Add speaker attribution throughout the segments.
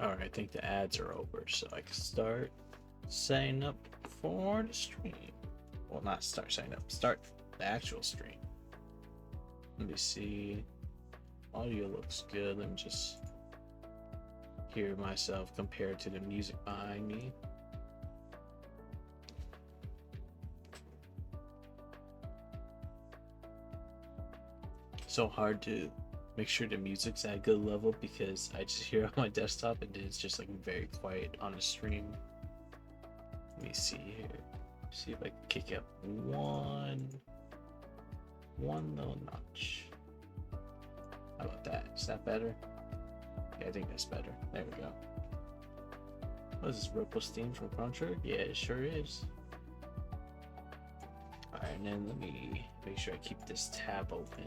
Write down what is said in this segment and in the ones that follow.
Speaker 1: Alright, I think the ads are over, so I can start setting up for the stream. Well, not start setting up, start the actual stream. Let me see. Audio looks good. Let me just hear myself compared to the music behind me. So hard to make sure the music's at a good level because I just hear it on my desktop and it's just like very quiet on the stream. Let me see here. See if I can kick up one little notch. How about that? Is that better? Yeah, I think that's better. There we go. What is this, Ripple Steam from Cruncher? Yeah, it sure is. Alright, and then let me make sure I keep this tab open.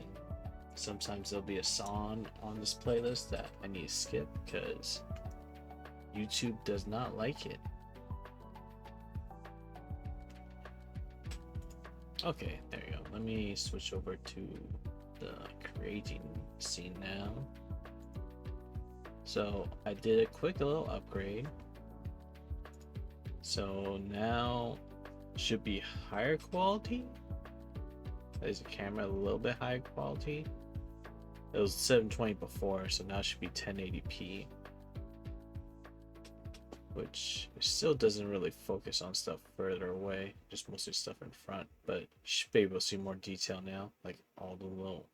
Speaker 1: Sometimes there'll be a song on this playlist that I need to skip because YouTube does not like it. Okay, there you go. Let me switch over to the creating scene now. So I did a quick little upgrade. So now should be higher quality. There's a camera a little bit higher quality. It was 720 before, so now it should be 1080p. Which still doesn't really focus on stuff further away, just mostly stuff in front, but you should be able to see more detail now, like all the little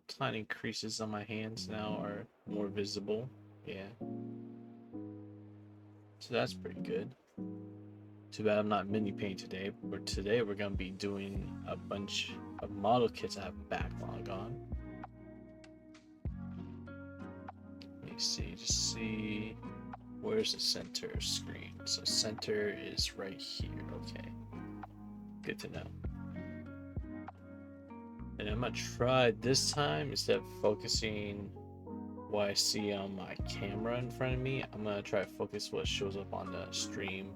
Speaker 1: tiny creases on my hands now are more visible. Yeah. So that's pretty good. Too bad I'm not mini paint today, but today we're gonna be doing a bunch of model kits I have a backlog on. Let me see, just see where's the center screen. So center is right here. Okay, good to know. And I'm gonna try this time, instead of focusing what I see on my camera in front of me, I'm gonna try to focus what shows up on the stream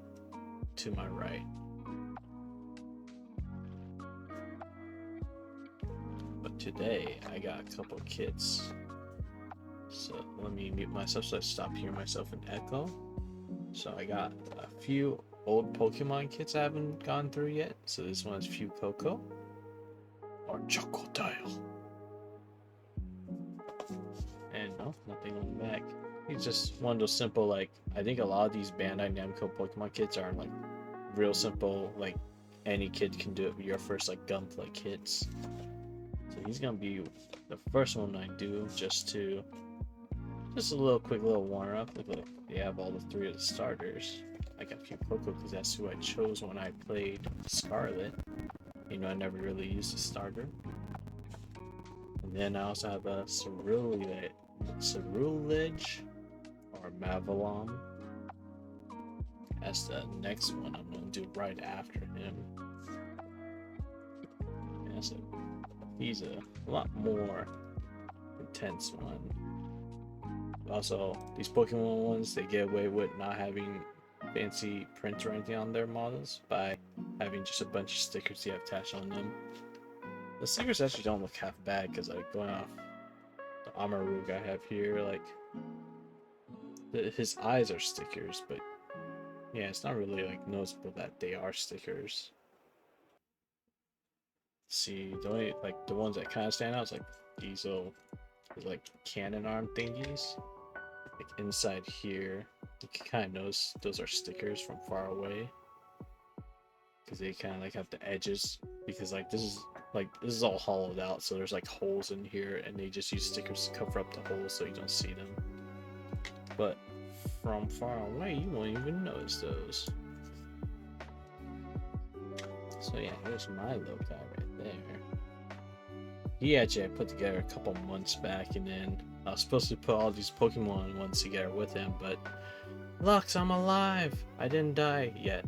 Speaker 1: to my right. But today I got a couple kits. So let me mute myself so I stop hearing myself in echo. So I got a few old Pokemon kits I haven't gone through yet. So this one is Fuecoco or Chocodile. And no, nothing on the back. It's just one of those simple, like, I think a lot of these Bandai Namco Pokemon kits are like real simple, like any kid can do it. Your first like gunplay kits. So he's gonna be the first one I do, just a little quick little warm up. Look like they have all the three of the starters. I got Fuecoco because that's who I chose when I played Scarlet. You know, I never really used a starter. And then I also have a Ceruledge or Mavalon. That's the next one I'm gonna do right after him. Yeah, so he's a lot more intense one. Also, these Pokemon ones, they get away with not having fancy prints or anything on their models by having just a bunch of stickers you have attached on them. The stickers actually don't look half bad because, like, going off the Amaroog I have here, like, his eyes are stickers, but yeah, it's not really like noticeable that they are stickers. See, the only like the ones that kind of stand out is like these little like cannon arm thingies. Like inside here, you can kind of notice those are stickers from far away because they kind of like have the edges. Because like this is all hollowed out, so there's like holes in here, and they just use stickers to cover up the holes so you don't see them. But from far away, you won't even notice those. So yeah, here's my little guy right there. He actually I put together a couple months back, and then I was supposed to put all these Pokemon ones together with him, but Lux, I'm alive! I didn't die yet.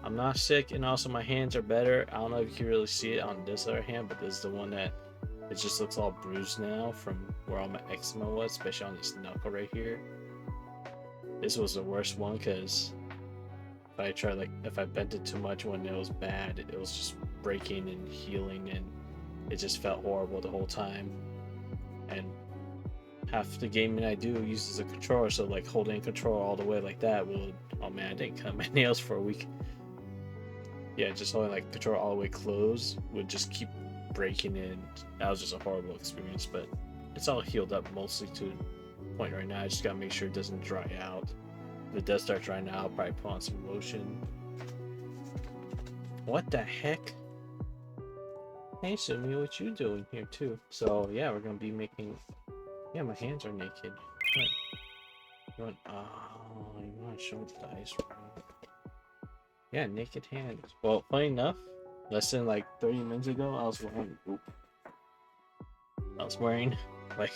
Speaker 1: I'm not sick, and also my hands are better. I don't know if you can really see it on this other hand, but this is the one that it just looks all bruised now from where all my eczema was, especially on this knuckle right here. This was the worst one because if I bent it too much when it was bad, it was just breaking and healing, and it just felt horrible the whole time. And half the gaming I do uses a controller, so like holding a controller all the way like that will. Oh man, I didn't cut my nails for a week. Yeah, just holding like controller all the way closed would just keep breaking in. That was just a horrible experience, but it's all healed up mostly to the point right now. I just gotta make sure it doesn't dry out. If it does start drying out, I'll probably put on some lotion. What the heck? Hey Sumi, what you doing here too? So yeah, we're gonna be making. Yeah, my hands are naked. What? You want? Oh, you want to show the dice? Yeah, naked hands. Well, funny enough, less than like 30 minutes ago, I was wearing like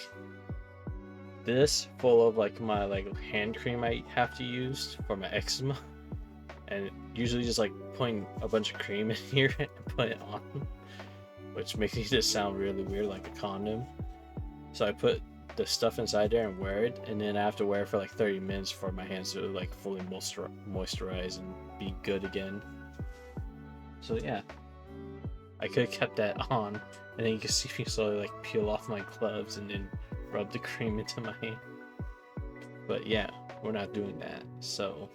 Speaker 1: this full of like my like hand cream I have to use for my eczema, and usually just like putting a bunch of cream in here and put it on, which makes me just sound really weird like a condom. So I put the stuff inside there and wear it, and then I have to wear it for like 30 minutes for my hands to like fully moisturize and be good again. So yeah, I could have kept that on, and then you can see me slowly like peel off my gloves and then rub the cream into my hand. But yeah, we're not doing that. So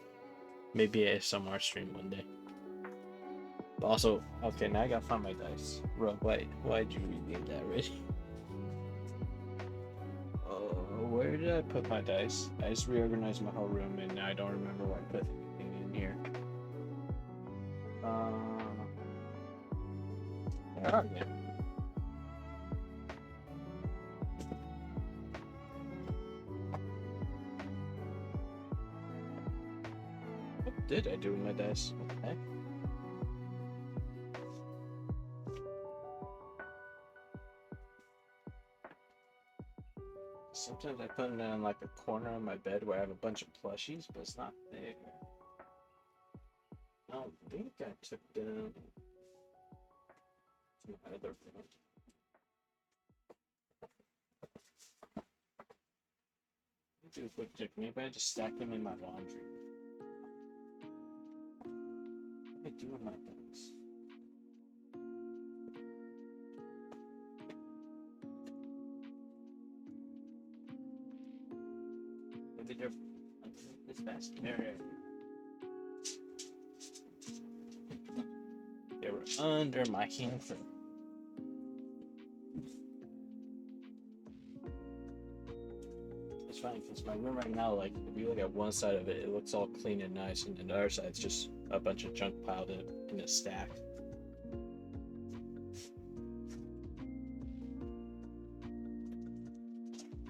Speaker 1: maybe a ASMR stream one day. But also, okay, now I gotta find my dice. Rob, why'd you rename that already? Where did I put my dice? I just reorganized my whole room and now I don't remember where I put anything in here. Where are they? What did I do with my dice? What the heck? Sometimes I put them in like a corner of my bed where I have a bunch of plushies, but it's not there. I don't think I took them to my other room. Let me do a quick check. Maybe I just stacked them in my laundry. What did I do with my things? Maybe they're this basket area. They were under my hamper. It's fine because my room right now, like if you look at one side of it, it looks all clean and nice, and then the other side's just a bunch of junk piled up in a stack.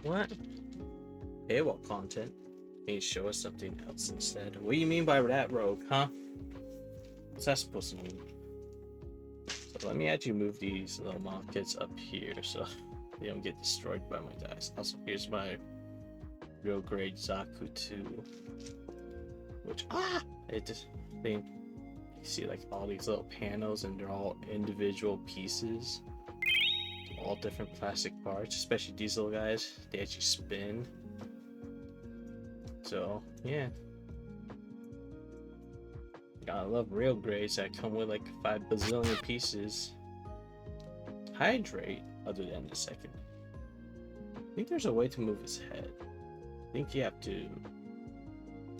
Speaker 1: What? Paywall content? Can you show us something else instead? What do you mean by that, Rogue, huh? What's that supposed to mean? So let me actually move these little moth kits up here so they don't get destroyed by my dice. Also, here's my real grade Zaku 2. Which, it just, you see like all these little panels and they're all individual pieces. All different plastic parts, especially these little guys. They actually spin. So, yeah. I love real grades that come with like 5 bazillion pieces. Hydrate. I'll do that in a second. I think there's a way to move his head. I think you have to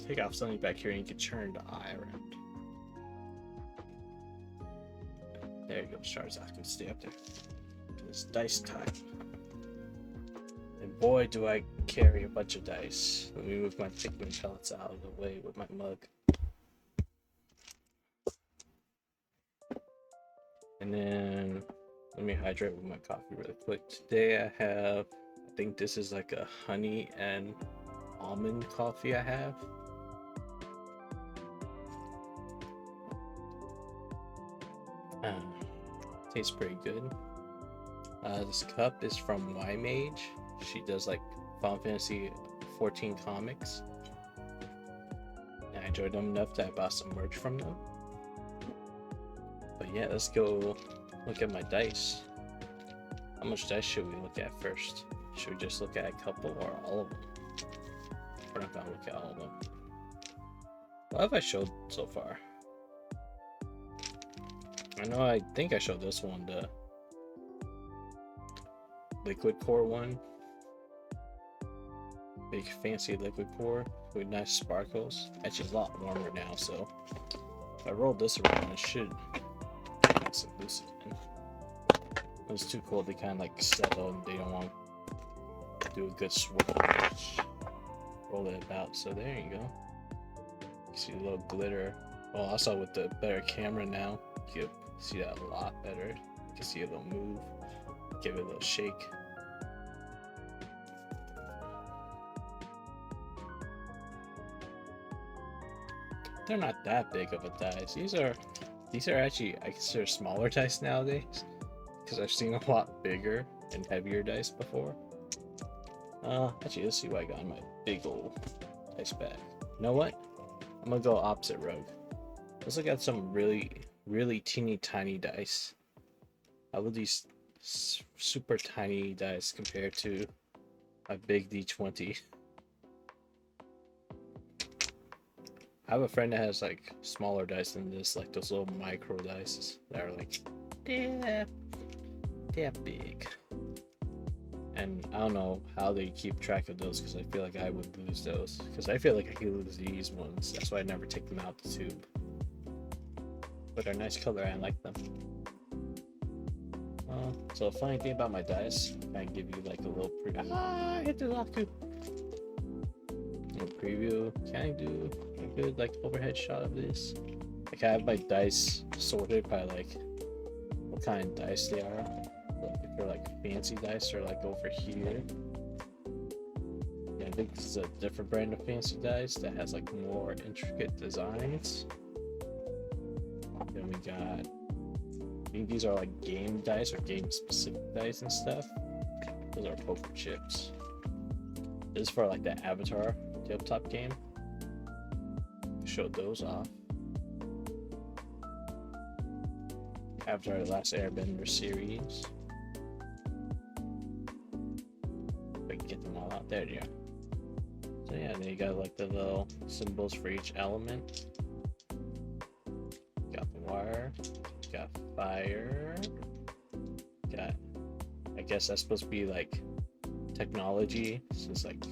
Speaker 1: take off something back here and you can turn the eye around. There you go, Charizard. Stay up there. It's dice time. And boy, do I carry a bunch of dice. Let me move my Pikmin pellets out of the way with my mug. And then let me hydrate with my coffee really quick. Today I have, I think this is like a honey and almond coffee I have. Tastes pretty good. This cup is from Y-Mage. She does like Final Fantasy 14 comics. And I enjoyed them enough that I bought some merch from them. But yeah, let's go look at my dice. How much dice should we look at first? Should we just look at a couple or all of them? We're not gonna look at all of them. What have I showed so far? I know I think I showed this one, the liquid core one. big fancy liquid core with nice sparkles. Actually, a lot warmer now, so if I roll this around, it should get nice and loose again. It was too cold, they kind of like settle and they don't want to do a good swirl. Roll it about, so there you go. You see a little glitter. Well, also with the better camera now, you can see that a lot better. You can see a little move, give it a little shake. They're not that big of a dice. These are actually, I consider smaller dice nowadays, because I've seen a lot bigger and heavier dice before. Actually, let's see what I got in my big old dice bag. You know what? I'm gonna go opposite rogue. Let's look at some really teeny tiny dice. How would these super tiny dice compare to a big D20? I have a friend that has like smaller dice than this, like those little micro dice that are like they're big. And I don't know how they keep track of those, because I feel like I would lose those. Because I feel like I could lose these ones. That's why I never take them out the tube. But they're nice color, I like them. So a funny thing about my dice, I give you like a little preview. I hit the lock too. A preview. Can I do a good like overhead shot of this? Like I have my dice sorted by like what kind of dice they are. Like if they're like fancy dice or like over here. Yeah, I think this is a different brand of fancy dice that has like more intricate designs. Then we got, I think these are like game dice or game specific dice and stuff. Those are poker chips. This is for like the Avatar tabletop game. Showed those off. Avatar: The Last Airbender series. If I can get them all out there, yeah. So yeah, then you got like the little symbols for each element. Got the water. Got fire. Got, I guess that's supposed to be like technology, since like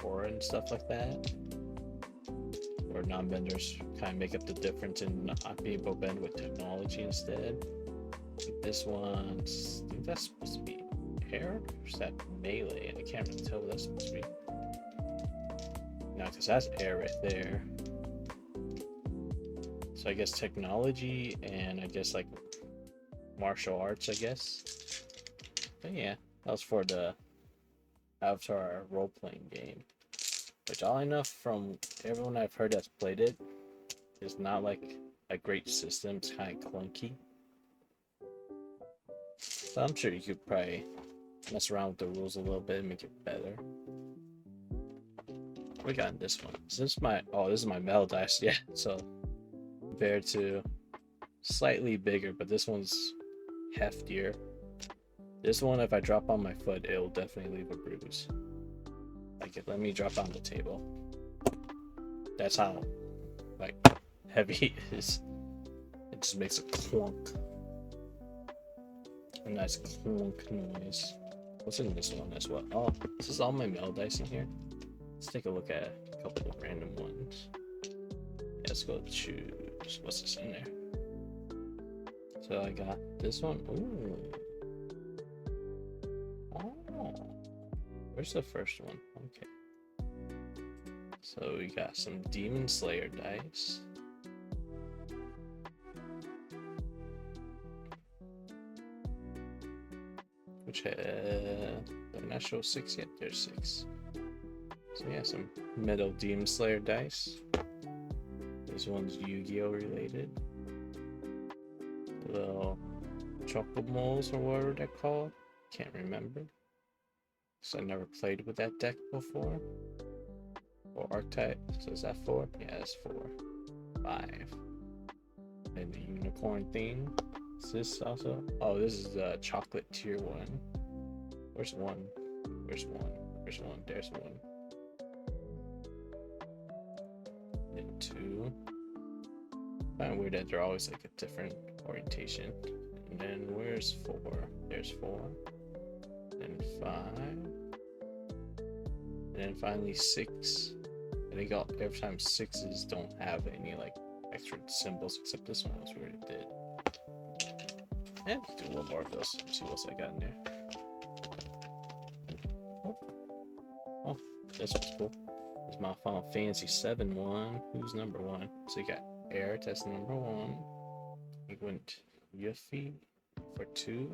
Speaker 1: aura and stuff like that. Or non-benders kind of make up the difference in not being able to bend with technology instead. This one, I think that's supposed to be air, or is that melee? I can't really tell what that's supposed to be. No, because that's air right there. So I guess technology and I guess like martial arts, I guess. But yeah, that was for the Avatar role-playing game. Which all I know from everyone I've heard that's played it is not like a great system. It's kind of clunky. So I'm sure you could probably mess around with the rules a little bit and make it better. What we got in this one? Is this my, oh, this is my metal dice. Yeah, so compared to slightly bigger, but this one's heftier. This one, if I drop on my foot, it'll definitely leave a bruise. Like, let me drop on the table. That's how, like, heavy it is. It just makes a clunk. A nice clunk noise. What's in this one as well? Oh, this is all my metal dice in here. Let's take a look at a couple of random ones. Yeah, let's go choose. What's this in there? So I got this one. Ooh. Where's the first one? Okay. So we got some Demon Slayer dice. Which did I not show 6 yet? There's 6. So yeah, some Metal Demon Slayer dice. This one's Yu-Gi-Oh related. Little Chocomoles or whatever they're called. Can't remember. So I never played with that deck before. Or archetype. So is that 4? Yeah, that's 4. 5. And the unicorn theme. Is this also? Oh, this is the chocolate tier 1. Where's 1? Where's 1? Where's 1? There's 1. And 2. I find weird that they're always like a different orientation. And then where's 4? There's 4. And 5. And then finally 6. I think every time 6s don't have any like extra symbols, except this one was where it did. And let's do one more of those. See what else I got in there. Oh, this one's cool. This is my Final Fantasy 7 one. Who's number 1? So you got Aerith as number 1. You went Yuffie for 2.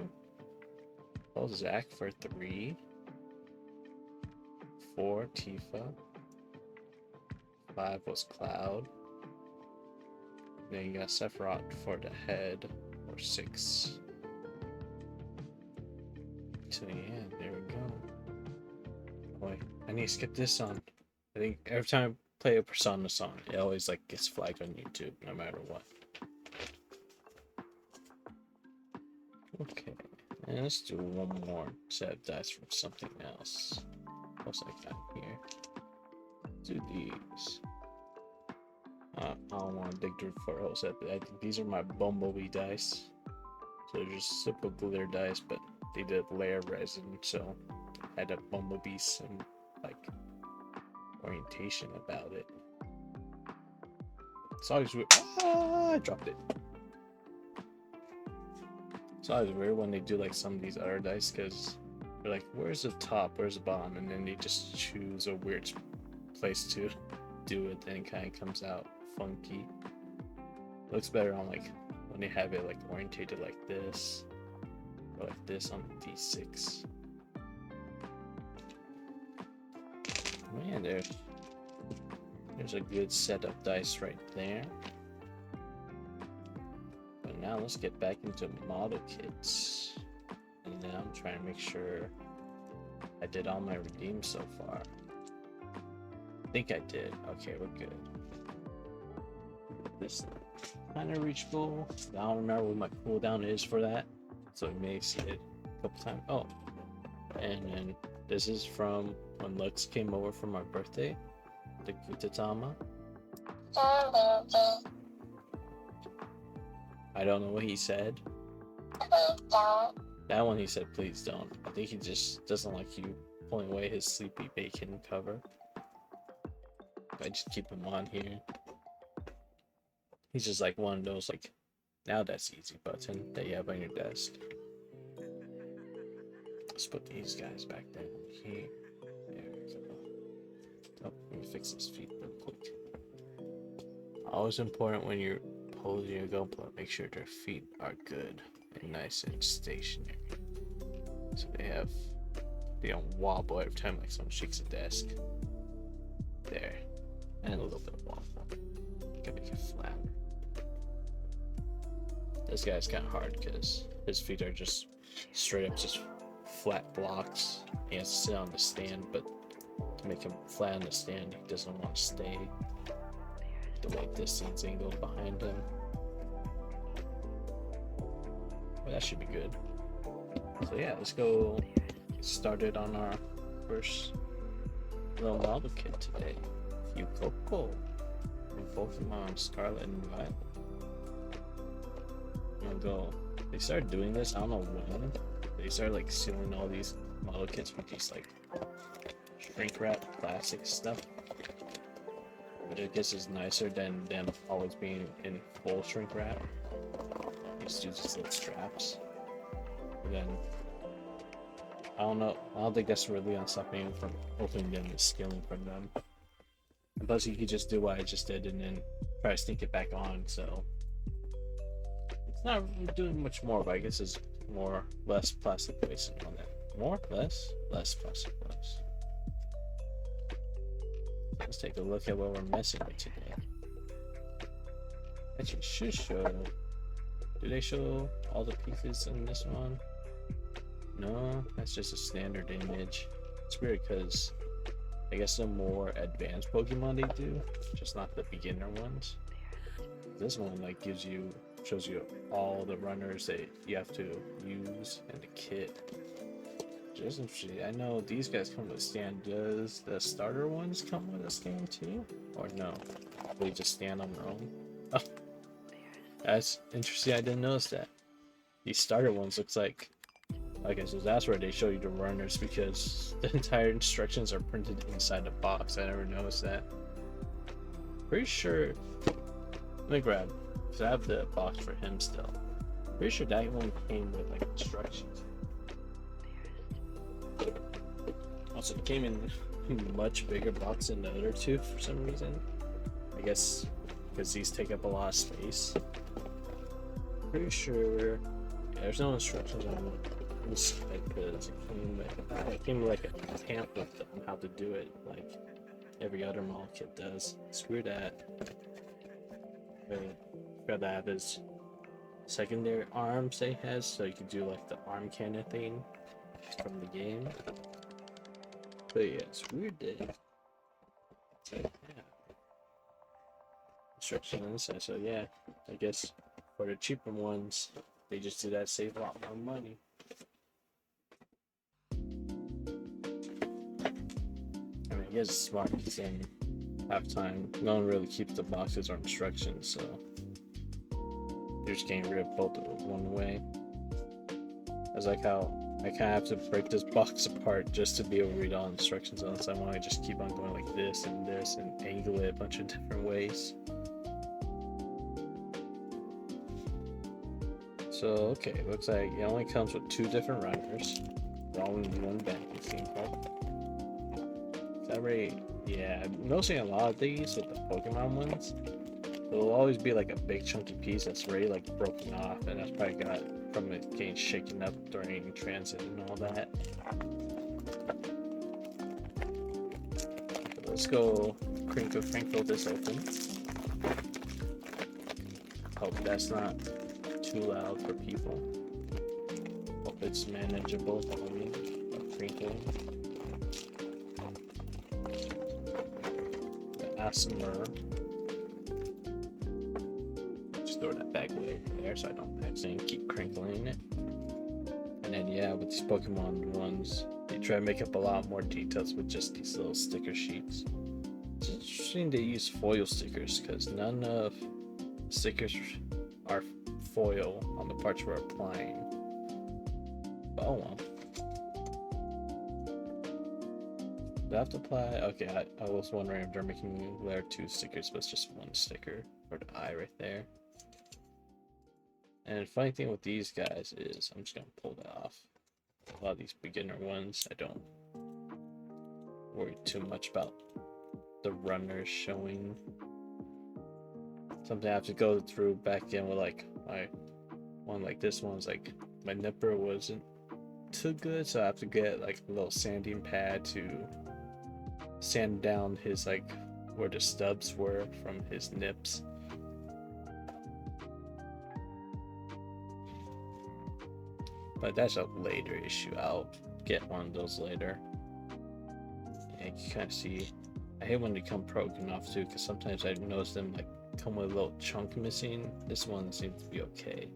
Speaker 1: Oh, Zack for 3. 4, Tifa. 5 was Cloud. Then you got Sephiroth for the head, or 6. So yeah, there we go. Oh, wait, I need to skip this song. I think every time I play a Persona song, it always like gets flagged on YouTube, no matter what. Okay, and let's do one more set of dice from something else. What else I got here? Do these. I don't want to dig through for a whole set, but I think these are my Bumblebee dice. So they're just simple glitter dice, but they did layer resin, so I had a Bumblebee some like orientation about it. It's always weird. Ah, I dropped it. It's always weird when they do like some of these other dice, because they're like, where's the top, where's the bottom, and then they just choose a weird place to do it, and it kind of comes out funky. It looks better on like when they have it like orientated like this, or like this on the D6. Man, there's a good set of dice right there. But now let's get back into model kits. And now I'm trying to make sure I did all my redeems so far. I think I did. Okay, we're good. This kind of reachable. I don't remember what my cooldown is for that, so we may see it a couple times. Oh, and then this is from when Lux came over for my birthday, the Gutatama. I don't know what he said. That one he said, please don't. I think he just doesn't like you pulling away his sleepy bacon cover. I just keep him on here. He's just like one of those like, now that's easy button that you have on your desk. Let's put these guys back down here. There we go. Oh, let me fix this feet real quick. Always important when you're posing your GoPro, make sure their feet are good and nice and stationary. So they don't wobble every time like someone shakes a desk. There. And a little bit of wobble. Gotta make it flat. This guy's kind of hard because his feet are just straight up just flat blocks. He has to sit on the stand, but to make him flat on the stand, he doesn't want to stay the way distance angle behind him. Well, that should be good. So yeah, let's go get started on our first little model kit today. Fuecoco from Pokemon Scarlet and Violet. I'm gonna go. They started doing this, I don't know when. They started like sealing all these model kits with these like shrink wrap plastic stuff. But I guess it's nicer than them always being in full shrink wrap. You just do these little straps. And then I don't know. I don't think that's really gonna stop anyone from opening them and stealing from them. And plus, you could just do what I just did and then try to sneak it back on. So it's not really doing much more, but I guess it's less plastic waste on that. More, less plastic waste. Let's take a look at what we're messing with today. Actually, should show. Do they show all the pieces in this one? No, that's just a standard image. It's weird because I guess the more advanced Pokemon they do, just not the beginner ones. This one like shows you all the runners that you have to use in the kit. Just interesting. I know these guys come with a stand. Does the starter ones come with a stand too? Or no? They just stand on their own? Oh, that's interesting. I didn't notice that. These starter ones looks like Okay, so that's where they show you the runners, because the entire instructions are printed inside the box. I never noticed that. Pretty sure. Let me grab, because I have the box for him still. Pretty sure that one came with like instructions. Also, it came in a much bigger box than the other two for some reason. I guess because these take up a lot of space. Pretty sure. Yeah, there's no instructions on this because it came with like a pamphlet on how to do it, like every other model kit does. Screw that. Forgot to have his secondary arms they has, so you can do like the arm cannon thing from the game. But yeah, it's weird that it's like, yeah, instruction on this side. So yeah, I guess for the cheaper ones, they just do that, save a lot more money. I mean, I guess it's smart because then half time no one really keeps the boxes or instructions, so you're just getting rid of both of them one way. It's like how I kind of have to break this box apart just to be able to read all instructions, unless I want to just keep on going like this and angle it a bunch of different ways. So okay, looks like it only comes with 2 different runners, all in one bag, it seems like. Is that right? Yeah, I'm noticing a lot of these with the Pokemon ones. There'll always be like a big chunky piece that's already like broken off, and that's probably got from it getting shaken up during transit and all that. So let's go crinkle this open. Hope that's not too loud for people. Hope it's manageable volume of crinkling. The ASMR. Just throw that bag away there so I don't accidentally keep crinkling it. And then yeah, with these Pokemon ones, they try to make up a lot more details with just these little sticker sheets. It's interesting they use foil stickers because none of stickers are foil on the parts we're applying. But oh well. Do I have to apply? Okay, I was wondering if they're making layer 2 stickers, but it's just one sticker for the eye right there. And the funny thing with these guys is, I'm just gonna pull that off. A lot of these beginner ones, I don't worry too much about the runners showing. Something I have to go through back in with like my one, like this one's like my nipper wasn't too good, so I have to get like a little sanding pad to sand down his like where the stubs were from his nips. But that's a later issue. I'll get one of those later. And you kind of see, I hate when they come broken off too, because sometimes I notice them like come with a little chunk missing. This one seems to be okay,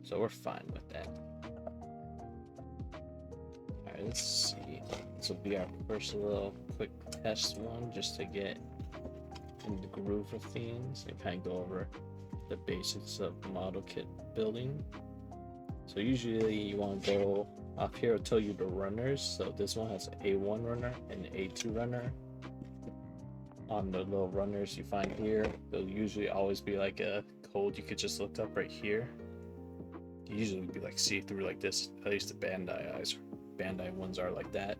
Speaker 1: so we're fine with that. Alright, let's see. This will be our first little quick test one, just to get in the groove of things and kind of go over the basics of model kit building. So usually you want to go up here, it'll tell you the runners. So this one has A1 runner and A2 runner. On the little runners you find here, there'll usually always be like a code you could just look up right here. Usually be like see-through like this, at least the Bandai ones are like that.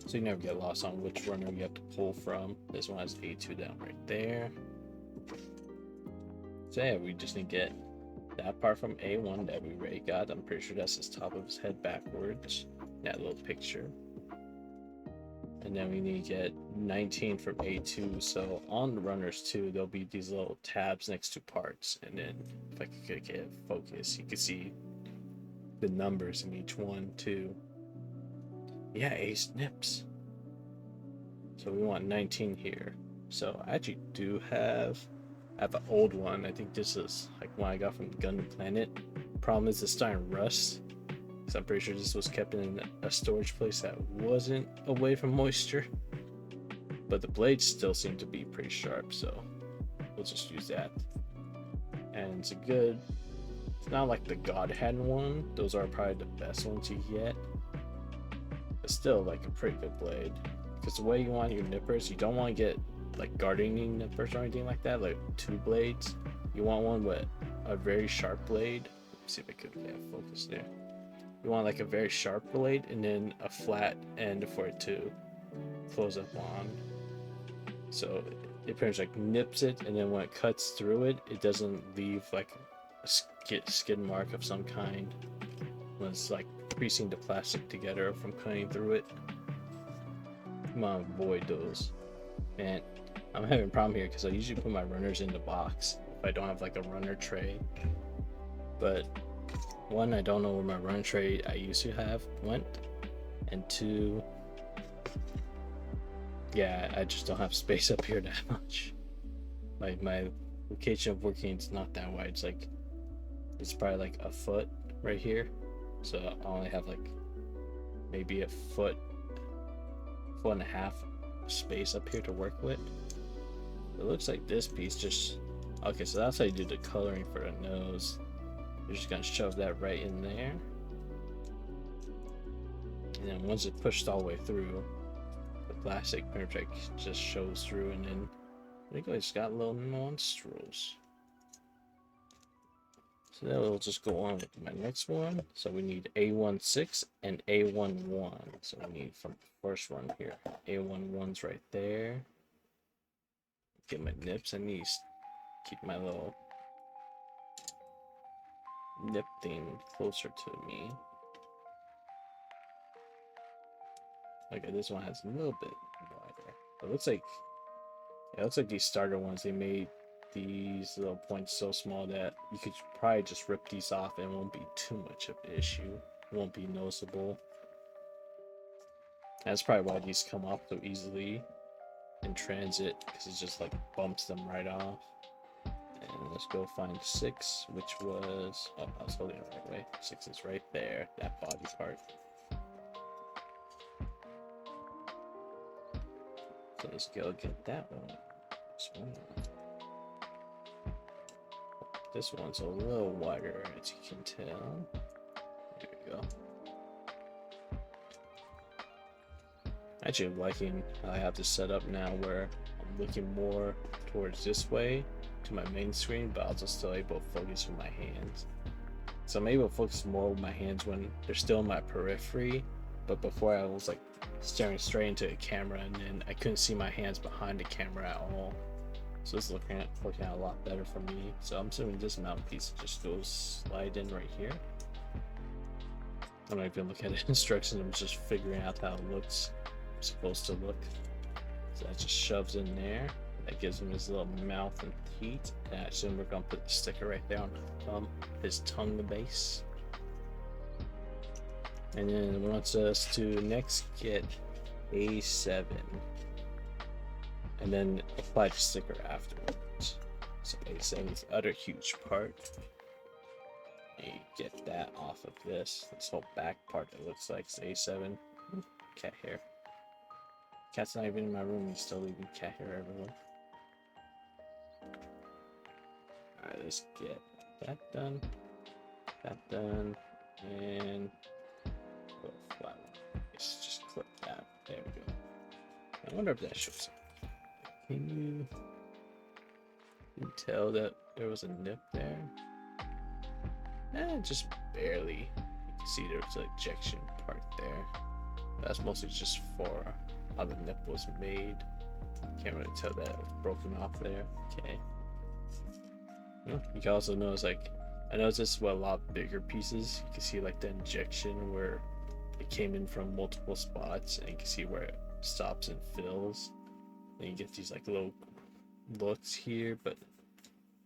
Speaker 1: So you never get lost on which runner you have to pull from. This one has A2 down right there. So yeah, we just need to get that part from A1 that we already got. I'm pretty sure that's his top of his head backwards, that little picture. And then we need to get 19 from A2. So on the runners too, there'll be these little tabs next to parts. And then if I could get focus, you can see the numbers in each one too. Yeah, ace nips. So we want 19 here. So I actually do have an old one. I think this is like one I got from Gun Planet. Problem is it's starting to rust, because I'm pretty sure this was kept in a storage place that wasn't away from moisture. But the blades still seem to be pretty sharp, so we'll just use that. And it's a good It's not like the God Hand one. Those are probably the best ones you get. But still like a pretty good blade. Because the way you want your nippers, you don't want to get like gardening nippers or anything like that, like 2 blades. You want one with a very sharp blade. Let's see if I could get focus there. You want like a very sharp blade and then a flat end for it to close up on. So it pretty much like nips it, and then when it cuts through it, it doesn't leave like a skid mark of some kind when it's like piecing the plastic together from cutting through it. You want to avoid those. And I'm having a problem here because I usually put my runners in the box if I don't have like a runner tray. But 1, I don't know where my runner tray I used to have went, and 2, yeah, I just don't have space up here that much. My location of working is not that wide. It's probably like a foot right here, so I only have like maybe a foot and a half space up here to work with. It looks like this piece just okay. So that's how you do the coloring for the nose. You're just gonna shove that right in there, and then once it's pushed all the way through, the plastic perfect just shows through, and then I think it's got little nostrils. So that will just go on with my next one. So we need A16 and A11. So we need from the first one here. A11's right there. Get my nips. I need to keep my little nip thing closer to me. Okay, this one has a little bit wider. It looks like these starter ones, they made these little points so small that you could probably just rip these off and it won't be too much of an issue. It won't be noticeable. That's probably why these come off so easily in transit, because it just like bumps them right off. And let's go find 6, which was, oh, I was holding it the right way. 6 is right there, that body part. So let's go get that one. This one's a little wider, as you can tell. There we go. Actually, I'm liking how I have this set up now, where I'm looking more towards this way to my main screen, but also still able to focus with my hands. So I'm able to focus more with my hands when they're still in my periphery, but before I was like staring straight into a camera, and then I couldn't see my hands behind the camera at all. So it's looking out a lot better for me. So I'm assuming this mouthpiece just goes slide in right here. I'm not even looking at the instructions, I'm just figuring out how it looks, supposed to look. So that just shoves in there. That gives him his little mouth and teeth. And I assume we're gonna put the sticker right there on his tongue base. And then it wants us to next get A7. And then apply the sticker afterwards. So A7 is the other huge part. And you get that off of this whole back part that looks like A7. Cat hair. Cat's not even in my room, he's still leaving cat hair everywhere. Alright, let's get that done, and a flat one. Let's just clip that. There we go. I wonder if that shows up. Can you tell that there was a nip there? Just barely. You can see there's an ejection part there. That's mostly just for how the nip was made. Can't really tell that it was broken off there. Okay. You can also notice, like, I noticed this with a lot bigger pieces. You can see like the injection where it came in from multiple spots, and you can see where it stops and fills. And you get these like little looks here, but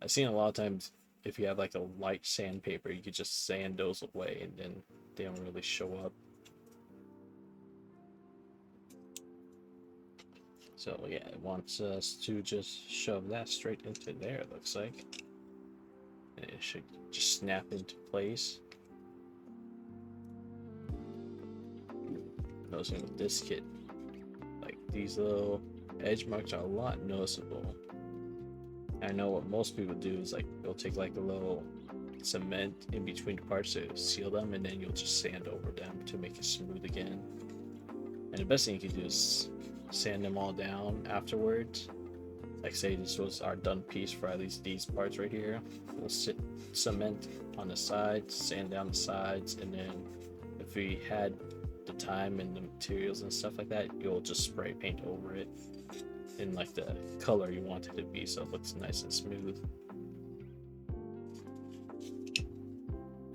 Speaker 1: I've seen a lot of times if you have like a light sandpaper, you could just sand those away and then they don't really show up. So yeah, it wants us to just shove that straight into there, it looks like. And it should just snap into place. Noticing with this kit, like these little edge marks are a lot noticeable. I know what most people do is like they'll take like a little cement in between the parts to seal them, and then you'll just sand over them to make it smooth again. And the best thing you can do is sand them all down afterwards. Like say this was our done piece for at least these parts right here. We'll sit cement on the sides, sand down the sides, and then if we had the time and the materials and stuff like that, you'll just spray paint over it in like the color you want it to be, so it looks nice and smooth.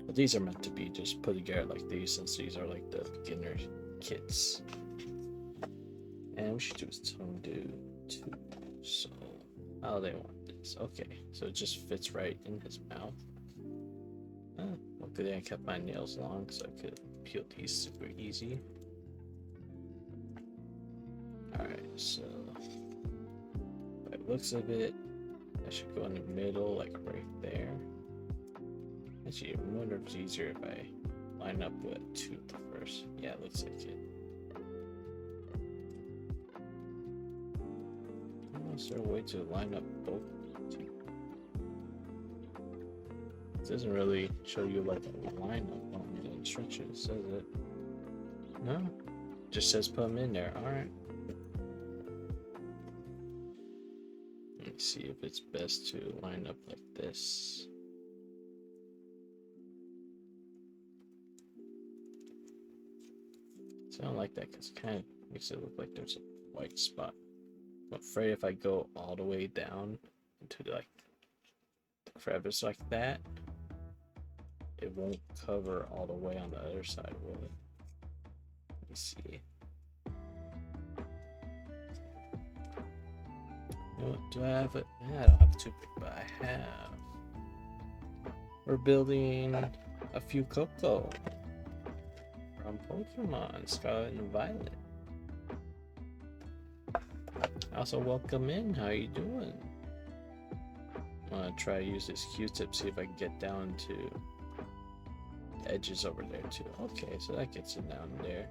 Speaker 1: But these are meant to be just put together like these, since these are like the beginner kits. And we should do his tongue do too. So how they want this? Okay, so it just fits right in his mouth. Luckily I kept my nails long so I could peel these super easy. Alright, so by the looks of it, I should go in the middle, like right there. Actually, I wonder if it's easier if I line up with a tooth first. Yeah, it looks like it. Is there a way to line up both teeth? It doesn't really show you like a lineup on the instructions, says it? No, just says put them in there. All right. Let me see if it's best to line up like this. So I don't like that because it kind of makes it look like there's a white spot. I'm afraid if I go all the way down into like the crevice like that, it won't cover all the way on the other side, will it? Let me see. You know what, do I have it? Yeah, I don't have too big, but I have. We're building a Fuecoco from Pokemon Scarlet and Violet. Also, welcome in. How you doing? I'm gonna try to use this Q-tip, see if I can get down to the edges over there too. Okay, so that gets it down there.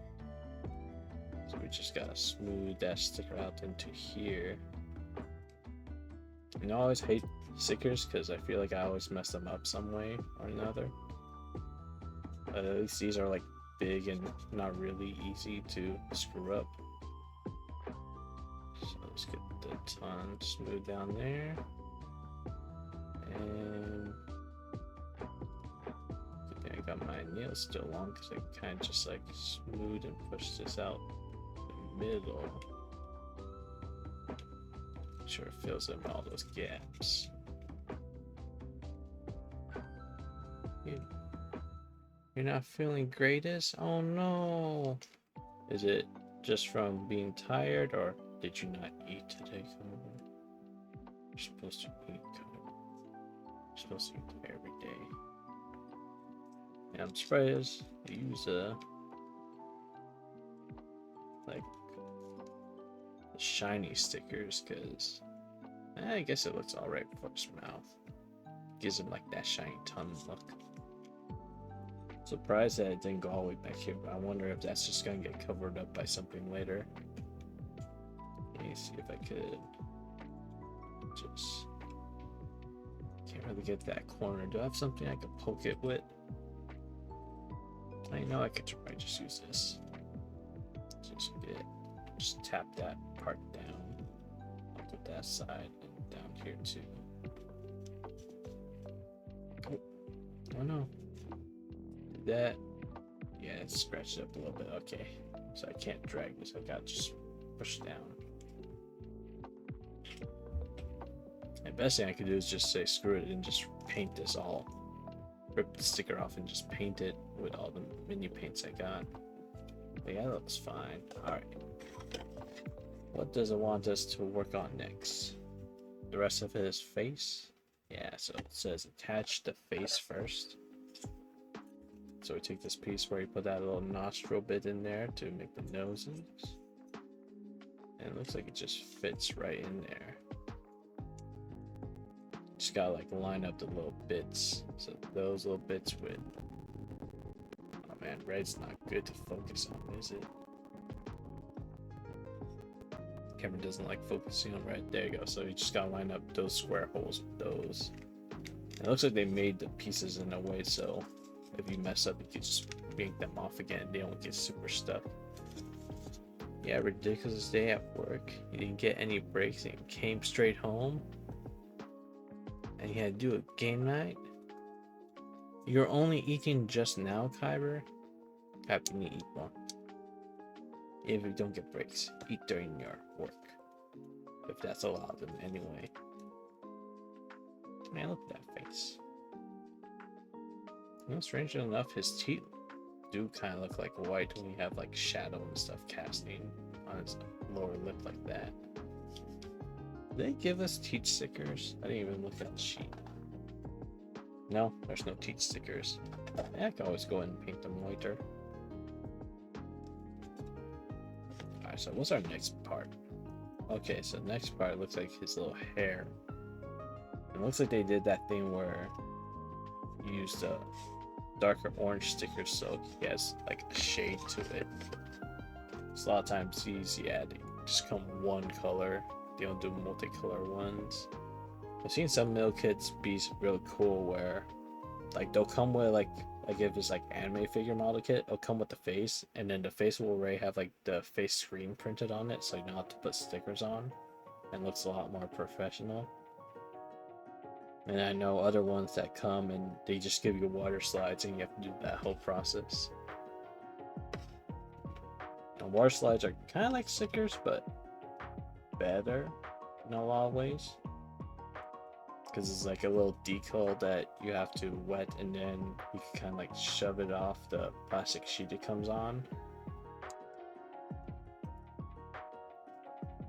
Speaker 1: So we just gotta smooth that sticker out into here. And I always hate stickers because I feel like I always mess them up some way or another. But at least these are like big and not really easy to screw up. So let's get the tongue smooth down there. And I got my nails still long because I kind of just like smooth and push this out the middle. Make sure it fills in all those gaps. You're not feeling greatest? Oh no! Is it just from being tired, or did you not eat today? You're supposed to eat. You're supposed to eat every day. And I'm surprised you use like the shiny stickers, because I guess it looks alright for his mouth. Gives him like that shiny tongue look. Surprised that it didn't go all the way back here, but I wonder if that's just gonna get covered up by something later. Let me see if I could just can't really get that corner. Do I have something I could poke it with? I know I could try just use this. Just tap that part down. I'll put that side and down here too. Oh no. That, yeah, it's scratched up a little bit. Okay, so I can't drag this. I got to just push down. The best thing I could do is just say screw it and just paint this all. Rip the sticker off and just paint it with all the mini paints I got. But yeah, that looks fine. Alright. What does it want us to work on next? The rest of his face? Yeah, so it says attach the face first. So we take this piece where you put that little nostril bit in there to make the noses. And it looks like it just fits right in there. Just gotta like line up the little bits. So those little bits with... Oh man, red's not good to focus on, is it? Camera doesn't like focusing on red. There you go. So you just gotta line up those square holes with those. It looks like they made the pieces in a way so if you mess up, you can just yank them off again. They don't get super stuck. Yeah, ridiculous day at work. You didn't get any breaks and came straight home. And you had to do a game night. You're only eating just now, Kyber? Have to eat more. If you don't get breaks, eat during your work. If that's allowed in any way. Man, look at that face. You know, strangely enough, his teeth do kind of look like white when you have like shadow and stuff casting on his lower lip like that. Did they give us teeth stickers? I didn't even look at the sheet. No, there's no teeth stickers. Yeah, I can always go ahead and paint them whiter. Alright, so what's our next part? Okay, so the next part looks like his little hair. It looks like they did that thing where you used a darker orange sticker so he has like a shade to it. So a lot of times these, yeah, they just come one color. They don't do multicolor ones. I've seen some middle kits be really cool where like they'll come with like if it's like anime figure model kit, it'll come with the face, and then the face will already have like the face screen printed on it, so you don't have to put stickers on, and it looks a lot more professional. And I know other ones that come and they just give you water slides and you have to do that whole process. Now, water slides are kind of like stickers, but better in a lot of ways. Because it's like a little decal that you have to wet and then you can kind of like shove it off the plastic sheet it comes on.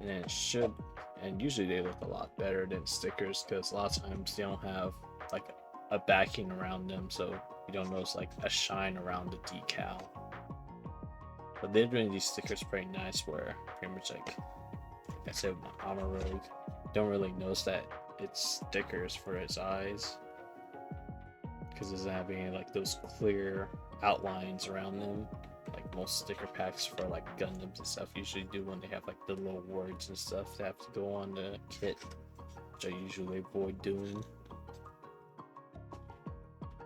Speaker 1: And then it should, and usually they look a lot better than stickers because a lot of times they don't have like a backing around them, so you don't notice like a shine around the decal. But they're doing these stickers pretty nice where pretty much like I said with my Armor Rogue, you don't really notice that it's stickers for its eyes because it doesn't have any like those clear outlines around them like most sticker packs for like Gundams and stuff usually do when they have like the little words and stuff that have to go on the kit, which I usually avoid doing.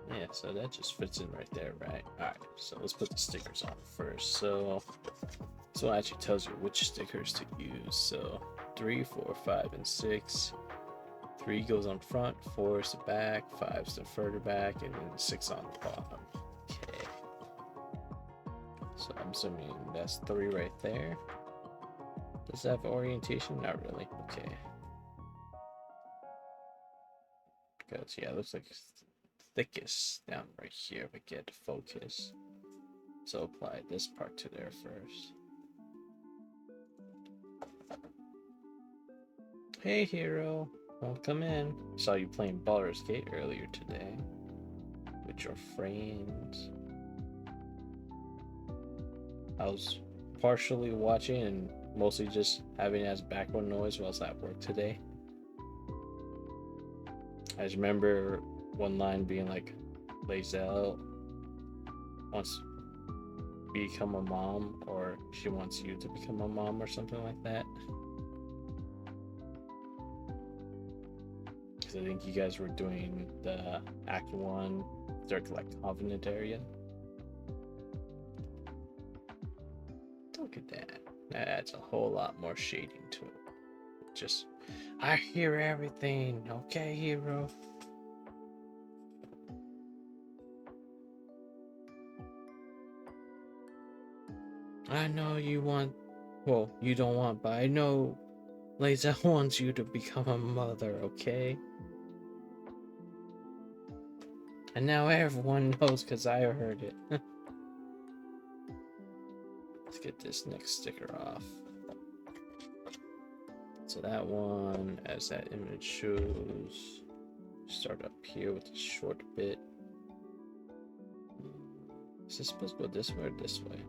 Speaker 1: Yeah, so that just fits in right there, right? Alright, so let's put the stickers on first. So this one actually tells you which stickers to use. So 3, 4, 5, and 6. 3 goes on front, 4 is the back, 5 is the further back, and then 6 on the bottom. Okay. So I'm assuming that's 3 right there. Does that have orientation? Not really. Okay. Because yeah, it looks like it's thickest down right here if I get to focus. So apply this part to there first. Hey hero, welcome in. Saw you playing Baldur's Gate earlier today with your friends. I was partially watching and mostly just having it as background noise while I was at work today. I just remember one line being like, Lae'zel wants to become a mom, or she wants you to become a mom, or something like that. Because I think you guys were doing the Act 1 Dark like Covenant area. Look at that. That adds a whole lot more shading to it. Just, I hear everything. Okay, hero. I know you want, well, you don't want, but I know Lae'zel wants you to become a mother, okay? And now everyone knows because I heard it. Let's get this next sticker off. So that one, as that image shows, start up here with the short bit. Is this supposed to go this way or this way?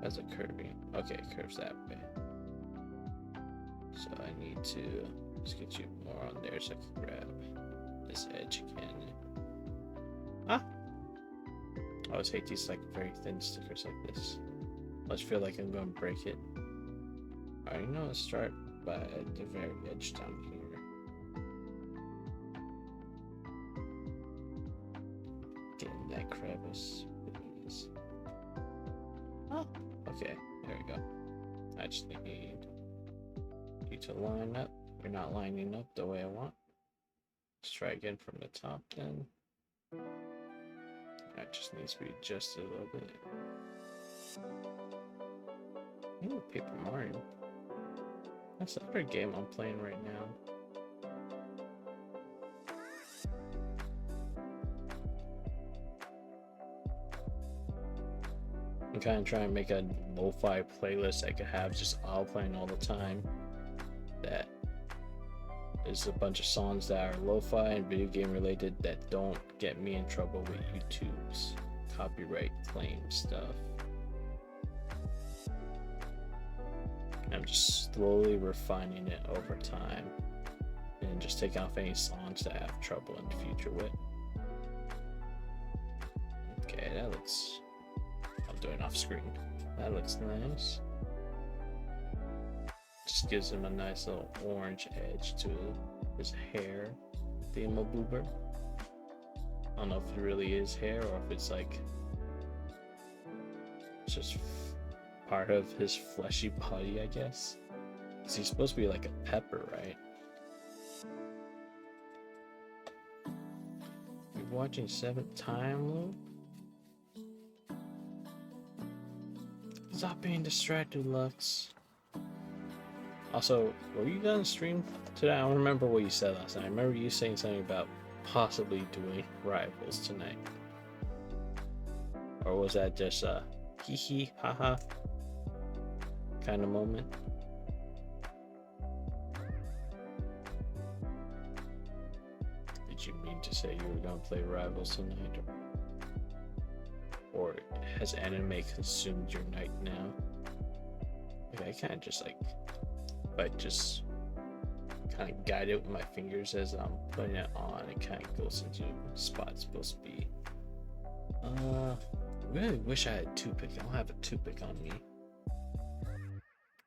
Speaker 1: That's a curving. Okay, it curves that way. So I need to just get you more on there so I can grab this edge again. Ah! I always hate these like very thin stickers like this. I just feel like I'm going to break it. Alright, you know, let's start by the very edge down here. crevice, please. Oh, okay. There we go. I just need you to line up. You're not lining up the way I want. Let's try again from the top then. That just needs to be adjusted a little bit. Ooh, Paper Mario. That's another game I'm playing right now. I'm kind of trying to make a lo-fi playlist I could have just all playing all the time. That is a bunch of songs that are lo-fi and video game related that don't get me in trouble with YouTube's copyright claim stuff. I'm just slowly refining it over time and just taking off any songs that I have trouble in the future with. Okay, that looks... I'm doing off screen. That looks nice. Just gives him a nice little orange edge to his hair, the Boober. I don't know if it really is hair or if it's like just part of his fleshy body, I guess. Because he's supposed to be like a pepper, right? You're watching 7th time loop? Stop being distracted, Lux. Also, were you gonna stream today? I don't remember what you said last night. I remember you saying something about possibly doing Rivals tonight. Or was that just a hee hee haha kind of moment? Did you mean to say you were gonna play Rivals tonight? Or has anime consumed your night now? Like, I can't just like, but just kind of guide it with my fingers as I'm putting it on. It kind of goes into the spot it's supposed to be. I really wish I had a toothpick. I don't have a toothpick on me.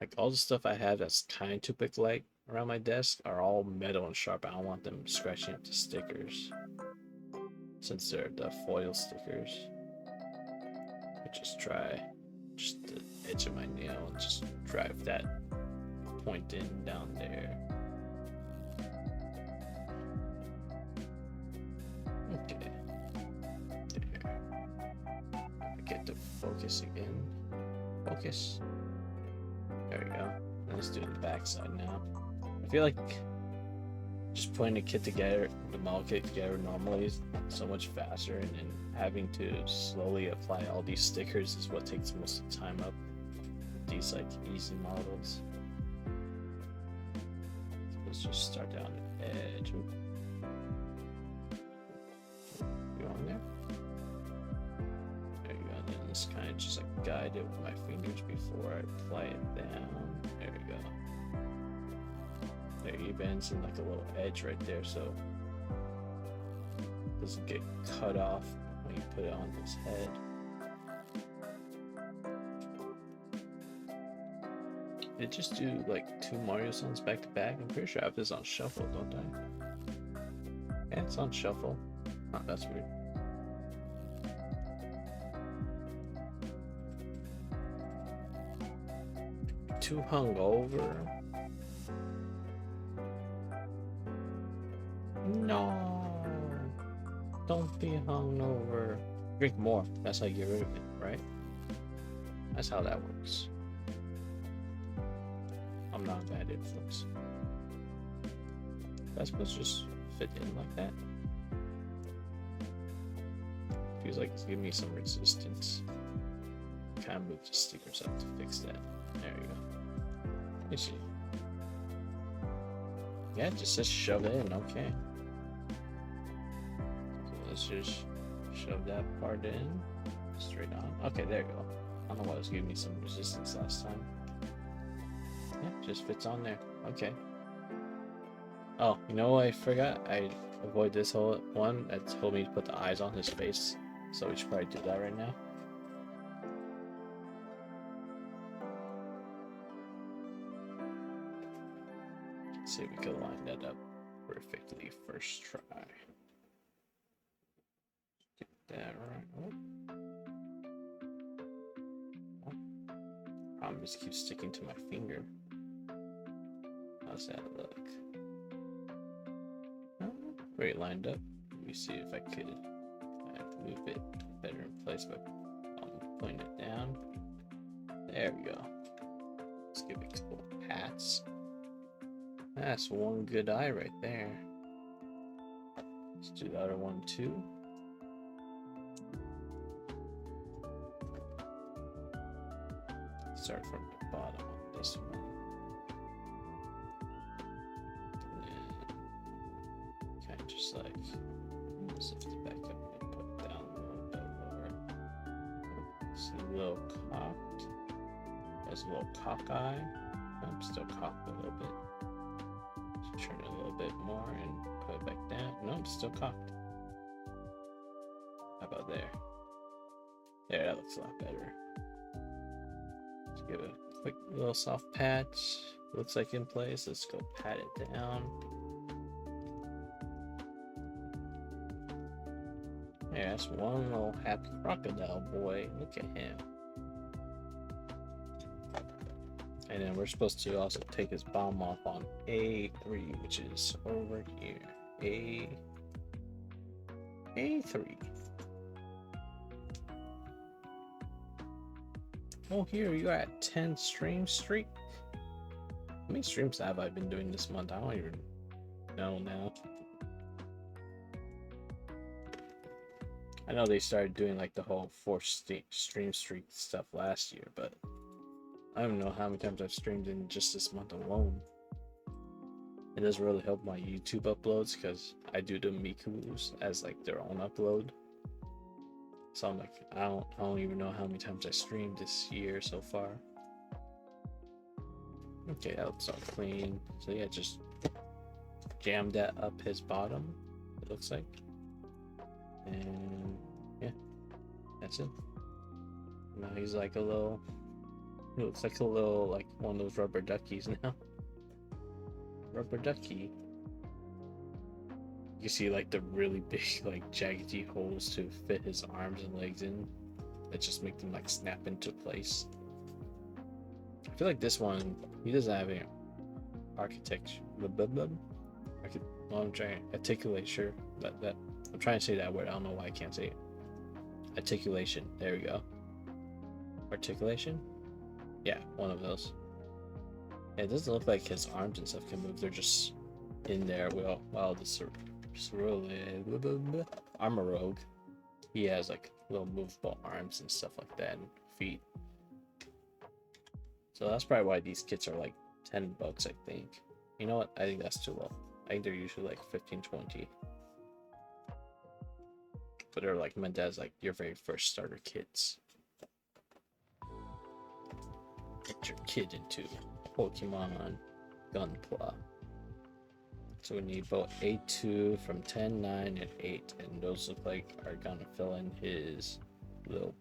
Speaker 1: Like all the stuff I have that's kind of toothpick like around my desk are all metal and sharp. I don't want them scratching up the stickers since they're the foil stickers. I just try just the edge of my nail and just drive that point in down there. Okay. There. Get the focus again. Focus. There we go. Let's do the back side now. I feel like just putting the kit together, the model kit together normally is so much faster, and then having to slowly apply all these stickers is what takes most of the time up with these like easy models. So let's just start down the edge. You on there? There you go. Then let's kind of just like guide it with my fingers before I apply it down. There we go. There, he bends in like a little edge right there, so it doesn't get cut off when you put it on his head. Did just do like 2 Mario songs back to back? I'm pretty sure I have this on shuffle, don't I? Yeah, it's on shuffle. Oh, that's weird. Too hungover? No, don't be hungover. Drink more. That's how you get rid of it, right? That's how that works. I'm not a bad influence. That's supposed to just fit in like that. Feels like it's giving me some resistance. Kind of move the stickers up to fix that. There you go. Let me see. Yeah, it just says shove it in. Okay. Let's just shove that part in straight on. Okay, there you go. I don't know why it was giving me some resistance last time. Yeah, just fits on there. Okay. Oh, you know what I forgot? I avoid this whole one that told me to put the eyes on his face. So we should probably do that right now. Let's see if we can line that up perfectly first try. that right. Oh. Problem just keeps sticking to my finger. How's that look? Oh, great, lined up. Let me see if I could move it better in place by putting it down. There we go. Let's give it a couple pats. That's one good eye right there. Let's do the other one too. Start from the bottom on this one. Kind of just like lift it back up and put it down a little bit lower. It's a little cocked. There's a little cockeye. I'm still cocked a little bit. Just turn it a little bit more and put it back down. No, I'm still cocked. How about there? There, that looks a lot better. Let's give it a quick little soft pat. Looks like in place. Let's go pat it down. Yeah, that's one little happy crocodile boy. Look at him. And then we're supposed to also take his bomb off on A3, which is over here. A3. Oh, here you are at 10 stream streak. How many streams have I been doing this month? I don't even know now. I know they started doing like the whole 4 stream streak stuff last year, but I don't know how many times I've streamed in just this month alone. It doesn't really help my YouTube uploads because I do the Mikus as like their own upload. So I'm like, I don't even know how many times I streamed this year so far. Okay, that looks all clean. So yeah, just jam that up his bottom, it looks like. And yeah, that's it. Now he's like a little, he looks like a little, like one of those rubber duckies now. Rubber ducky. You see like the really big, like jaggedy holes to fit his arms and legs in that just make them like snap into place. I feel like this one, he doesn't have any architecture. I'm trying articulation. That I'm trying to say that word. I don't know why I can't say it. Articulation. There we go. Articulation. Yeah, one of those. It doesn't look like his arms and stuff can move. They're just in there. While the Ceruledge Armor Rogue, he has like little movable arms and stuff like that, and feet. So that's probably why these kits are like $10, I think. You know what? I think that's too low. I think they're usually like 15, 20. But they're like meant as like your very first starter kits. Get your kid into Pokemon Gunpla. So we need both A2 from 10, 9, and 8. And those look like are gonna fill in his little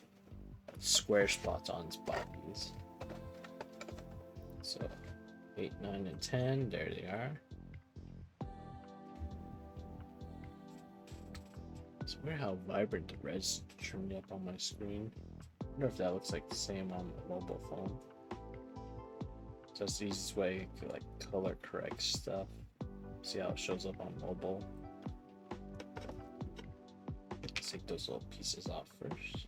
Speaker 1: square spots on his bodies. So 8, 9, and 10, there they are. It's weird how vibrant the red's turned up on my screen. I wonder if that looks like the same on the mobile phone. So it's the easiest way to like color correct stuff. See how it shows up on mobile. Let's take those little pieces off first.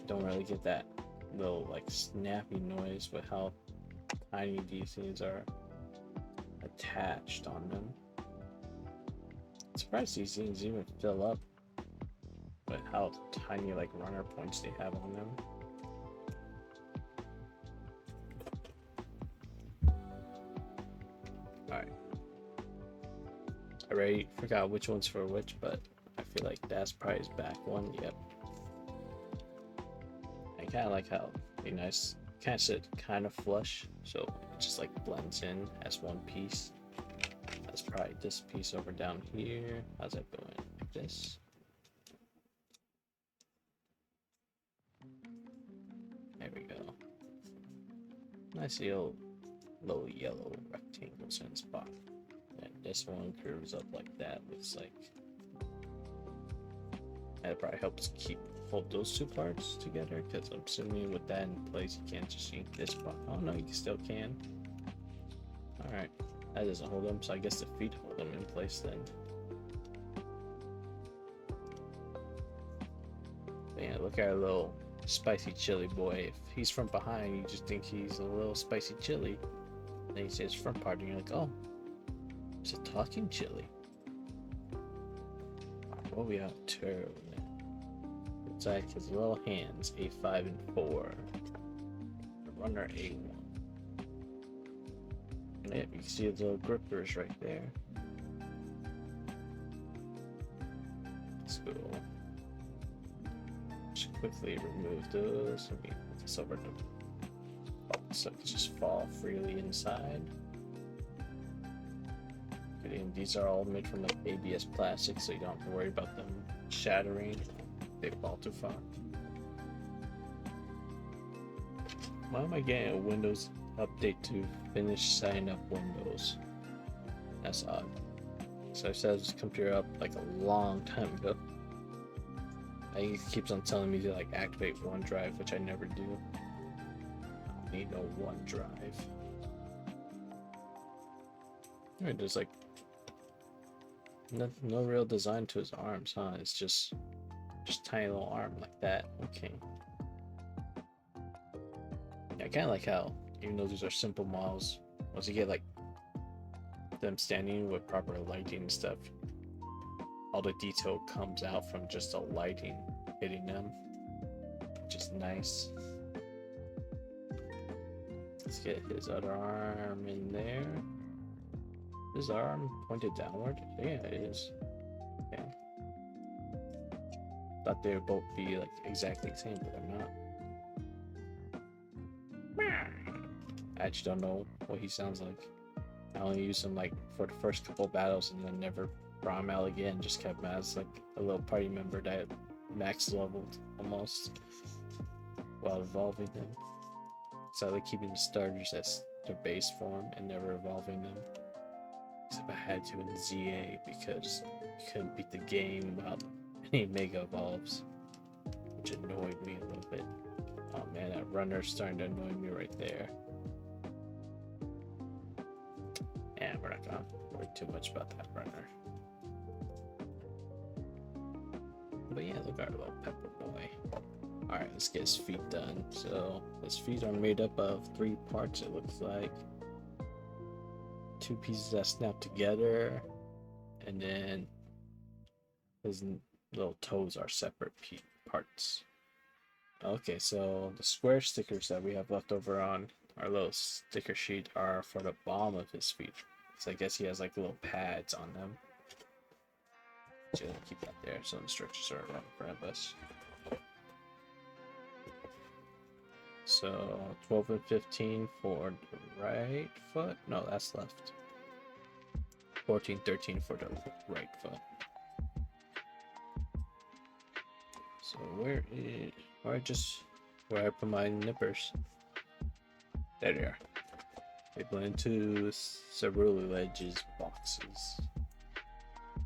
Speaker 1: Don't really get that little like snappy noise with how tiny these things are attached on them. I'm surprised these things even fill up with how tiny like runner points they have on them. Alright. I already forgot which one's for which, but I feel like that's probably his back one. Yep. I kind of like how they nice, kind of sit kind of flush, so it just like blends in as one piece. That's probably this piece over down here. How's that going? Like this. There we go. Nice little yellow rectangles in spot. And this one curves up like that. Looks like. And it probably helps hold those two parts together, because I'm assuming with that in place you can't just yank this part. Oh no, you still can. Alright, that doesn't hold them, so I guess the feet hold them in place then. But yeah, look at our little spicy chili boy. If he's from behind, you just think he's a little spicy chili. Then he says front part, and you're like, oh, it's a talking chili. What we have to it's like his little hands, A5 and 4. The runner A1. And yeah, you can see the little grippers right there. Let's go. Just quickly remove those. Let me put this over to so it can just fall freely inside. And these are all made from like ABS plastic, so you don't have to worry about them shattering if they fall too far. Why am I getting a Windows update to finish setting up Windows? That's odd. So I set this computer up like a long time ago. It keeps on telling me to like activate OneDrive, which I never do. I don't need no OneDrive. Alright, there's like no real design to his arms, huh? It's just tiny little arm like that. Okay. Yeah, I kind of like how, even though these are simple models, once you get like them standing with proper lighting and stuff, all the detail comes out from just the lighting hitting them, which is nice. Let's get his other arm in there. His arm pointed downward? Yeah, it is. Okay. Thought they would both be like exactly the same, but they're not. I actually don't know what he sounds like. I only used him like for the first couple battles and then never brought him out again. Just kept him as like a little party member that max leveled almost while evolving them. So I like keeping the starters as their base form and never evolving them. Except I had to in ZA because you couldn't beat the game without any mega evolves, which annoyed me a little bit. Oh man, that runner's starting to annoy me right there. And we're not gonna worry too much about that runner. But yeah, look at our little pepper boy. Alright, let's get his feet done. So his feet are made up of 3 parts, it looks like. 2 pieces that snap together, and then his little toes are separate parts. Okay, so the square stickers that we have left over on our little sticker sheet are for the bottom of his feet. So I guess he has like little pads on them. So keep that there so the instructions are right in front of us. So 12 and 15 for the right foot. No, that's left. 14, 13 for the right foot. So where I put my nippers? There they are. They blend into Ceruledge's boxes.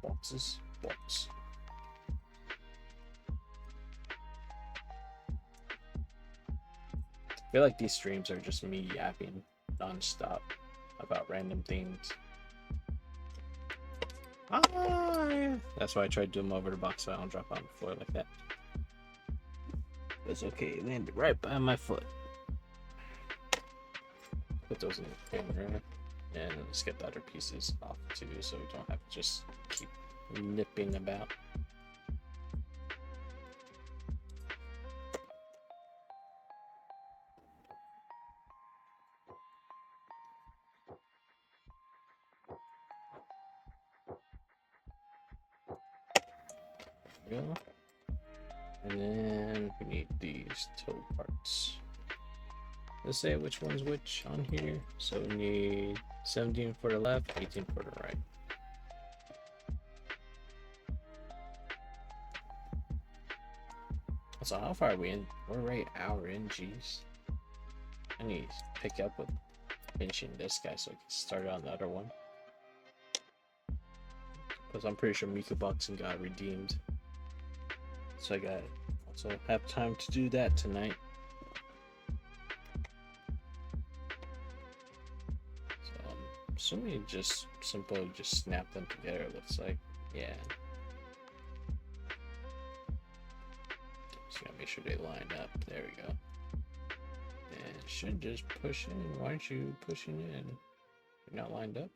Speaker 1: Box. I feel like these streams are just me yapping non-stop about random things. Yeah. That's why I tried to do them over the box so I don't drop on the floor like that. It's okay, it landed right by my foot. Put those in the camera, and let's get the other pieces off too so we don't have to just keep nipping about. There we go. And then we need these toe parts. Let's say which one's which on here. So we need 17 for the left, 18 for the right. So how far are we in? We're right hour in, jeez. I need to pick up with finishing this guy so I can start on the other one. Because I'm pretty sure Mika Boxing got redeemed. So I got also have time to do that tonight. So I'm assuming you just simply just snap them together, it looks like. Yeah. Just gotta make sure they line up. There we go. And it should just push in. Why aren't you pushing in? You're not lined up?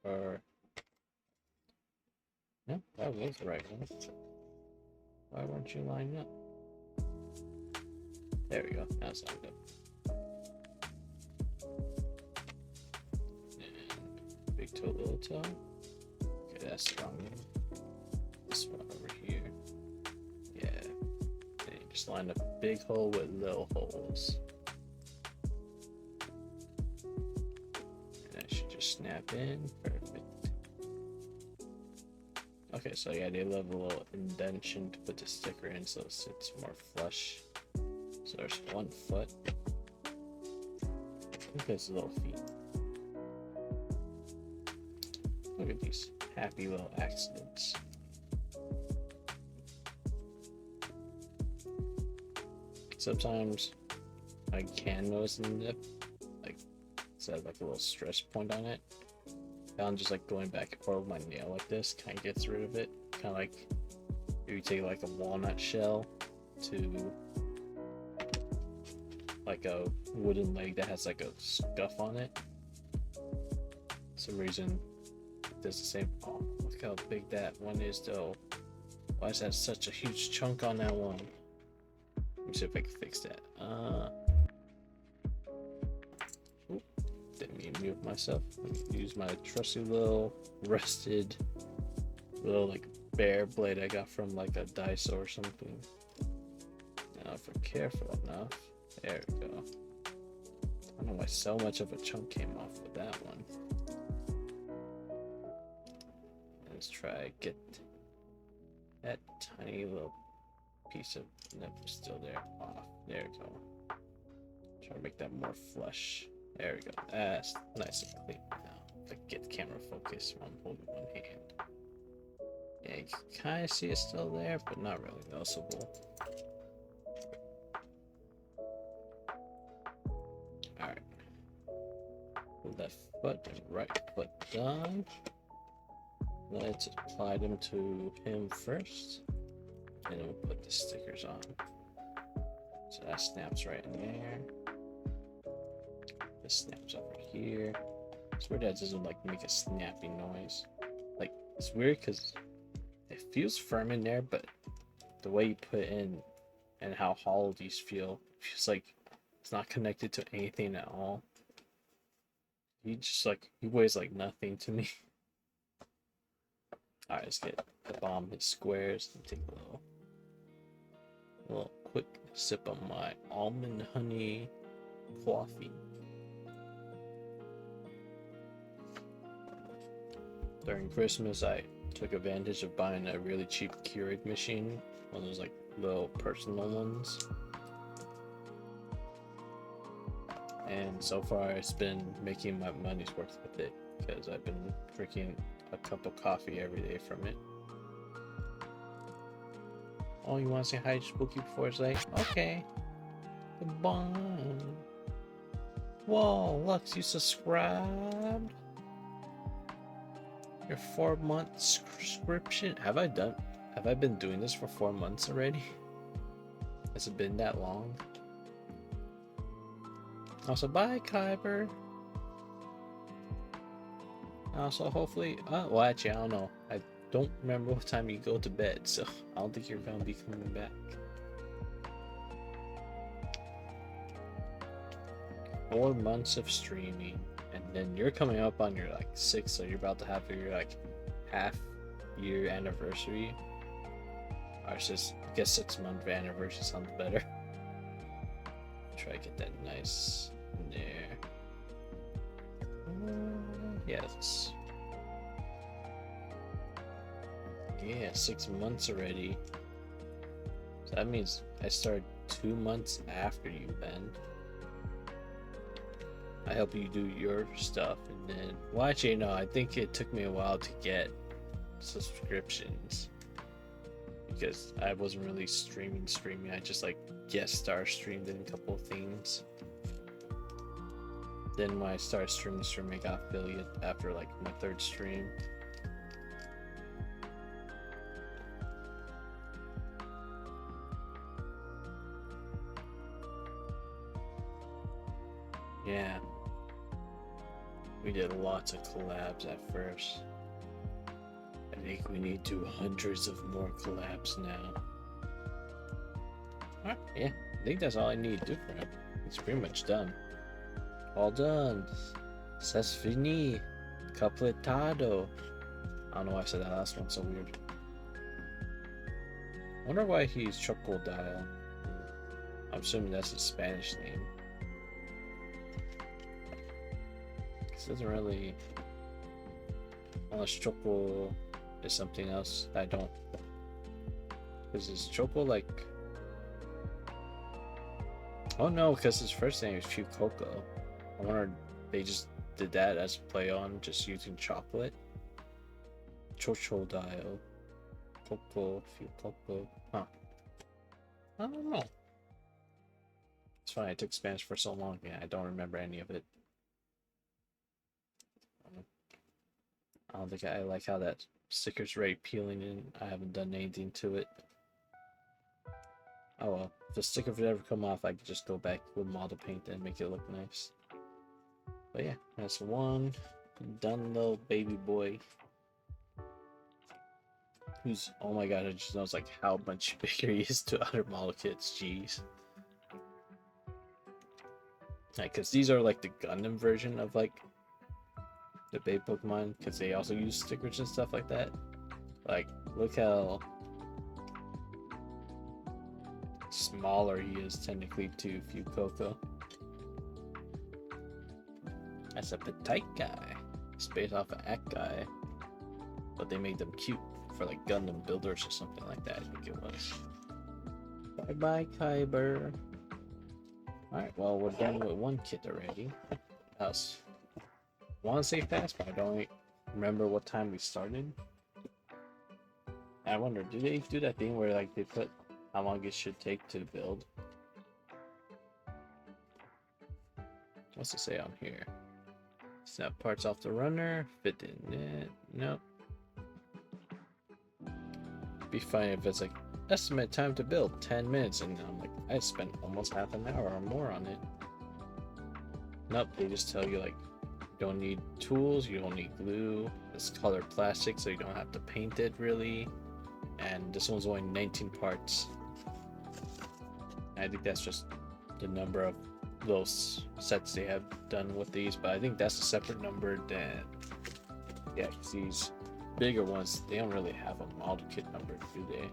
Speaker 1: Or no, that was the right one. Why weren't you lined up? There we go. Now it's lined up. And big toe, little toe. Okay, that's strong. This one over here. Yeah. And you just line up a big hole with little holes. And that should just snap in. Perfect. Okay, so yeah, they love a little indentation to put the sticker in so it sits more flush. So there's 1 foot. I think there's little feet. Look at these happy little accidents. Sometimes I can notice in the nip, like it's had like a little stress point on it. I'm just like going back and forth with my nail like this, kind of gets rid of it. Kind of like if you take like a walnut shell to like a wooden leg that has like a scuff on it. For some reason it does the same. Oh, look how big that one is though. Why is that such a huge chunk on that one? Let me see if I can fix that. Didn't mean to mute myself. Let me use my trusty little rusted little like bear blade I got from like a Daiso or something. Now if we're careful enough, there we go. I don't know why so much of a chunk came off with that one. Let's try get that tiny little piece of nip still there off. There we go. Try to make that more flush. There we go. That's nice and clean now. Like get the camera focus while I'm holding one hand. Yeah, you can kind of see it still there, but not really noticeable. Alright. Left foot and right foot done. Let's apply them to him first. And then we'll put the stickers on. So that snaps right in there. This snaps over here. It's weird that doesn't like make a snappy noise. Like it's weird because it feels firm in there, but the way you put it in and how hollow these feel, feels like it's not connected to anything at all. He weighs like nothing to me. Alright, let's get the bomb his squares and take a little quick sip of my almond honey coffee. During Christmas, I took advantage of buying a really cheap Keurig machine, one of those like little personal ones. And so far, it's been making my money's worth with it because I've been drinking a cup of coffee every day from it. Oh, you want to say hi to Spooky before it's late? Okay. Goodbye. Whoa, Lux, you subscribed? Your 4-month subscription? Have I been doing this for 4 months already? Has it been that long? Also, bye, Kyber. Also, hopefully, well, actually, I don't know. I don't remember what time you go to bed, so I don't think you're gonna be coming back. 4 months of streaming, and then you're coming up on your like 6th, so you're about to have your like half-year anniversary. Or it's just, I guess 6-month anniversary sounds better. Try to get that nice in there. Yes. Yeah, 6 months already. So that means I started 2 months after you then. I help you do your stuff and then, well actually no, I think it took me a while to get subscriptions. because I wasn't really streaming. I just like guest star streamed in a couple of themes. Then when I started streaming, I got affiliate after like my 3rd stream. Yeah. We did lots of collabs at first. I think we need to do hundreds of more collabs now. Alright, yeah. I think that's all I need to do for him. It's pretty much done. All done. C'est fini. Completado. I don't know why I said that last one so weird. I wonder why he's Chocodile. I'm assuming that's his Spanish name. This doesn't really... Unless Choco is something else I don't... Because is Choco like... Oh no, because his first name is Fuecoco. I wonder they just did that as a play on just using chocolate. Chochodile. Coco, Fuecoco. Huh. I don't know. It's funny, I took Spanish for so long, yeah, I don't remember any of it. I don't think I like how that sticker's already peeling in. I haven't done anything to it. Oh well, if the sticker would ever come off, I could just go back with model paint and make it look nice. But yeah, that's one done little baby boy. Who's, oh my god, I just knows like how much bigger he is to other model kits, jeez. Like, cause these are like the Gundam version of like the baby Pokemon, because they also use stickers and stuff like that. Like, look how smaller he is technically to Fuecoco. That's a petite guy. It's based off an Act guy, but they made them cute for like Gundam builders or something like that, I think it was. Bye bye, Kyber. Alright, well, we're done with one kit already. Else. I want to say fast, but I don't remember what time we started. I wonder, do they do that thing where like they put how long it should take to build? What's it say on here? Snap parts off the runner, fit in it. Nope. Be fine if it's like estimate time to build 10 minutes, and I'm like, I spent almost half an hour or more on it. Nope, they just tell you like, you don't need tools, you don't need glue, it's colored plastic so you don't have to paint it really, and this one's only 19 parts. I think that's just the number of those sets they have done with these, but I think that's a separate number than, yeah, cause these bigger ones, they don't really have a model kit number, do they?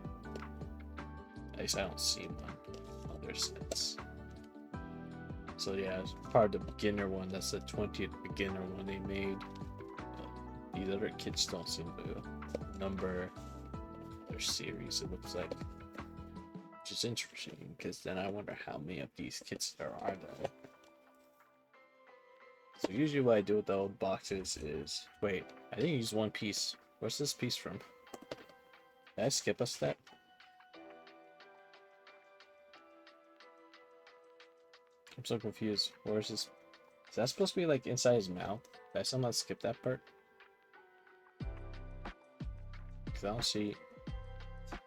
Speaker 1: At least I don't see one on other sets. So yeah, it's part of the beginner one. That's the 20th beginner one they made. These other kits don't seem to number their series, it looks like. Which is interesting, because then I wonder how many of these kits there are though. So usually what I do with the old boxes is... Wait, I didn't use one piece. Where's this piece from? Did I skip a step? I'm so confused. Where's this? Is that supposed to be like inside his mouth? Did I somehow skip that part? Because I don't see...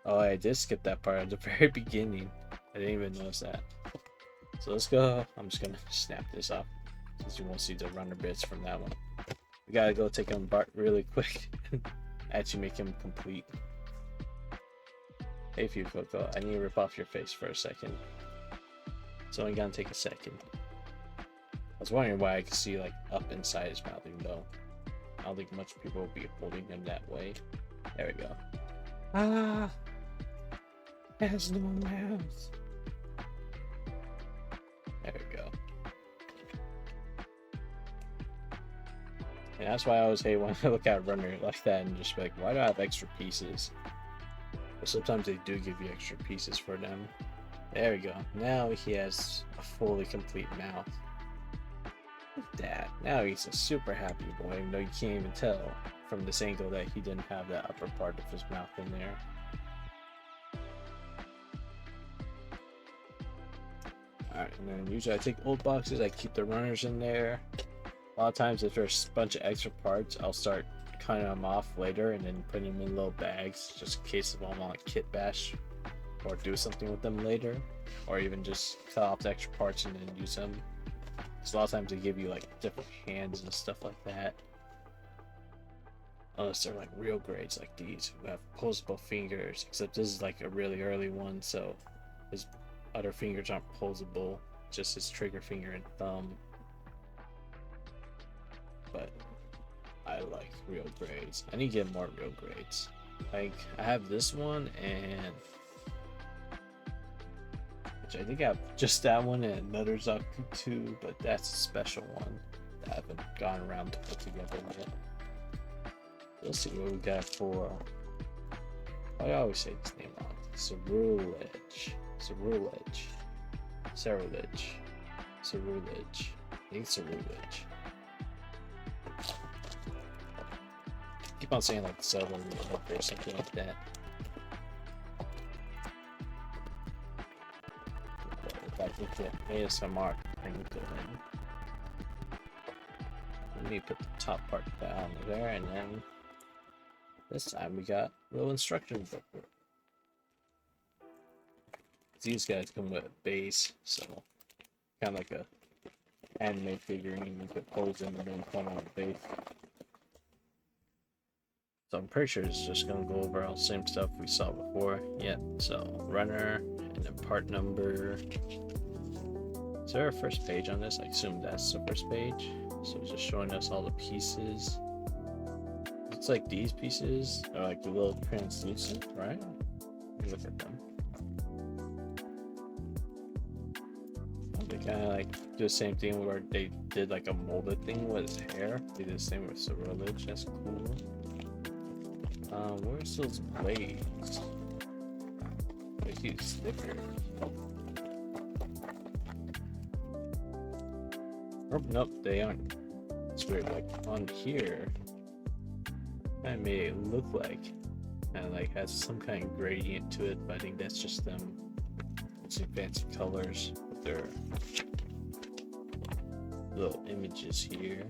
Speaker 1: Oh, I did skip that part at the very beginning. I didn't even notice that. So let's go. I'm just gonna snap this off, since you won't see the runner bits from that one. We gotta go take him apart really quick and actually make him complete. Hey Fuecoco, I need to rip off your face for a second. It's only gonna take a second. I was wondering why I could see like up inside his mouth, even though I don't think much people will be holding him that way. There we go. Ah! It has no mouth. There we go. And that's why I always hate when I look at a runner like that and just be like, why do I have extra pieces? But sometimes they do give you extra pieces for them. There we go. Now he has a fully complete mouth. Look at that. Now he's a super happy boy, even though you can't even tell from this angle that he didn't have that upper part of his mouth in there. Alright, and then usually I take old boxes, I keep the runners in there. A lot of times if there's a bunch of extra parts, I'll start cutting them off later and then putting them in little bags just in case if I want to kit bash or do something with them later, or even just cut off the extra parts and then use them. Because a lot of times they give you like different hands and stuff like that. Unless they're like real grades like these who have posable fingers, except this is like a really early one, so his other fingers aren't posable, just his trigger finger and thumb. But I like real grades. I need to get more real grades. Like I have this one and which I think I have just that one and another Zaku too, but that's a special one that I haven't gone around to put together yet. Let's see what we got for. I always say this name wrong. Ceruledge. Ceruledge. Ceruledge. Ceruledge. I think Ceruledge. Keep on saying like Ceruledge or something like that. If I can get ASMR thing going. Let me put the top part down there, and then this time we got a little instruction booklet. These guys come with a base, so kind of like a anime figurine you could pose in and then put on the base. So I'm pretty sure it's just gonna go over all the same stuff we saw before. Yeah, so runner and then part number. Is there a first page on this? I assume that's the first page. So it's just showing us all the pieces. It's like these pieces are like a little translucent, right? Look at them. They kind of like do the same thing where they did like a molded thing with his hair. They did the same with Ceruledge. That's cool. Where's those blades? There's these stickers. Oh, nope, they aren't. It's weird. Like on here, I made it look like kind of like has some kind of gradient to it, but I think that's just them using fancy colors with their little images here.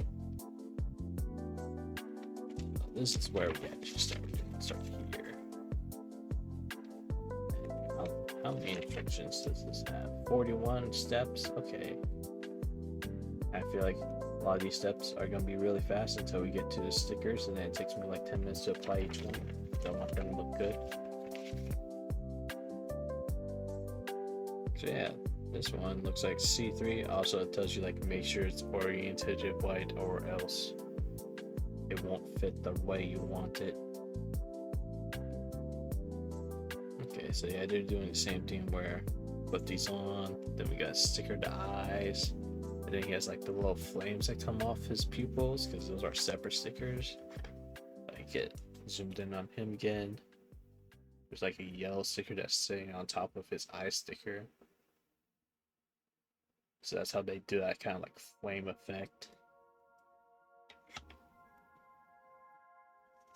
Speaker 1: This is where we actually start here. How many instructions does this have? 41 steps. Okay. I feel like a lot of these steps are going to be really fast until we get to the stickers, and then it takes me like 10 minutes to apply each one. So I'm not going to look good. So yeah, this one looks like C3. Also, it tells you like make sure it's oriented white or else it won't fit the way you want it. Okay, so yeah, they're doing the same thing where put these on, then we got sticker the eyes, and then he has like the little flames that come off his pupils because those are separate stickers. I get zoomed in on him again. There's like a yellow sticker that's sitting on top of his eye sticker. So that's how they do that kind of like flame effect.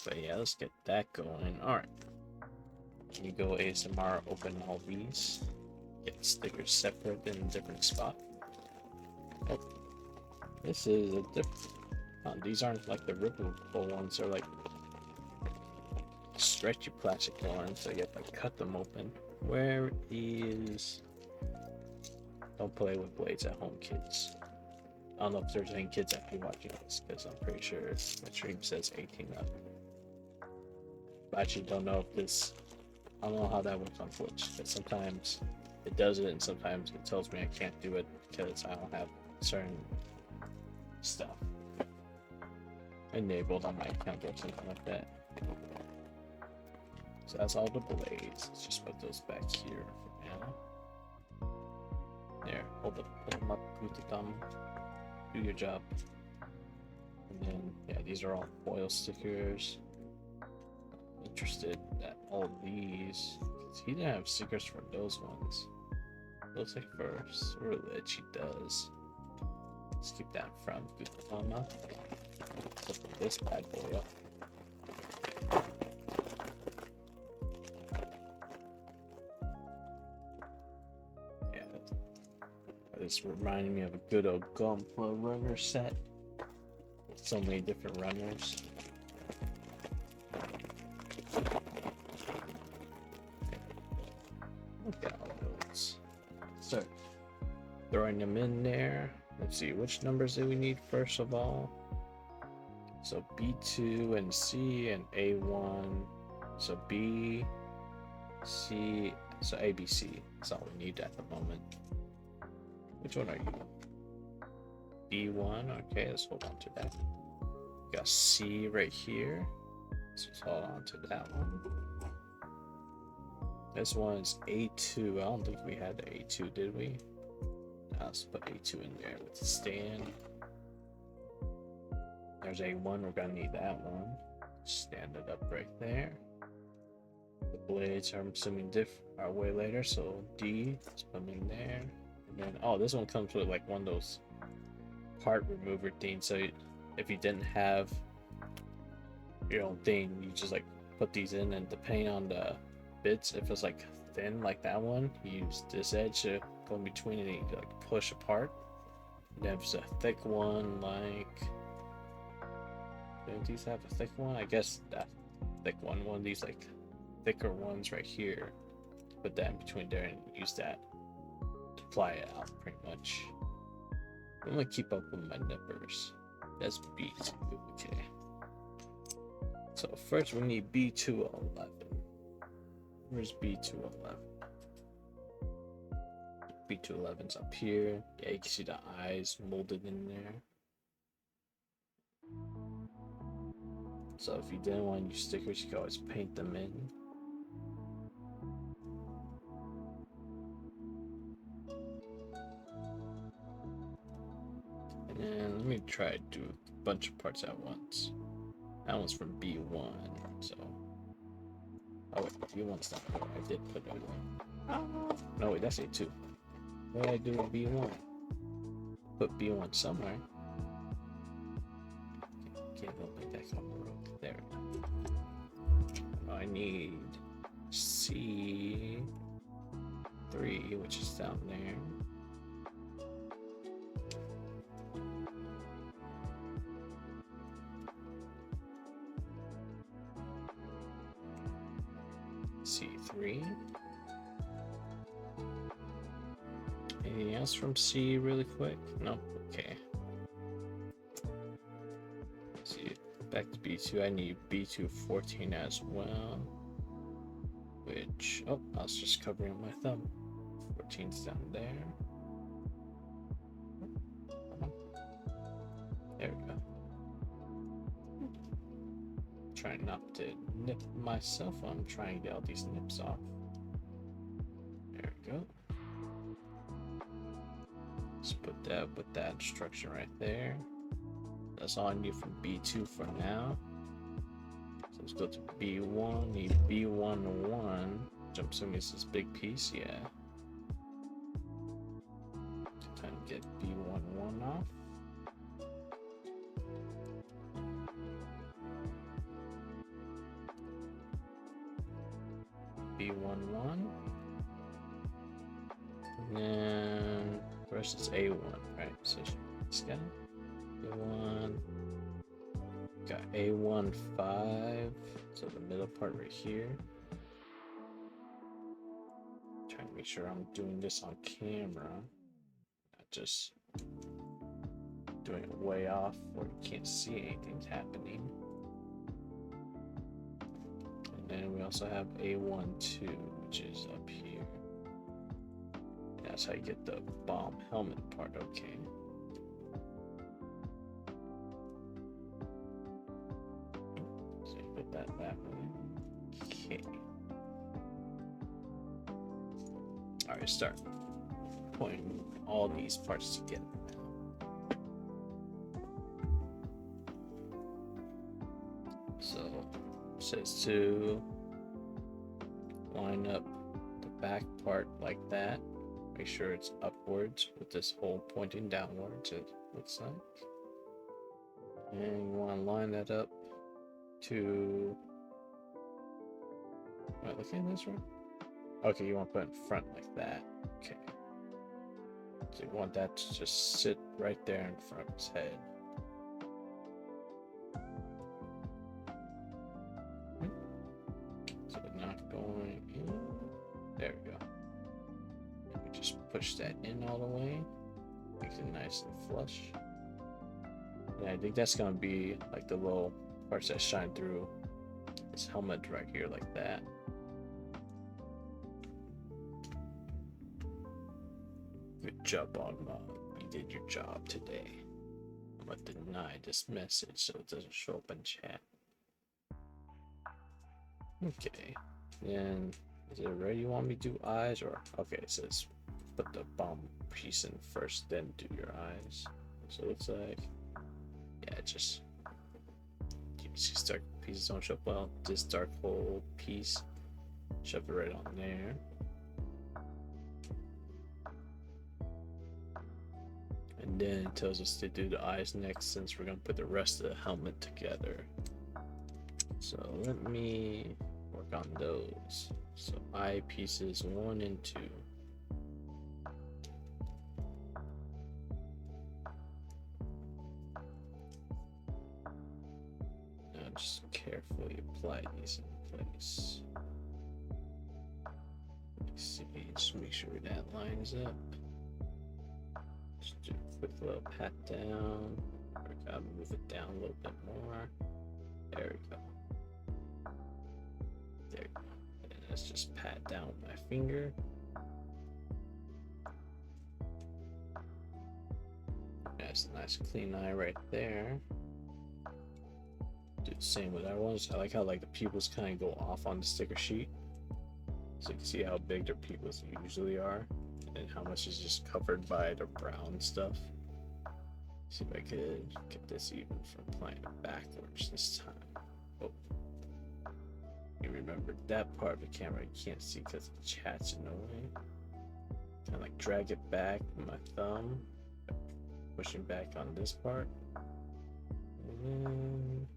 Speaker 1: But yeah, let's get that going. Alright. Can you go ASMR, open all these? Get stickers separate in a different spot. Oh, this is a different. Oh, these aren't like the rippable ones, they're like stretchy plastic ones, so you have to cut them open. Where is. Don't play with blades at home, kids. I don't know if there's any kids actually watching this, because I'm pretty sure my stream says 18 up. I actually don't know if this. I don't know how that works on Twitch, because sometimes it does it and sometimes it tells me I can't do it because I don't have certain stuff enabled on my account or something like that. So that's all the blades. Let's just put those back here for now. There, hold them up with the thumb. Do your job. And then, yeah, these are all foil stickers. Interested at all these. He didn't have stickers for those ones. Looks like for Ceruledge he does. Let's keep that in front. Good thumb up. Let's put this bad boy up. It's reminding me of a good old Gunpla runner set. With so many different runners. Look at all those. Start throwing them in there. Let's see, which numbers do we need first of all? So B2 and C and A1. So B, C, so ABC. That's all we need at the moment. Which one are you? B1, okay, let's hold on to that. We got C right here. Let's hold on to that one. This one is A2. I don't think we had the A2, did we? Let's put A2 in there with the stand. There's A1, we're gonna need that one. Stand it up right there. The blades are, I'm assuming, are way later, so D, let's put them in there. And then, oh, this one comes with like one of those part remover things, so if you didn't have your own thing, you just like put these in, and depending on the bits, if it's like thin like that one, you use this edge to go in between and you like push apart. And then if it's a thick one, like, don't these have a thick one? I guess that thick one of these like thicker ones right here, put that in between there and use that to ply it out pretty much. I'm gonna keep up with my numbers. That's B2, okay. So first we need B211. Where's B211? B211's up here. Yeah, you can see the eyes molded in there. So if you didn't want to use stickers, you can always paint them in. And let me try to do a bunch of parts at once. That one's from B1, so... Oh wait, B1's not here. I did put it in. No wait, that's A2. What did I do with B1? Put B1 somewhere. Can't go like that on the road. There. I need C3, which is down there. C3. Anything else from C really quick? No? Okay. See, back to B2. I need B214 as well. Which, oh, I was just covering my thumb. 14's down there. There we go. Trying not to nip myself. I'm trying to get all these nips off. There we go. Let's put that with that instruction right there. That's all I need from B2 for now. So let's go to B1. Need B11, which I'm assuming is this big piece. Yeah. Time to get B11 off. B11. And then the rest is A1, right? So this guy. A1. Got A15. So the middle part right here. Trying to make sure I'm doing this on camera. Not just doing it way off where you can't see anything's happening. And then we also have A12, which is up here. And that's how you get the bomb helmet part, okay. So you put that way. Okay. Alright, start putting all these parts together now. So it says to line up the back part like that. Make sure it's upwards with this hole pointing downwards, it looks like. And you want to line that up to... Am I looking at this right? Okay, you want to put it in front like that. Okay. So you want that to just sit right there in front of his head. So we're not going in. There we go. And we just push that in all the way. Makes it nice and flush. Yeah, I think that's gonna be like the little parts that shine through this helmet right here, like that. Good job, Ogma. You did your job today. I'm gonna deny this message so it doesn't show up in chat. Okay. Then is it ready? You want me to do eyes or okay? It says put the bomb piece in first, then do your eyes. So it looks like yeah, just these dark pieces don't show up well. This dark hole piece, shove it right on there. And then it tells us to do the eyes next since we're gonna put the rest of the helmet together. So let me work on those. So eye pieces 1 and 2. Now just carefully apply these in place. Let's see, just make sure that lines up. Just do a quick little pat down. We gotta move it down a little bit more. There we go. There we go. And let's just pat down with my finger. That's a nice clean eye right there. Do the same with our ones. I like how like the pupils kind of go off on the sticker sheet. So you can see how big their pupils usually are. And how much is just covered by the brown stuff. See if I could get this even from playing it backwards this time. Oh, you remember that part of the camera you can't see because the chat's in the way. Kind of like drag it back with my thumb, pushing back on this part. And then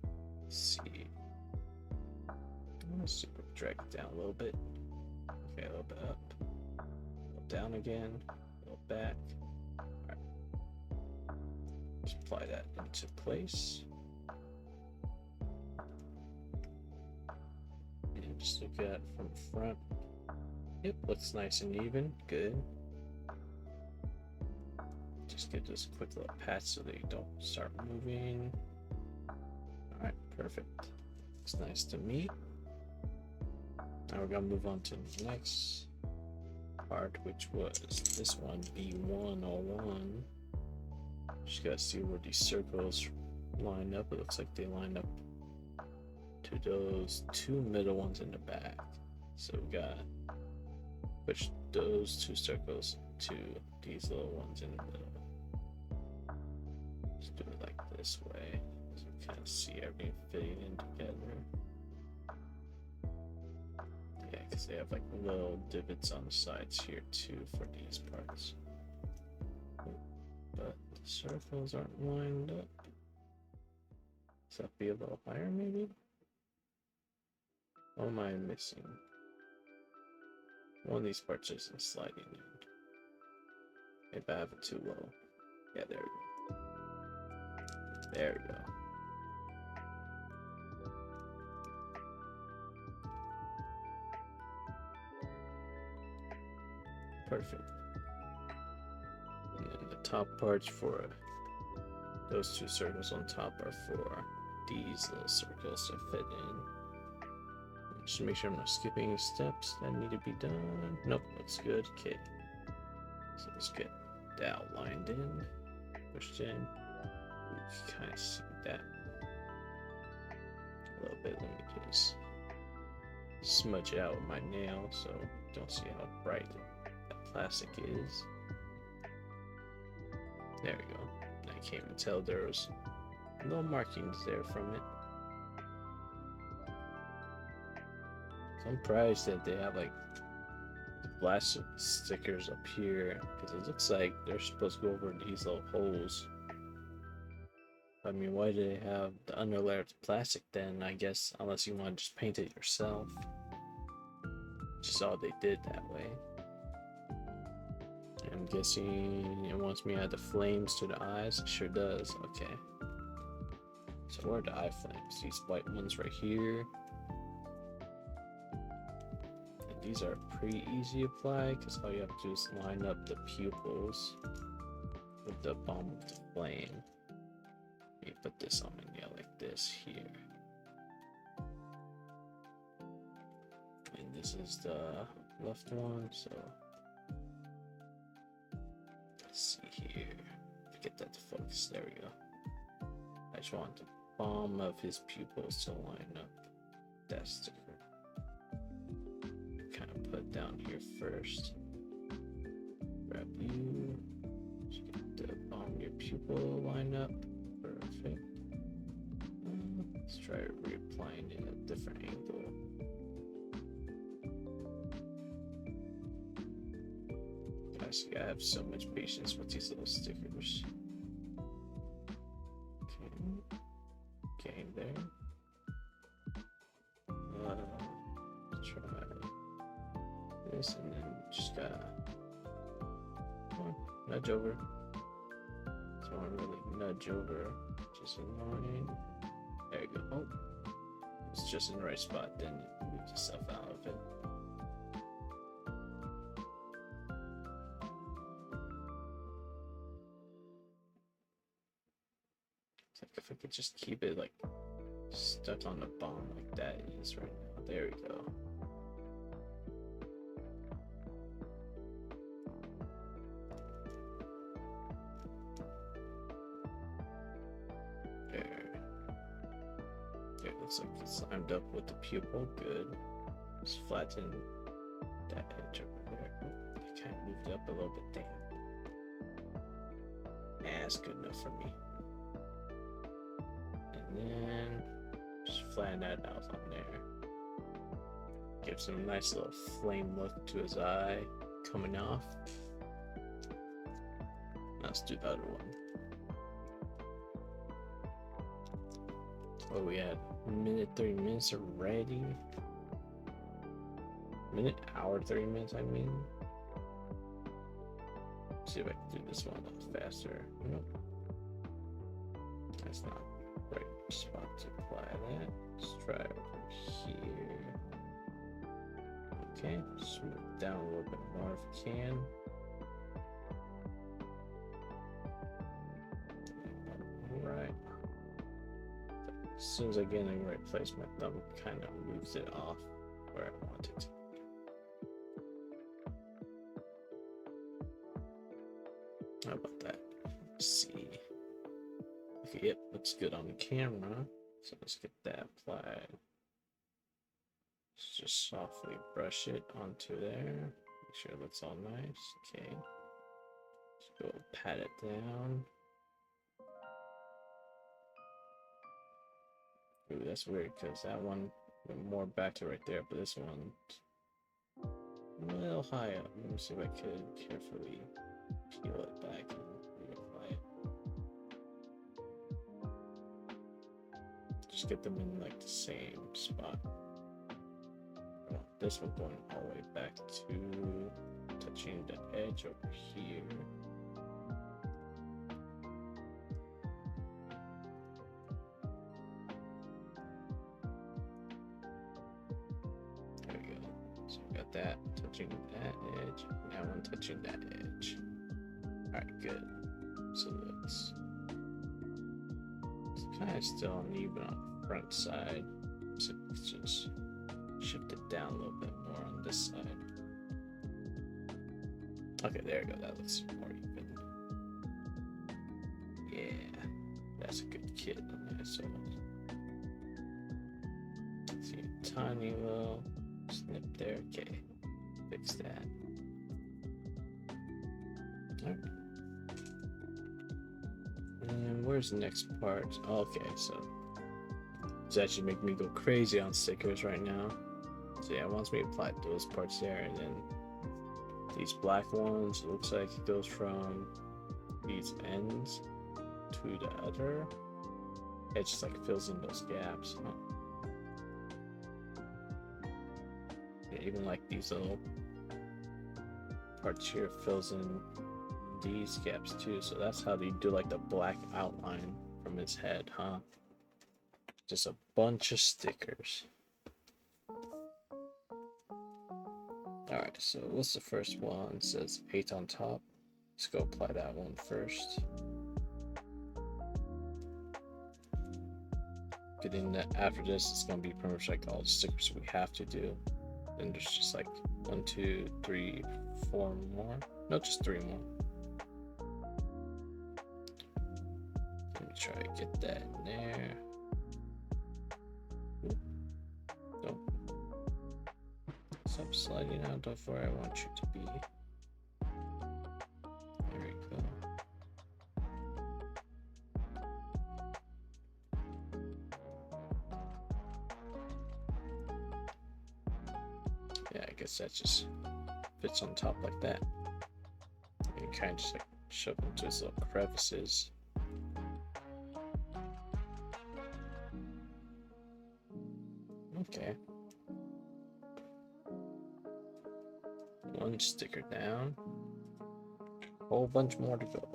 Speaker 1: let's see. Let's super drag it down a little bit. Okay, a little bit up. Down again, a little back. Right. Just apply that into place. And just look at it from the front. Yep, looks nice and even. Good. Just give this a quick little pat so they don't start moving. Alright, perfect. Looks nice to me. Now we're gonna move on to the next part, which was this one, B101. Just gotta see where these circles line up. It looks like they line up to those 2 middle ones in the back. So we gotta push those 2 circles to these little ones in the middle. Just do it like this way so we kind of see everything fitting in together. Yeah, because they have like little divots on the sides here too for these parts. But the circles aren't lined up. So that'd be a little higher maybe? What am I missing? One of these parts isn't sliding in. Maybe I have it too low. Yeah, there we go. There we go. Perfect. And then the top parts for those 2 circles on top are for these little circles to fit in. Just make sure I'm not skipping any steps that need to be done. Nope, looks good. Okay. So let's get that outlined in, pushed in. You can kind of see that a little bit. Let me just smudge it out with my nail so you don't see how bright that plastic is. There we go. I can't even tell there was no markings there from it. So I'm surprised that they have like the plastic stickers up here because it looks like they're supposed to go over these little holes. I mean, why do they have the underlayer of plastic then? I guess unless you want to just paint it yourself. Just all they did that way. I'm guessing it wants me to add the flames to the eyes. It sure does. Okay. So where are the eye flames? These white ones right here. And these are pretty easy to apply because all you have to do is line up the pupils with the bomb of the flame. You put this on yeah, like this here. And this is the left one, so let's see here. Get that to focus. There we go. I just want the palm of his pupils to line up that sticker. Kind of put it down here first. Grab you. Just get the palm of your pupil line up. Perfect. Let's try reapplying it at a different angle. Guys, you gotta have so much patience with these little stickers. Okay, there. Try this, and then just gotta nudge over. So I really nudge over, just a line. There you go. Oh, it's just in the right spot. Then you move yourself out of it. It's like if I could just keep it like stuck on the bomb like that is right now. There we go. There, looks like it's lined up with the pupil. Good. Just flatten that edge over there. Oh, I kind of moved up a little bit. Damn. That's good enough for me. And then just flatten that out on there. Gives him a nice little flame look to his eye coming off. Let's do the other one. Oh, we had minute 30 minutes already. Hour 30 minutes, I mean. Let's see if I can do this one a little faster. Nope. That's not the right spot to apply that. Let's try over here. Okay, smooth down a little bit more if you can. Alright. As soon as I get in the right place, my thumb kind of moves it off where I want it to. How about that? Let's see. Okay, yep, looks good on the camera. So let's get that applied. Let's just softly brush it onto there. Make sure it looks all nice. Okay. Let's go pat it down. Ooh, that's weird because that one went more back to right there, but this one a little high up. Let me see if I could carefully peel it back and reapply it. Just get them in like the same spot. I want this one going all the way back to touching the edge over here. There we go. So we got that touching that edge, that one touching that edge. Alright, good. So it's kind of still uneven on the front side. So let's just shift it down a little bit more on this side. Okay, there we go. That looks more even. Yeah, that's a good kit in there. So see a tiny little snip there. Okay, fix that. Alright. And where's the next part? Okay, so it's actually making me go crazy on stickers right now. So yeah, it wants me to apply those parts there, and then these black ones, it looks like it goes from these ends to the other. It just like fills in those gaps. Huh? Yeah, even like these little parts here fills in these gaps too, so that's how they do like the black outline from his head, huh? Just a bunch of stickers. Alright, so what's the first one? It says 8 on top. Let's go apply that one first. Getting that after this, it's gonna be pretty much like all the stickers we have to do. Then there's just like 1, 2, 3, 4 more. No, just 3 more. Let me try to get that in there. Don't stop sliding out of where I want you to be. There we go. Yeah, I guess that just fits on top like that. You kind of just like shove into his little crevices. Okay. One sticker down. Whole bunch more to go.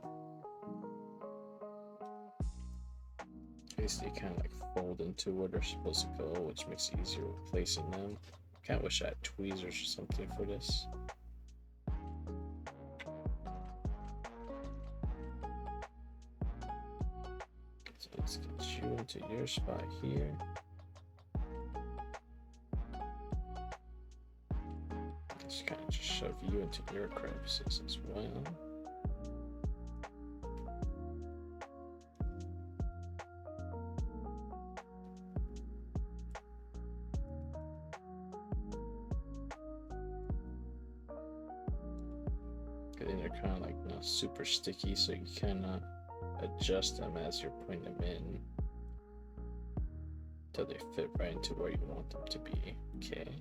Speaker 1: Basically kind of like fold into where they're supposed to go, which makes it easier with placing them. Kinda wish I had tweezers or something for this. So let's get you into your spot here. Let's kind of just shove you into your crevices as well. And they're kind of like not super sticky, so you kind of adjust them as you're putting them in until they fit right into where you want them to be. Okay.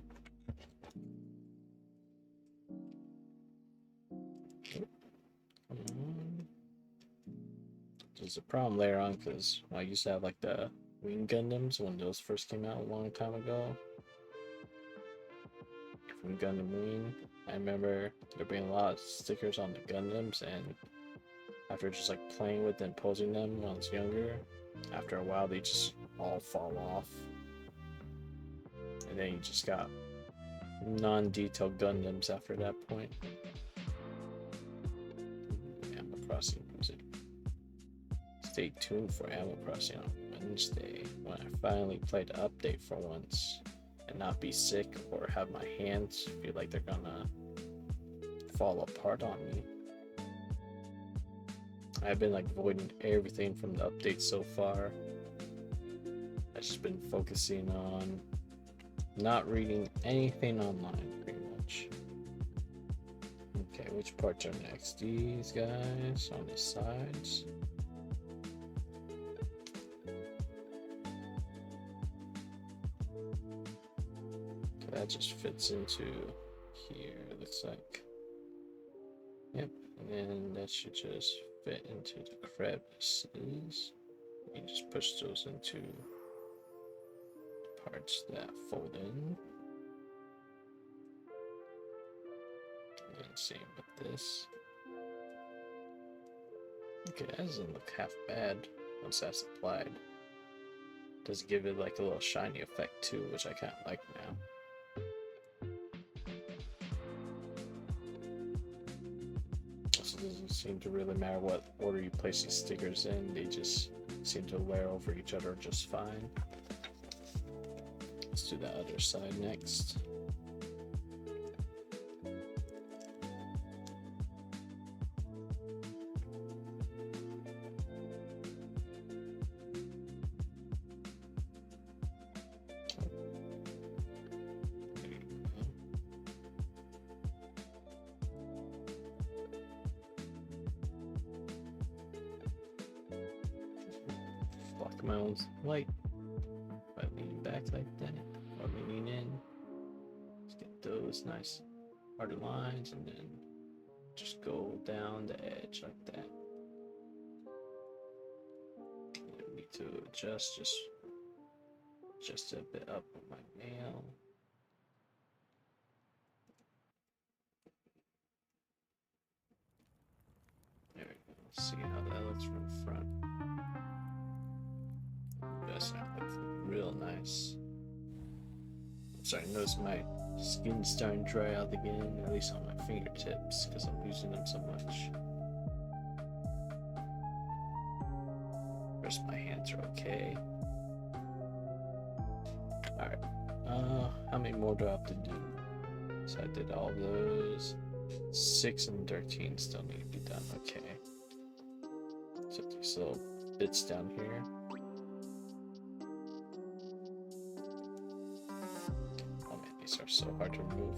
Speaker 1: Come on. There's a problem later on because I used to have like the Wing Gundams when those first came out a long time ago. From Gundam Wing. I remember there being a lot of stickers on the Gundams, and after just like playing with and posing them when I was younger, after a while they just all fall off. And then you just got non-detailed Gundams after that point. Animal Crossing music. Stay tuned for Animal Crossing on Wednesday when I finally play the update for once and not be sick or have my hands feel like they're gonna fall apart on me. I've been like avoiding everything from the update so far. I've just been focusing on not reading anything online pretty much. Okay, which parts are next? These guys on the sides. Okay, that just fits into here, it looks like. Yep, and then that should just fit into the crevices. You just push those into parts that fold in. And same with this. Okay, that doesn't look half bad once that's applied. Does give it like a little shiny effect too, which I kind of like now. Also, it doesn't seem to really matter what order you place these stickers in, they just seem to layer over each other just fine. Let's do the other side next. Block my own light by leaning back like that, or leaning in. Let's get those nice hard lines and then just go down the edge like that. I need to adjust just a bit up with my nail. See how that looks from the front. That's not look real nice. I'm starting to notice my skin's starting to dry out again, at least on my fingertips, because I'm using them so much. Rest of my hands are okay. Alright. How many more do I have to do? So I did all those. 6 and 13 still need to be done. Okay. So these little bits down here. Oh man, these are so hard to remove.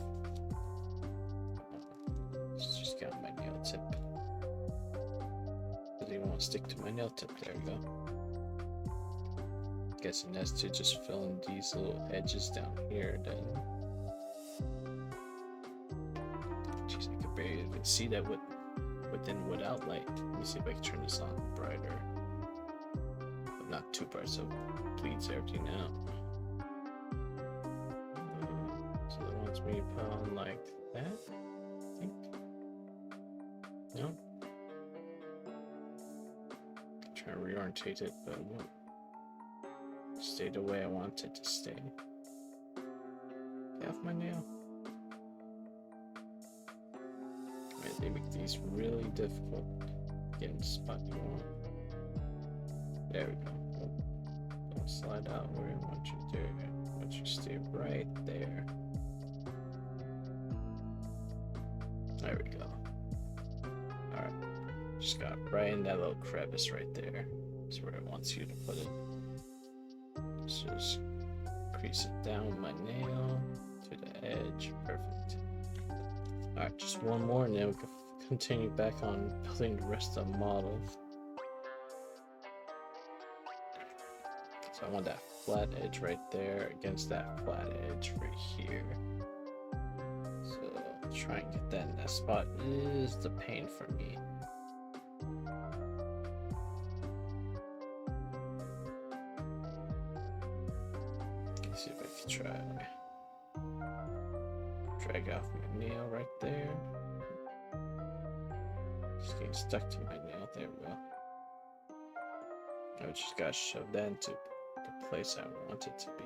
Speaker 1: Let's just get on my nail tip. Doesn't even want to stick to my nail tip. There we go. Guessing that's to just fill in these little edges down here then. Jeez, I could barely even see that without light. Let me see if I can turn this on brighter. But not too bright so it bleeds everything out. So it wants me to put on like that, I think. No? I'm trying to reorientate it, but it won't stay the way I want it to stay. Get off my nail. Man, they make these really difficult. Getting the spot you want. There we go. Don't slide out where I want you to. I want you to stay right there. There we go. Alright. Just got right in that little crevice right there. That's where it wants you to put it. So just crease it down with my nail to the edge. Perfect. Alright, just one more and then we can continue back on building the rest of the model. So I want that flat edge right there against that flat edge right here. So try and get that in that spot is the pain for me. Let's see if I can try. Drag off my nail right there. Just getting stuck to my nail. There we go. I just gotta shove that into the place I want it to be.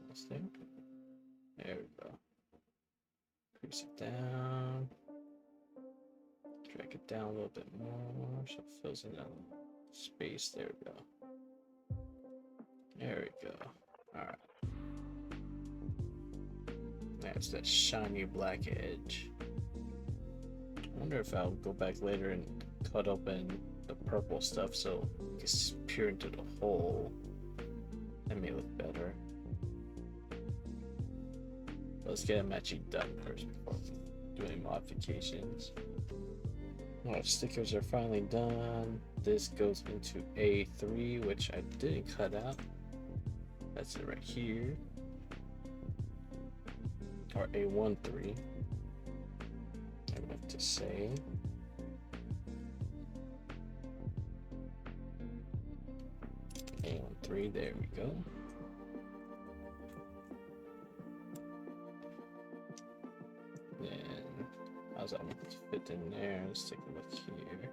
Speaker 1: Almost there. There we go. Crease it down. Drag it down a little bit more so it fills in that space. There we go. There we go. Alright. That's that shiny black edge. I wonder if I'll go back later and cut open the purple stuff so it gets peer into the hole. That may look better. Let's get them actually done first before we do any modifications. Our stickers are finally done. This goes into A3, which I didn't cut out. That's it right here. Or A13. I meant to say. A13, there we go. Then, how's that fit in there? Let's take a look here.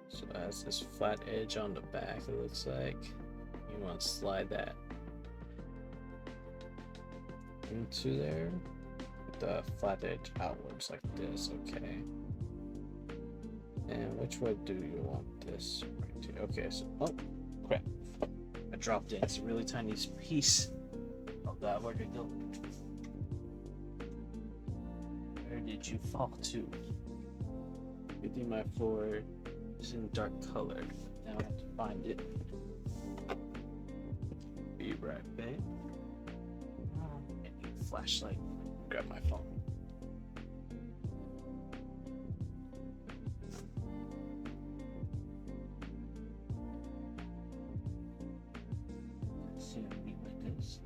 Speaker 1: So it has this flat edge on the back, it looks like. You want to slide that into there with the flat edge outwards like this. Okay. And which way do you want this? Right here. Okay, so oh crap. I dropped it. It's a really tiny piece. Oh god, where'd it go? Where did you fall to? Good thing my floor is in dark color. Now I have to find it. Be right back. Flashlight. Grab my phone. Let's see if we like this.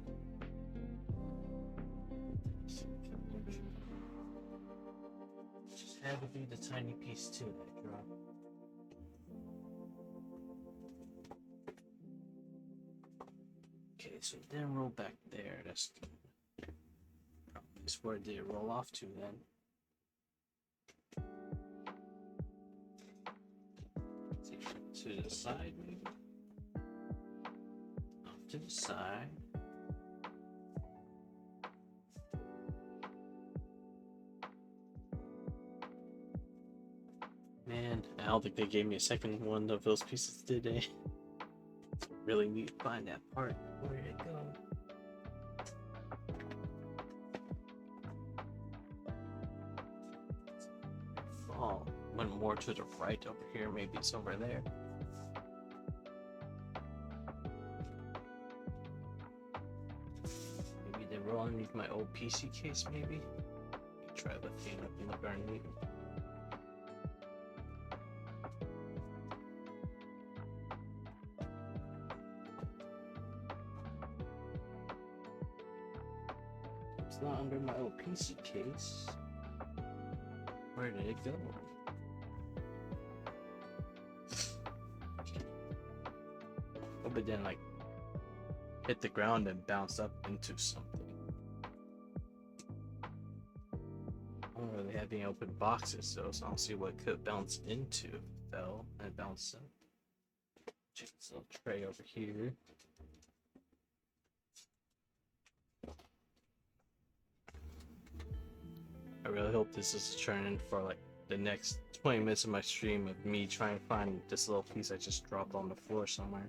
Speaker 1: Just had to be the tiny piece too that I dropped. Okay, so it didn't roll back there. That's good. Where did it roll off to then? to the side, maybe? Off to the side. Man, I don't think they gave me a second one of those pieces today. Really need to find that part. Where did it go? Oh, went more to the right over here. Maybe it's over there. Maybe they were underneath my old PC case, maybe? Try lifting up and look underneath. It's not under my old PC case. Where did it go? Oh, but then like hit the ground and bounce up into something. I don't really have any open boxes, so I don't see what it could bounce into. Fell and bounced up. Check this little tray over here. I really hope this is turning for like the next 20 minutes of my stream of me trying to find this little piece I just dropped on the floor somewhere.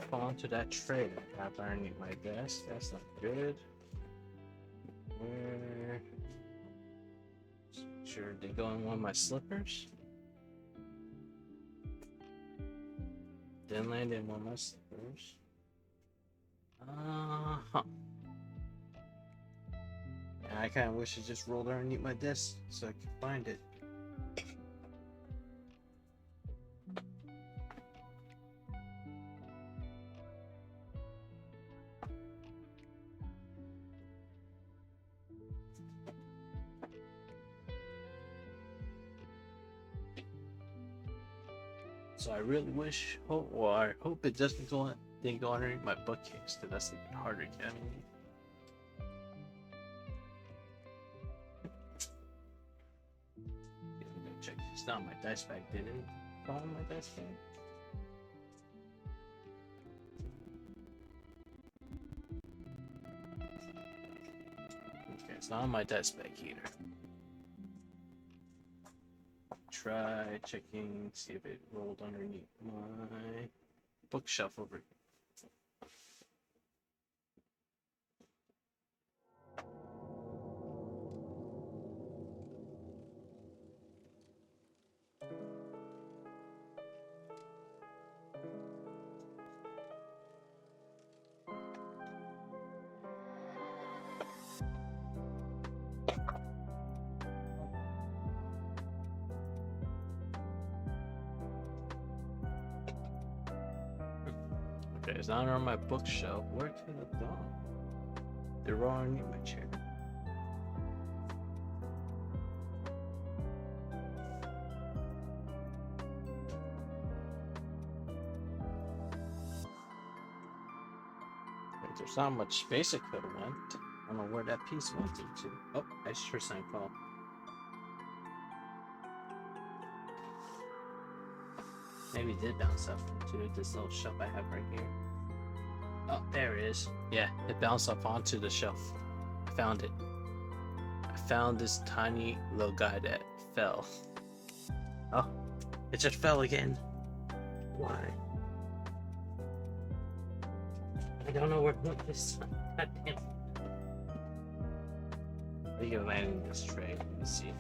Speaker 1: Fall into that tray I have underneath my desk. That's not good. Where? Sure, they go in one of my slippers. Then land in one of my slippers. And I kind of wish it just rolled underneath my desk so I could find it. So I really wish, I hope it doesn't didn't go underneath my bookcase, because that's even harder to get. Check this out. My dice bag didn't fall in my dice bag. Okay, it's not on my dice bag either. Try checking, see if it rolled underneath my bookshelf over here. Okay, it's not on my bookshelf. Where could it have gone? They're all underneath my chair. There's not much space it could have went. I don't know where that piece went into. Oh, I sure sign fall. Maybe it did bounce up into this little shelf I have right here. Oh, there it is. Yeah, it bounced up onto the shelf. I found it. I found this tiny little guy that fell. Oh, it just fell again. Why? I don't know where it went this time. God damn. I think it landed in this tray. Let me see.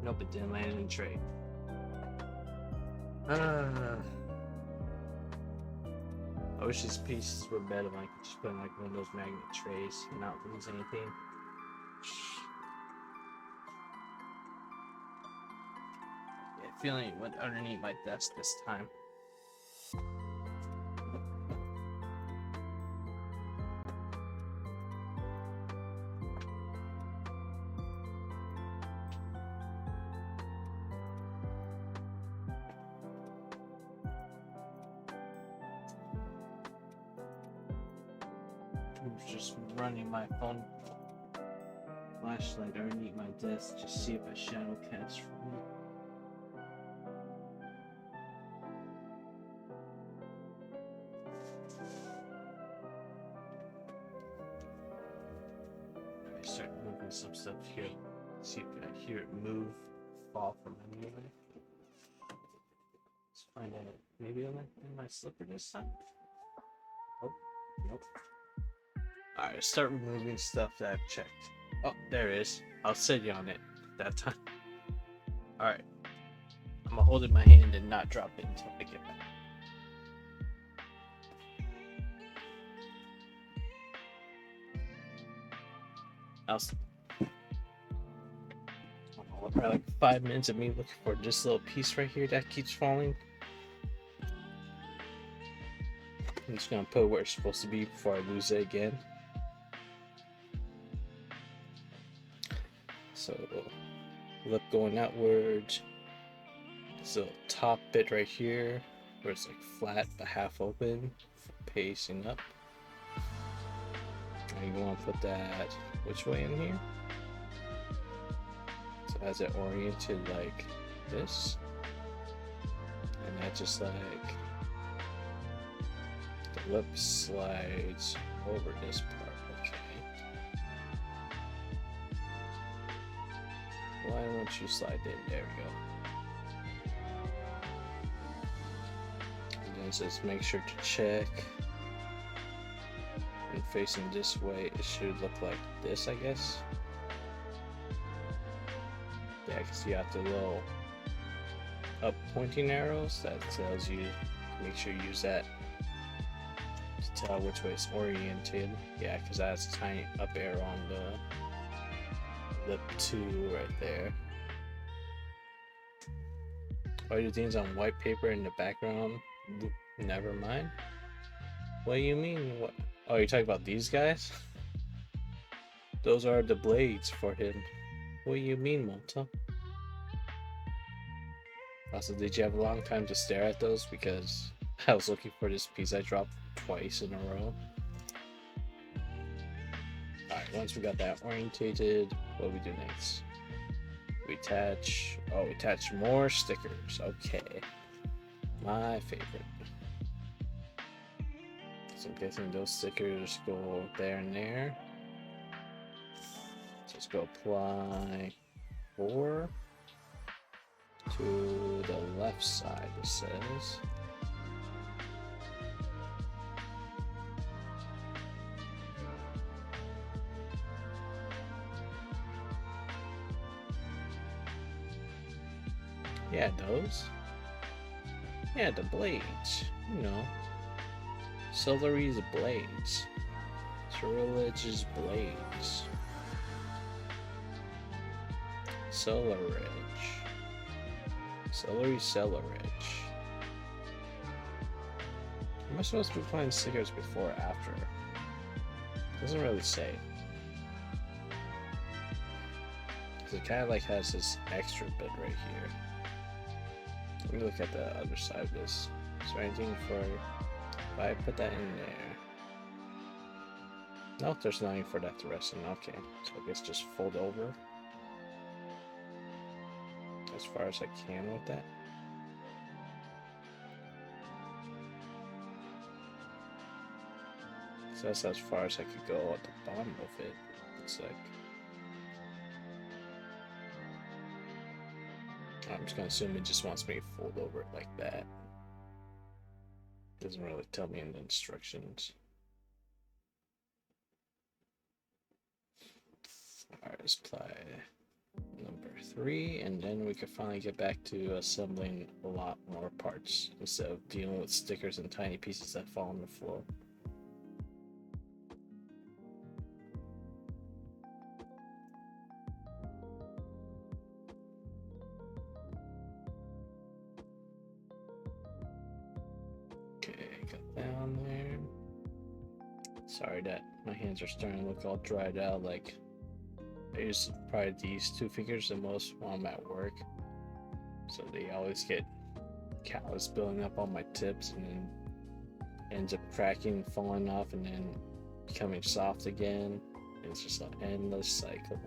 Speaker 1: Nope, it didn't land in the tray. I wish these pieces were better. I could just put in like one of those magnet trays and not lose anything. Yeah, feeling it went underneath my desk this time. I'm just running my phone flashlight underneath my desk to see if a shadow casts from it. I start moving some stuff here. See if I hear it move, fall from anywhere. Let's find out. Maybe I'm in my slipper this time. Oh, nope. Alright, start removing stuff that I've checked. Oh, there it is. I'll set you on it that time. Alright. I'm gonna hold it in my hand and not drop it until I get back. Probably like 5 minutes of me looking for this little piece right here that keeps falling. I'm just gonna put it where it's supposed to be before I lose it again. So, lip going outwards. This little top bit right here, where it's like flat but half open, pacing up. And you want to put that which way in here? So as it oriented like this, and that just like the lip slides over this part. Okay. Why don't you slide in? There we go. And then it says make sure to check. And facing this way, it should look like this, I guess. Yeah, because you have the little up pointing arrows that tells you, make sure you use that to tell which way it's oriented. Yeah, because that has a tiny up arrow on the lip 2 right there. All your things on white paper in the background. Never mind. What do you mean? What? Oh, you're talking about these guys? Those are the blades for him. What do you mean, Malta? Also, did you have a long time to stare at those? Because I was looking for this piece I dropped twice in a row. Alright, once we got that orientated, what do we do next? We attach... Oh, we attach more stickers. Okay. My favorite. So I'm guessing those stickers go there and there. So let's go apply 4 to the left side, it says. Yeah, those. Yeah, the blades. You know. Celery's blades. Ceruledge's blades. Ceruledge. Ceruledge. Am I supposed to be applying stickers before or after? Doesn't really say. Because it kind of like has this extra bit right here. Let me look at the other side of this. Is there anything for... If I put that in there... No, there's nothing for that to rest in. Okay, so I guess just fold over. As far as I can with that. So that's as far as I could go at the bottom of it. Looks like. I'm just gonna assume it just wants me to fold over it like that. Doesn't really tell me in the instructions. Alright, let's apply number 3, and then we can finally get back to assembling a lot more parts instead of dealing with stickers and tiny pieces that fall on the floor. Sorry that my hands are starting to look all dried out. Like, I use probably these 2 fingers the most while I'm at work. So they always get callus building up on my tips and then ends up cracking and falling off and then becoming soft again. It's just an endless cycle.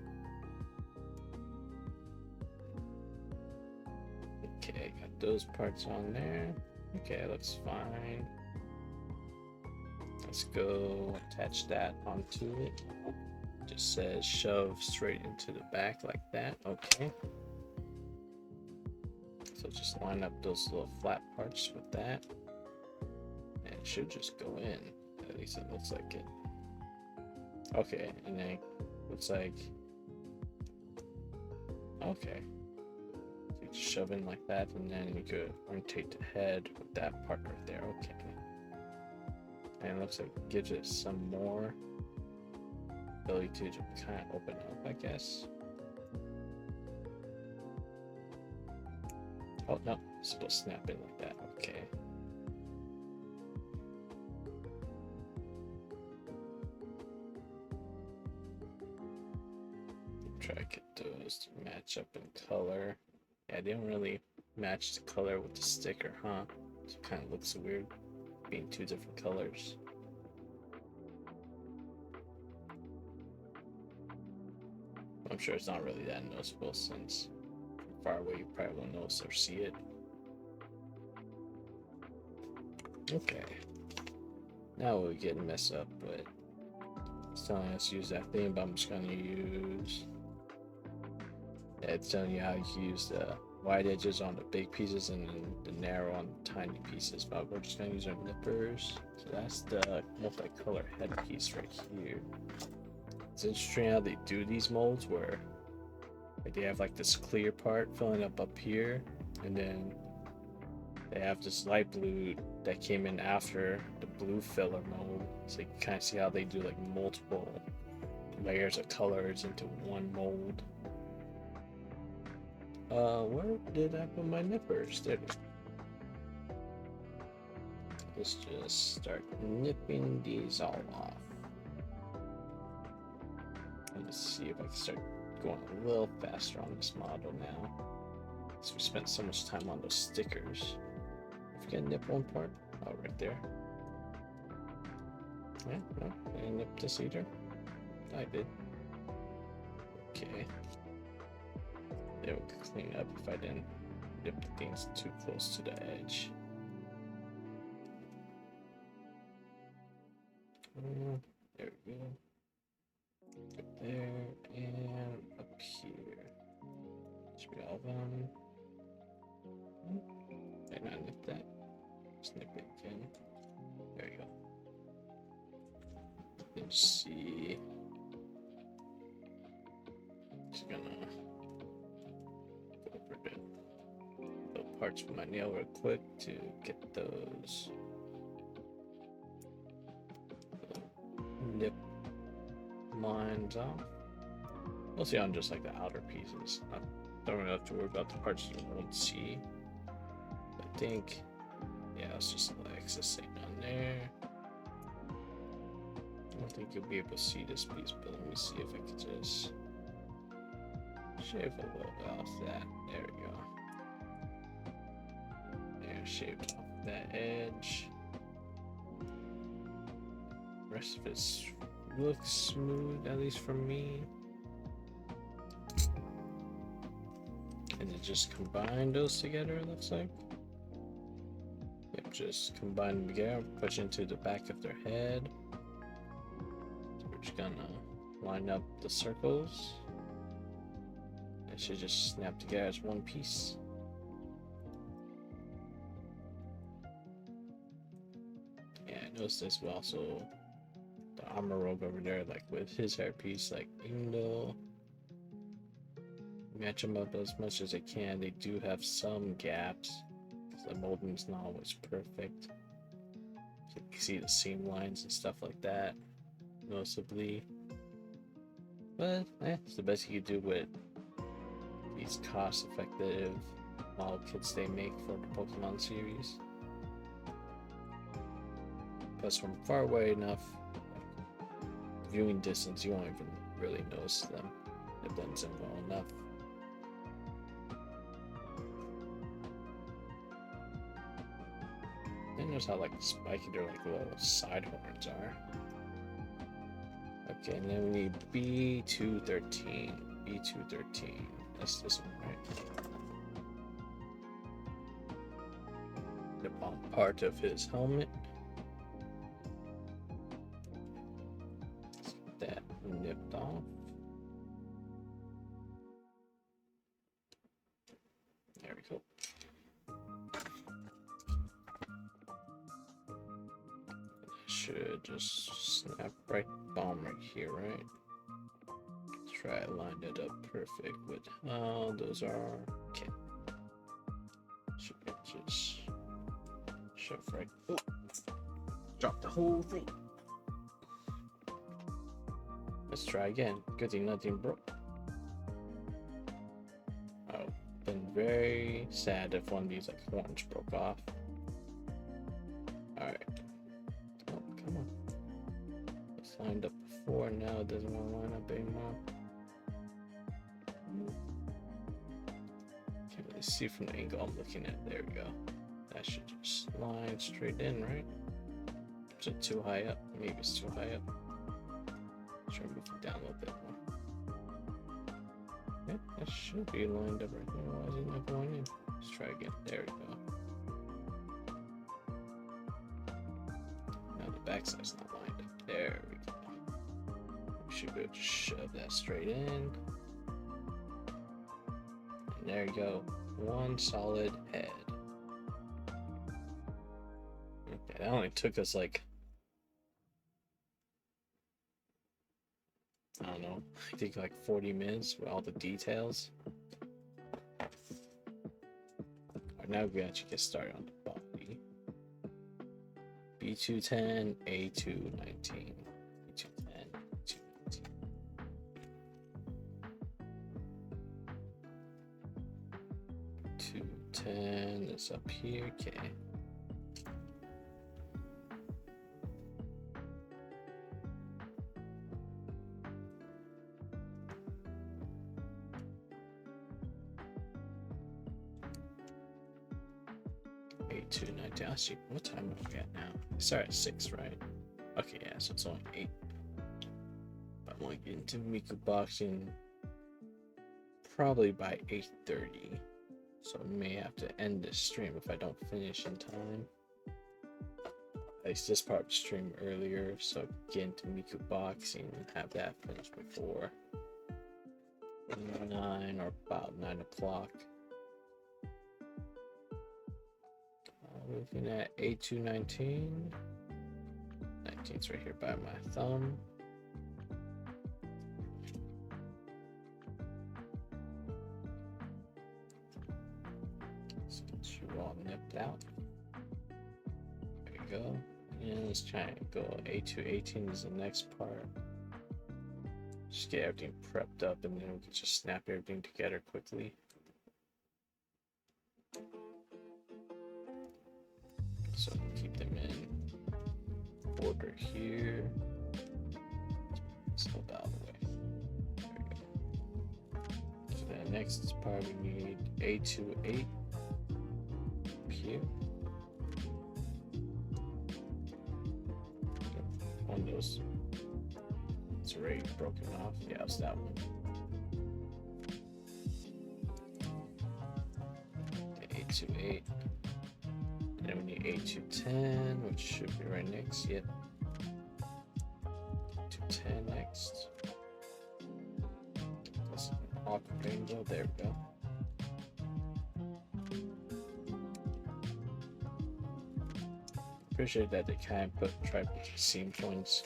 Speaker 1: Okay, got those parts on there. Okay, looks fine. Let's go attach that onto it. Just says shove straight into the back like that. Okay. So just line up those little flat parts with that. And it should just go in. At least it looks like it. Okay, and then it looks like. Okay. So you just shove in like that, and then you could rotate the head with that part right there. Okay. And it looks like it gives it some more ability to just kind of open up, I guess. Oh no, it's supposed to snap in like that. Okay. Try to get those to match up in color. Yeah, they don't really match the color with the sticker, huh? So it kind of looks weird being two different colors. I'm sure it's not really that noticeable since from far away you probably won't notice or see it. Okay. Now we get messed up, but it's telling us to use that thing, but I'm just gonna use. Yeah, it's telling you how you can use the wide edges on the big pieces and then the narrow on the tiny pieces, but we're just gonna use our nippers. So that's the multicolor headpiece right here. It's interesting how they do these molds where like, they have like this clear part filling up here, and then they have this light blue that came in after the blue filler mold. So you can kind of see how they do like multiple layers of colors into one mold. Where did I put my nippers? There. Let's just start nipping these all off. Let's see if I can start going a little faster on this model now. So we spent so much time on those stickers. If you can nip one part, oh, right there. Yeah, no, I didn't nip this either. I did. Okay. It would clean up if I didn't nip the things too close to the edge. There we go. Up there and up here. Should be all of them. Did I not nip that? Just nip it again. There you go. Let's see. Just gonna go over the parts with my nail real quick to get those nip lines off. Mostly on just like the outer pieces. I don't really have to worry about the parts you won't see. I think, yeah, it's just a little excess thing on there. I don't think you'll be able to see this piece, but let me see if I can just shave a little bit off that. There we go. There, shaved off that edge. The rest of it looks smooth, at least for me. And then just combine those together, it looks like. Yep, just combine them together, push into the back of their head. So we're just gonna line up the circles. It should just snap together as one piece. Yeah, I noticed this, but also the armor rogue over there, like with his hairpiece, like even though match them up as much as I can, they do have some gaps because the molding is not always perfect. So you can see the seam lines and stuff like that noticeably, but it's the best you can do with these cost-effective model kits they make for the Pokemon series. Plus, from far away enough, viewing distance, you won't even really notice them. It blends in well enough. And notice how like spiky their like little side horns are. Okay, and then we need B213. B213. That's this one, right? The bottom part of his helmet. Let's get that nipped off. There we go. Should just snap right bomb right here, right? Try to line it up perfect with how those are. Okay. Should just shove right. Oh, drop the whole thing. Let's try again. Good thing nothing broke. Oh, been very sad if one of these like horns broke off. All right. Oh, come on. It's lined up before. Now it doesn't want to line up anymore. Can't really see from the angle I'm looking at. There we go. That should just line straight in, right? Is it too high up? Maybe it's too high up. Try to move it down a little bit more. Yeah, that should be lined up right there. Why is it not going in? Let's try again. There we go. Now the backside's not lined up. There we go. We should be able to shove that straight in. And there you go. One solid head. Okay, that only took us like, I don't know, I think like 40 minutes with all the details. Alright, now we actually get started on the body. B210, A219. B210, A219. 210 is up here, okay. A219. I'll see what time are we at now. I start at 6, right? Okay, yeah, so it's only 8. But I want to get into Miku boxing probably by 8:30. So I may have to end this stream if I don't finish in time. At least this part of the stream earlier, so I can get into Miku boxing and have that finished before 9 or about 9 o'clock. Looking at A219. 19's right here by my thumb. So get you all nipped out. There you go. And let's try and go A218 is the next part. Just get everything prepped up and then we can just snap everything together quickly. So keep them in order here. Slip out of the way. There we go. So the next part we need A28 up here. One of those. It's already broken off. Yeah, it's that one. A28. Then we need A210, which should be right next. Yep. 210 next. That's an awkward rainbow. There we go. Appreciate that they kind of try to put seam points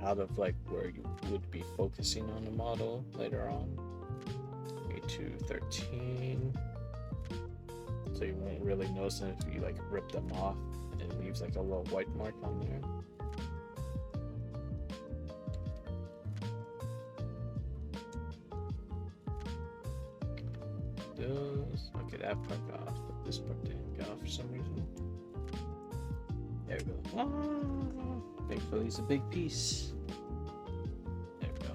Speaker 1: out of like where you would be focusing on the model later on. A213. So you won't really notice them if you like rip them off and it leaves like a little white mark on there. Those, okay, that part got off, but this part didn't get off for some reason. There we go. Ah, thankfully it's a big piece. There we go.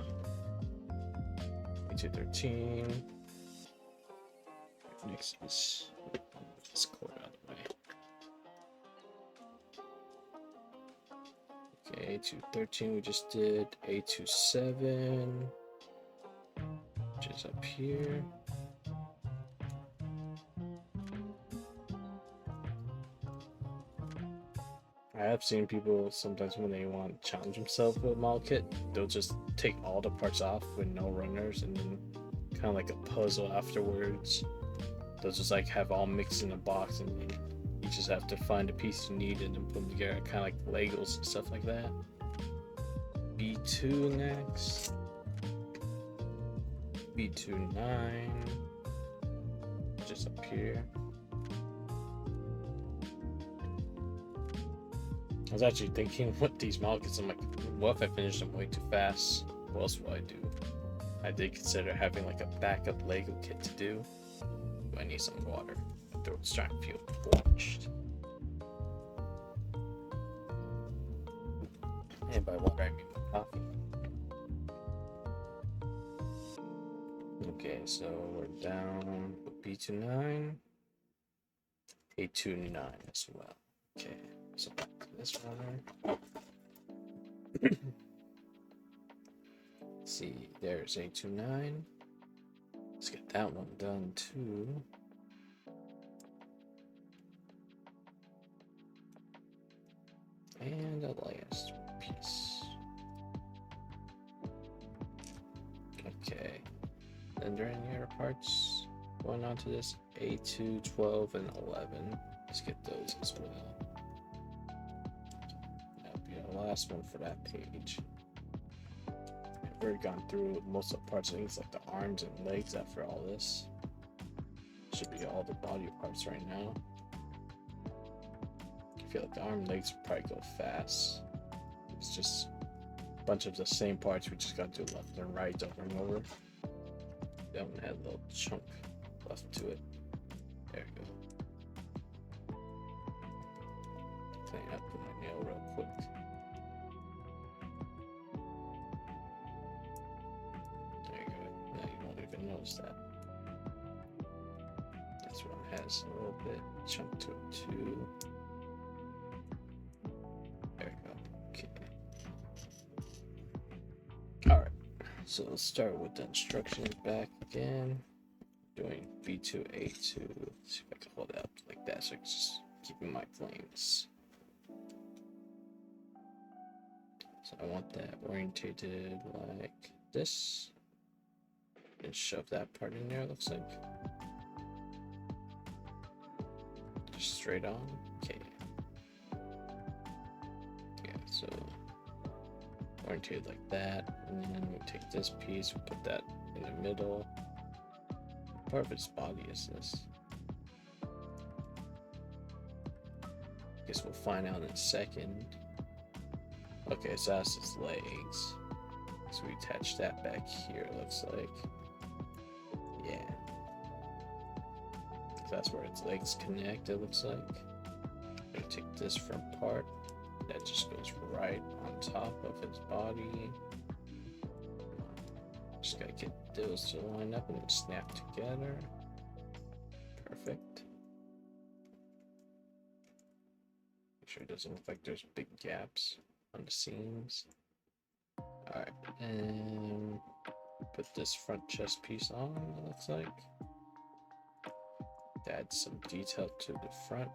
Speaker 1: A213. Next is this cord out of the way. A213 we just did. A27, which is up here. I have seen people sometimes when they want to challenge themselves with a model kit, they'll just take all the parts off with no runners and then kind of like a puzzle afterwards. They'll just like have all mixed in a box and then you just have to find the piece you need and then put them together, kind of like Legos and stuff like that. B2 next. B29, just up here. I was actually thinking with these model kits, I'm like, what if I finish them way too fast? What else will I do? I did consider having like a backup Lego kit to do. I need some water. My throat's starting to feel parched. And by water, I mean my coffee. Okay, so we're down B29, A29 as well. Okay, so back to this one. See, there's A29. Let's get that one done too. And the last piece. Okay. Then there any other parts going on to this? A2, 12, and 11. Let's get those as well. That'll be the last one for that page. I've already gone through most of the parts. I think it's like the arms and legs after all this. Should be all the body parts right now. I feel like the arm and legs will probably go fast. It's just a bunch of the same parts. We just got to do left and right over and over. That one had a little chunk left to it. There we go. Clean up with my nail real quick. There you go. Now you won't even notice that. This one has a little bit chunk to it too. There we go. Okay. Alright. So let's start with the instructions back again. Doing B2A2. See if I can hold it up like that so I can just keep in my flames. So I want that orientated like this. And shove that part in there, looks like. Just straight on. Okay. Yeah, so oriented like that, and then we take this piece, we put that in the middle. What part of its body is this? Guess we'll find out in a second. Okay, so that's its legs. So we attach that back here, it looks like. Yeah. So that's where its legs connect, it looks like. I'm gonna take this front part. That just goes right on top of his body. Just gotta get those to line up and snap together. Perfect. Make sure it doesn't look like there's big gaps on the seams. Alright, and put this front chest piece on, it looks like. Add some detail to the front.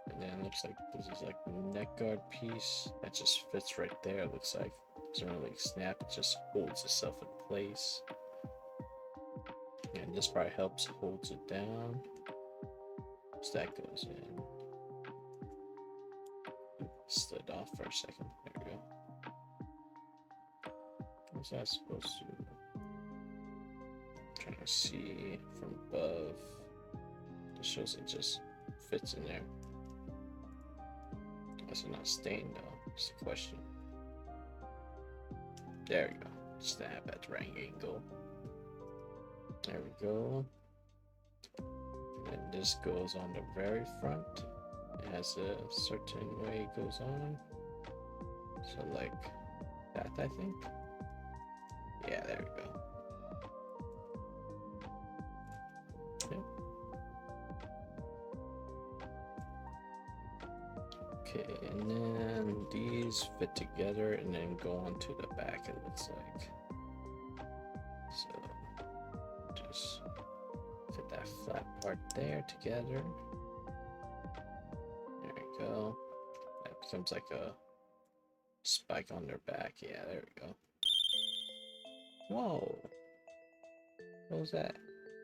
Speaker 1: And then it looks like this is like the neck guard piece that just fits right there. It looks like doesn't really snap, it just holds itself in place. And this part helps holds it down. So that goes in. Slid off for a second. There we go. What's that supposed to do? I'm trying to see from above. It shows it just fits in there. It's not stained though, it's the question. There we go. Snap at the right angle. There we go. And this goes on the very front. It has a certain way it goes on. So like that, I think. Yeah, there we go. Okay, and And then these fit together and then go onto the back, it looks like. So just fit that flat part there together. There we go. That becomes like a spike on their back. Yeah, there we go. Whoa. What was that?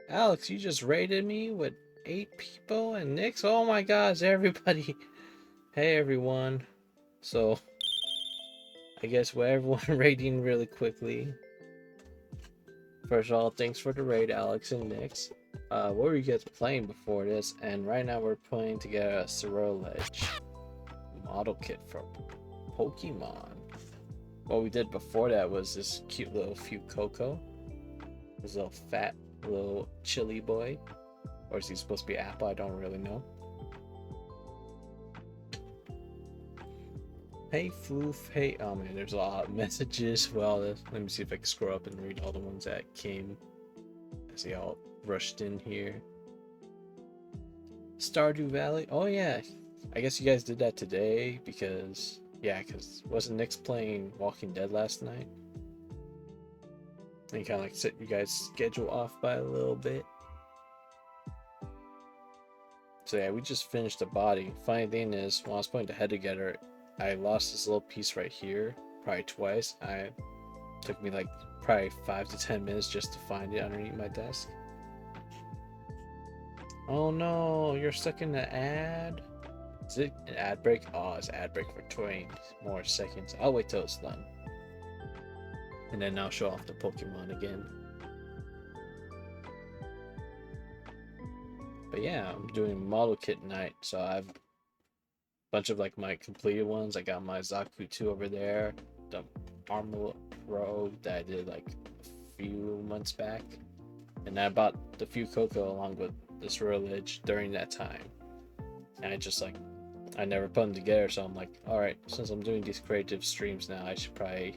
Speaker 1: Alex, you just raided me with 8 people and Nix? Oh my gosh, everybody. Hey everyone. So I guess we're everyone raiding really quickly. First of all, thanks for the raid, Alex and Nix. What were you guys playing before this? And right now we're putting together a Ceruledge model kit from Pokemon. What we did before that was this cute little Fuecoco. This little fat little chili boy. Or is he supposed to be apple? I don't really know. Hey Foof, hey, oh man, there's a lot of messages. Well, let me see if I can scroll up and read all the ones that came as they all rushed in here. Stardew Valley, oh yeah, I guess you guys did that today because, yeah, because wasn't Nick's playing Walking Dead last night? And kind of like set you guys' schedule off by a little bit. So yeah, we just finished the body. Funny thing is, when I was putting the head together, I lost this little piece right here, probably twice. It took me like probably 5 to 10 minutes just to find it underneath my desk. Oh no, you're stuck in the ad? Is it an ad break? Oh, it's ad break for 20 more seconds. I'll wait till it's done. And then I'll show off the Pokemon again. But yeah, I'm doing model kit night, so I've bunch of like my completed ones. I got my Zaku 2 over there, the Armor Rogue that I did like a few months back, and I bought the Fuecoco along with this Ceruledge during that time. And I just like, I never put them together, so I'm like, all right, since I'm doing these creative streams now, I should probably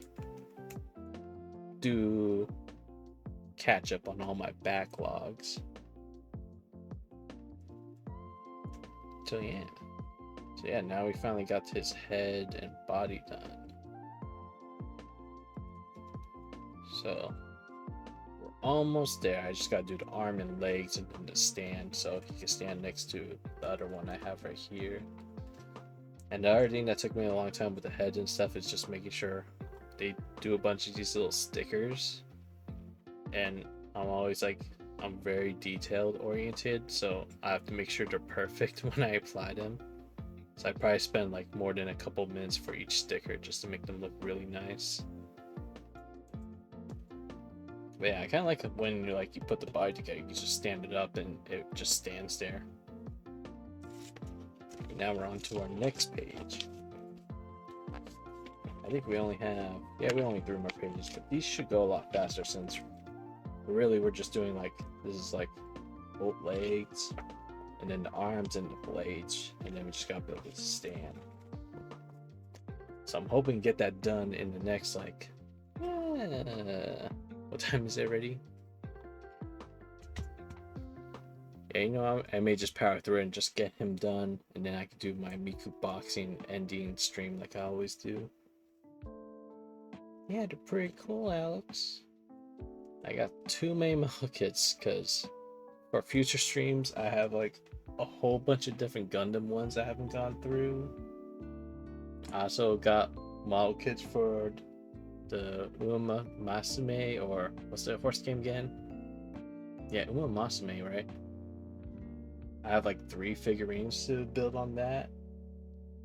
Speaker 1: do catch up on all my backlogs. So yeah. So yeah, now we finally got his head and body done. So we're almost there. I just gotta do the arm and legs and the stand so he can stand next to the other one I have right here. And the other thing that took me a long time with the head and stuff is just making sure they do a bunch of these little stickers. And I'm always like, I'm very detailed oriented, so I have to make sure they're perfect when I apply them. So I probably spend like more than a couple minutes for each sticker just to make them look really nice. But yeah, I kind of like when you put the body together, you just stand it up and it just stands there. Now we're on to our next page. I think we only have, yeah, we only 3 more pages, but these should go a lot faster since really we're just doing like, this is like both legs, and then the arms and the blades, and then we just gotta build this stand. So I'm hoping to get that done in the next like, what time is it already? Yeah, you know, I may just power through it and just get him done, and then I could do my Miku boxing ending stream like I always do. Yeah, they're pretty cool, Alex. I got 2 main model kits because for future streams I have like a whole bunch of different Gundam ones I haven't gone through. I also got model kits for the Uma Masume, or what's the horse game again? Yeah, Uma Masume, right? I have like 3 figurines to build on that.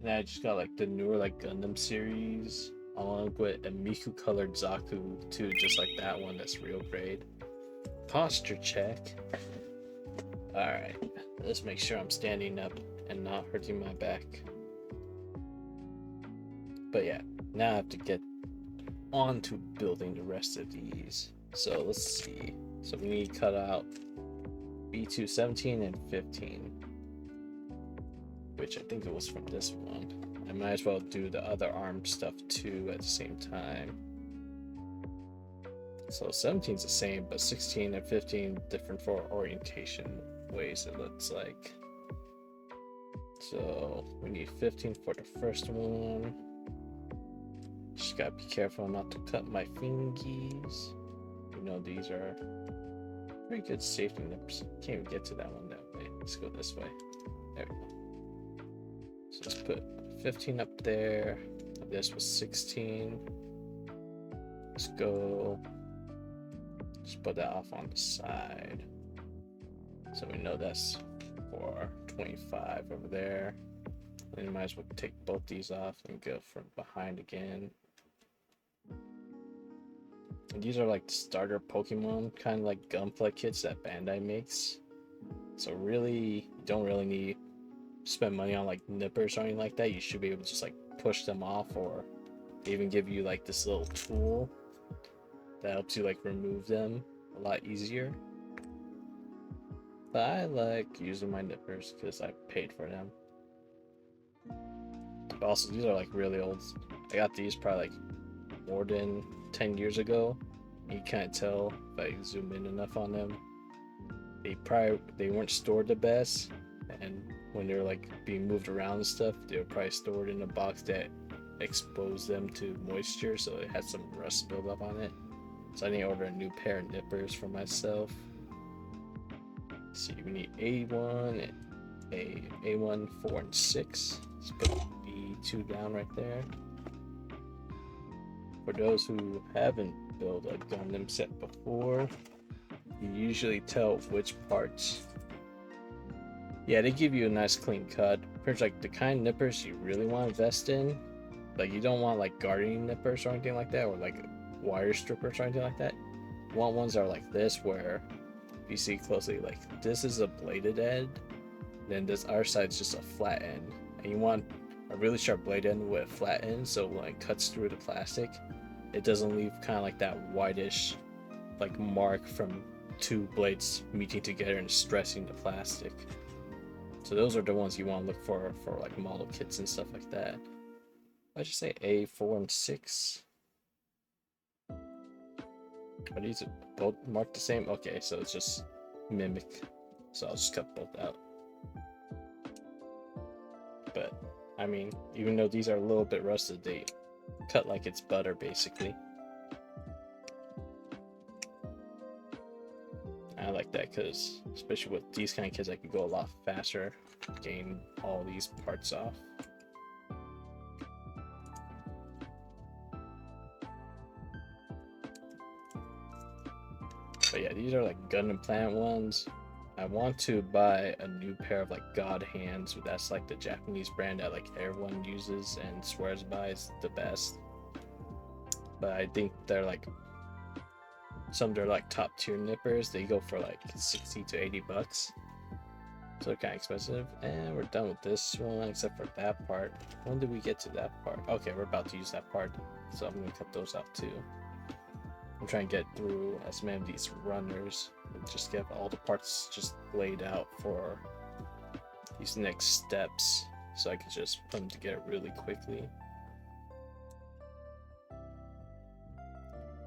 Speaker 1: And I just got like the newer like Gundam series along with a Miku colored Zaku too, just like that one that's real grade. Posture check. Alright, let's make sure I'm standing up and not hurting my back. But yeah, now I have to get on to building the rest of these. So let's see. So we need to cut out B2 17 and 15, which I think it was from this one. I might as well do the other arm stuff too at the same time. So 17 is the same, but 16 and 15 different for orientation ways, it looks like. So we need 15 for the first one. Just gotta be careful not to cut my fingies. You know, these are pretty good safety nips. Can't even get to that one that way. Let's go this way. There we go. So let's put 15 up there. This was 16. Let's go. Just put that off on the side. So we know that's for 25 over there. And you might as well take both these off and go from behind again. And these are like starter Pokemon, kind of like gunplay kits that Bandai makes. So really, you don't really need to spend money on like nippers or anything like that. You should be able to just like push them off, or they even give you like this little tool that helps you like remove them a lot easier. But I like using my nippers because I paid for them. But also, these are like really old. I got these probably like more than 10 years ago. You can't tell if I zoom in enough on them. They weren't stored the best, and when they're like being moved around and stuff, they were probably stored in a box that exposed them to moisture, so it had some rust buildup on it. So I need to order a new pair of nippers for myself. Let's see, we need A1, A1, 4, and 6. Let's put B2 down right there. For those who haven't built a Gundam set before, you usually tell which parts. Yeah, they give you a nice clean cut. Pretty much like the kind of nippers you really want to invest in. Like, you don't want like guardian nippers or anything like that, or like wire strippers or anything like that. You want ones that are like this, where if you see closely, like this is a bladed end, then this other side's just a flat end. And you want a really sharp blade end with a flat end, so when it cuts through the plastic, it doesn't leave kind of like that whitish like mark from two blades meeting together and stressing the plastic. So those are the ones you want to look for like model kits and stuff like that. I just say A4 and 6. Are these both marked the same? Okay, so it's just mimic. So I'll just cut both out. But I mean, even though these are a little bit rusted, they cut like it's butter basically. I like that because, especially with these kind of kids, I can go a lot faster, getting all these parts off. But yeah, these are like Gundam Planet ones. I want to buy a new pair of like God Hands. That's like the Japanese brand that like everyone uses and swears by is the best. But I think they're like, some of their like top tier nippers, they go for like 60 to 80 bucks. So they're kind of expensive. And we're done with this one, except for that part. When did we get to that part? Okay, we're about to use that part. So I'm gonna cut those out too. I'm trying to get through as many of these runners and just get all the parts just laid out for these next steps, so I can just put them together really quickly.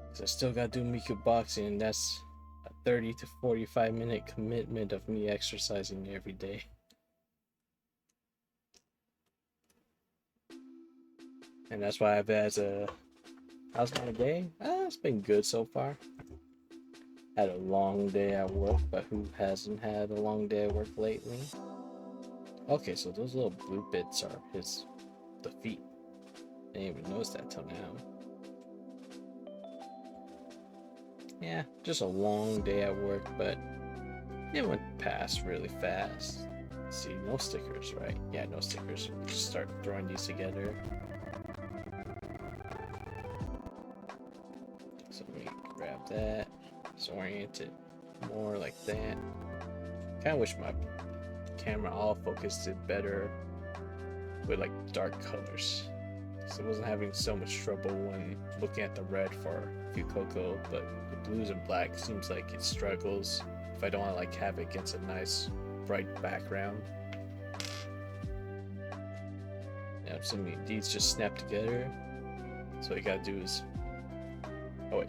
Speaker 1: Because I still gotta do Miku boxing, and that's a 30 to 45 minute commitment of me exercising every day. And that's why I've had how's my day? It's been good so far. Had a long day at work, but who hasn't had a long day at work lately? Okay, so those little blue bits are the feet. I didn't even notice that till now. Yeah, just a long day at work, but it went past really fast. Let's see, no stickers, right? Yeah, no stickers. Just start throwing these together. So let me grab that. Just orient it more like that. Kind of wish my camera autofocused it better with like dark colors, so I wasn't having so much trouble when looking at the red for Fuecoco, but the blues and black seems like it struggles if I don't want to like have it against a nice bright background. Yeah, so these just snap together. So what you gotta do is, oh wait,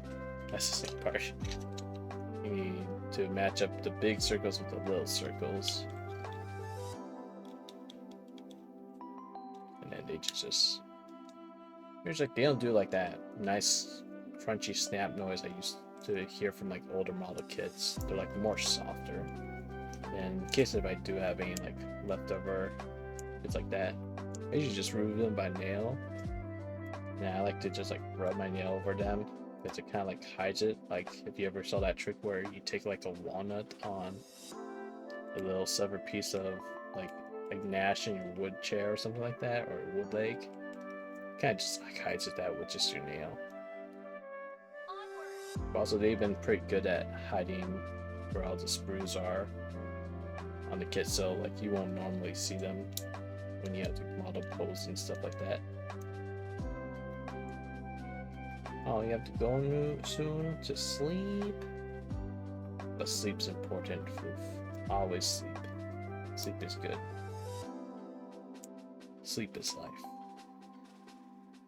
Speaker 1: that's the same part. You need to match up the big circles with the little circles. they just there's like they don't do like that nice crunchy snap noise I used to hear from like older model kits. They're like more softer. And in case if I do have any like leftover it's like that, I usually just remove them by nail. And I like to just like rub my nail over them because it kind of like hides it. Like if you ever saw that trick where you take like a walnut on a little severed piece of like gnash in your wood chair or something like that, or wood leg, kind of just like hides it that with just your nail. But also they've been pretty good at hiding where all the sprues are on the kit, so like you won't normally see them when you have to model pose and stuff like that. Oh, you have to go soon to sleep? But sleep's important, Foof. Always sleep. Sleep is good. Sleep is life.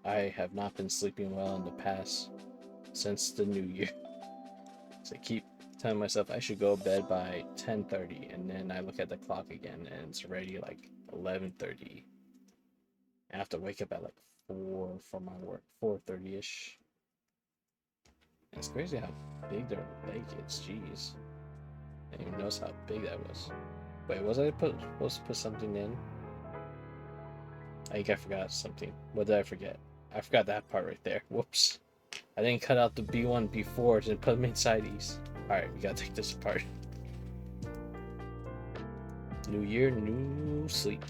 Speaker 1: I have not been sleeping well in the past since the new year. So I keep telling myself I should go to bed by 10:30, and then I look at the clock again and it's already like 11:30. I have to wake up at like 4 for my work, 4:30ish. It's crazy how big their lake is. Jeez, I didn't even notice how big that was. Wait, was I supposed to put something in? I think I forgot something. What did I forget? I forgot that part right there. Whoops. I didn't cut out the B1, B4s and put them inside these. Alright, we gotta take this apart. New year, new sleep.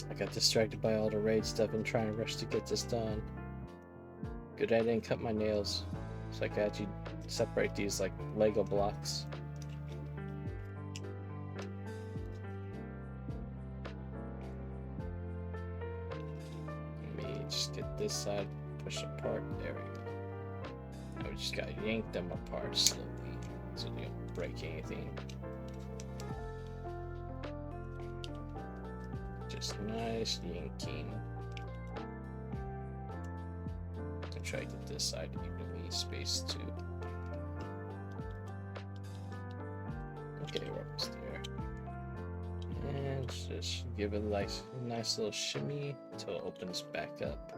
Speaker 1: I got distracted by all the raid stuff and trying to rush to get this done. Good I didn't cut my nails, so I could actually separate these like Lego blocks. Let me just get this side pushed apart. There we go. Now we just gotta yank them apart slowly so they don't break anything. Just nice yanking. And try to get this side evenly spaced too. Okay, we're almost there. And just give it like a nice little shimmy until it opens back up.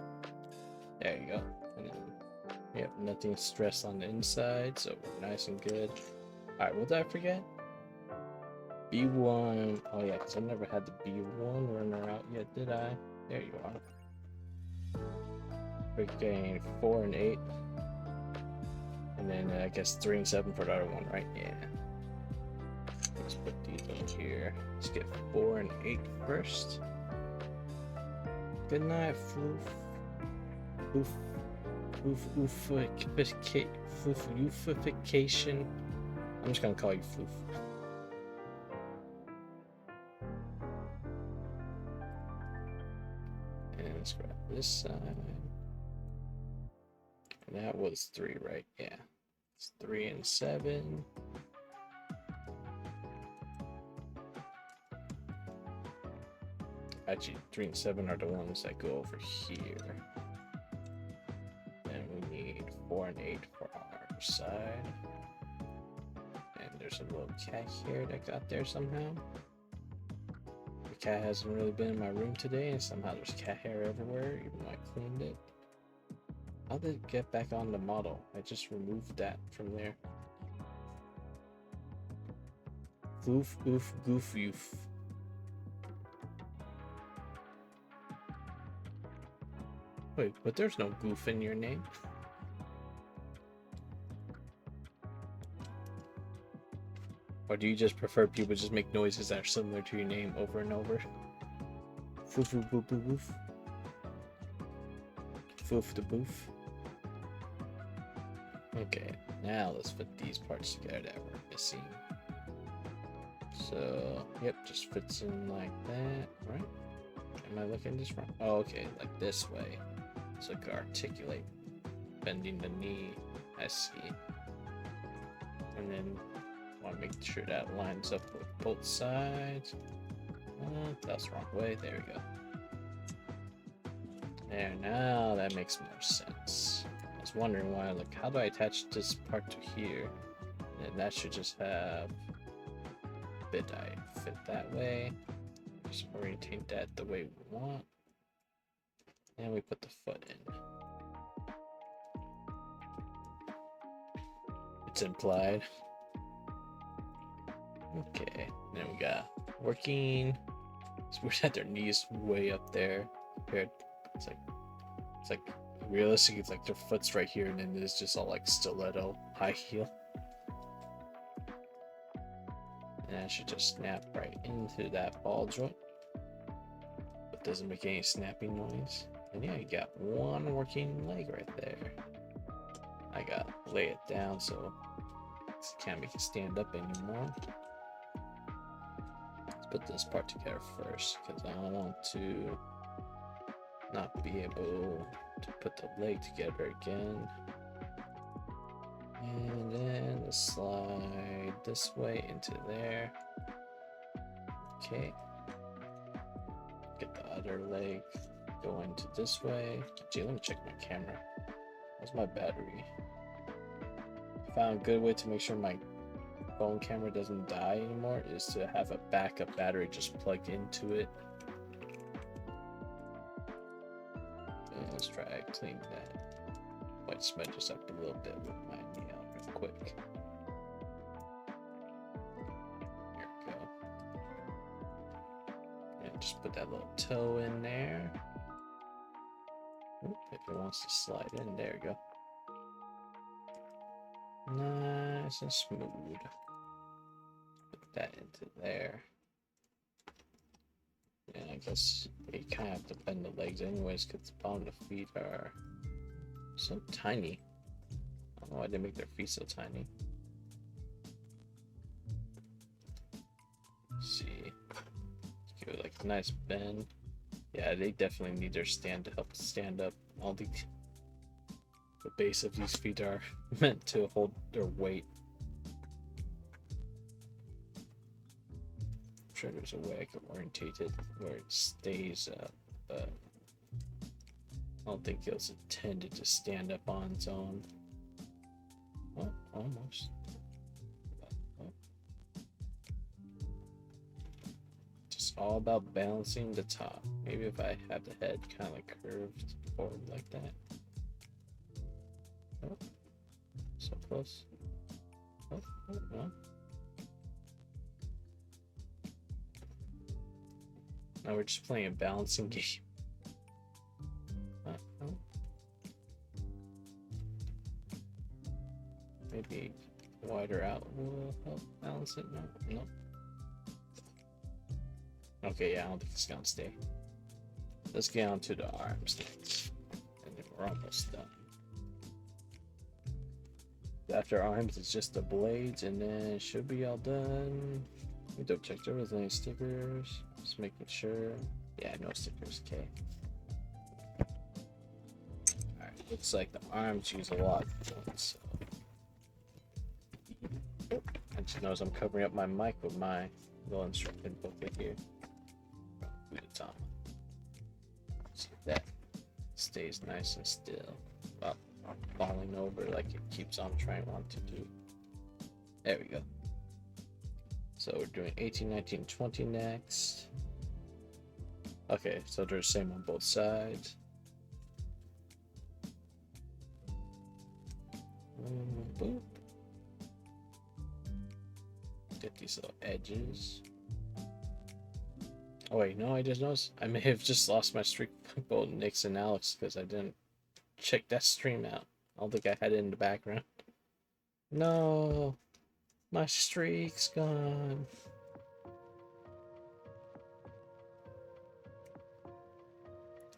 Speaker 1: There you go. And then, yep, nothing stressed on the inside, so we're nice and good. Alright, what did I forget? B1. Oh yeah, because I never had the B1 runner out yet, did I? There you are. We're getting 4 and 8. And then I guess 3 and 7 for the other one, right? Yeah. Let's put these in here. Let's get 4 and 8 first. Good night, Foof. Foofification. I'm just gonna call you Foof. And let's grab this side. And that was 3, right? Yeah. It's 3 and 7. Actually, 3 and 7 are the ones that go over here. And we need 4 and 8 for our side. And there's a little cat here that got there somehow. The cat hasn't really been in my room today, and somehow there's cat hair everywhere, even though I cleaned it. How did it get back on the model? I just removed that from there. Goof, oof, goof, oof. Wait, but there's no goof in your name. Or do you just prefer people just make noises that are similar to your name over and over? Foof, foof, boof, boof, boof. Foof the boof. Okay, now let's put these parts together that we're missing. So, yep, just fits in like that, right? Am I looking this wrong? Oh, okay, like this way. So I can articulate, bending the knee. I see. And then want to make sure that lines up with both sides. That's the wrong way. There we go. There, now that makes more sense. I was wondering why, like, how do I attach this part to here? And that should just have bit I fit that way. Just orientate that the way we want. And we put the foot in. It's implied. Okay, then we got working. It's weird that their knees way up there compared. It's like realistic. It's like their foot's right here, and then it's just all like stiletto high heel. And that should just snap right into that ball joint. But doesn't make any snapping noise. And yeah, you got one working leg right there. I gotta lay it down so can't make it stand up anymore. Let's put this part together first because I don't want to not be able to put the leg together again. And then slide this way into there. Okay. Get the other leg going to this way. Gee, let me check my camera. How's my battery? I found a good way to make sure my phone camera doesn't die anymore is to have a backup battery just plugged into it. And let's try to clean that white smudges up a little bit with my nail real quick. There we go. And just put that little toe in there. Oop, if it wants to slide in, there we go. Nice and smooth. Put that into there. And I guess you kind of have to bend the legs anyways because the bottom of the feet are so tiny. I don't know why they make their feet so tiny. Let's see. Let's give it like a nice bend. Yeah, they definitely need their stand to help stand up. All the base of these feet are meant to hold their weight. I'm sure there's a way I can orientate it where it stays up, but I don't think it was intended to stand up on its own. Oh, almost. Oh. Just all about balancing the top. Maybe if I have the head kind of like curved forward like that. Oh, so close. Oh, no. Now we're just playing a balancing game. Oh. Maybe wider out will help balance it. No. Okay, yeah, I don't think it's gonna stay. Let's get on to the arms next. And then we're almost done. After arms, it's just the blades, and then it should be all done. Let me double check there was any stickers. Just making sure. Yeah, no stickers. Okay. Alright, looks like the arms use a lot of points. So. I just notice I'm covering up my mic with my little instruction booklet here. Fuecoco. See if that stays nice and still. Well, falling over like it keeps on trying to do. There we go. So we're doing 18, 19, 20 next. Okay, so they're the same on both sides. Boop. Get these little edges. Oh wait, no, I just noticed I may have just lost my streak with both Nix and Alex because I didn't check that stream out. I don't think I had it in the background. No, my streak's gone.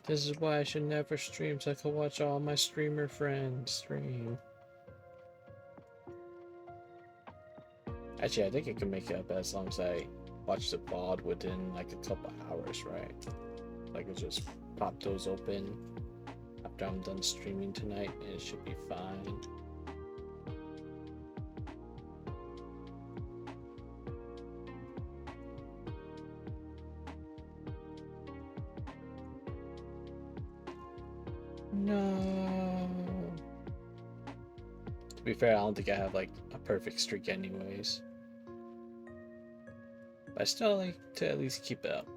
Speaker 1: This is why I should never stream, so I can watch all my streamer friends stream. Actually, I think I can make it up as long as I watch the VOD within like a couple hours, right? Like I just pop those open after I'm done streaming tonight, and it should be fine. No. To be fair, I don't think I have like a perfect streak anyways. But I still like to at least keep it up.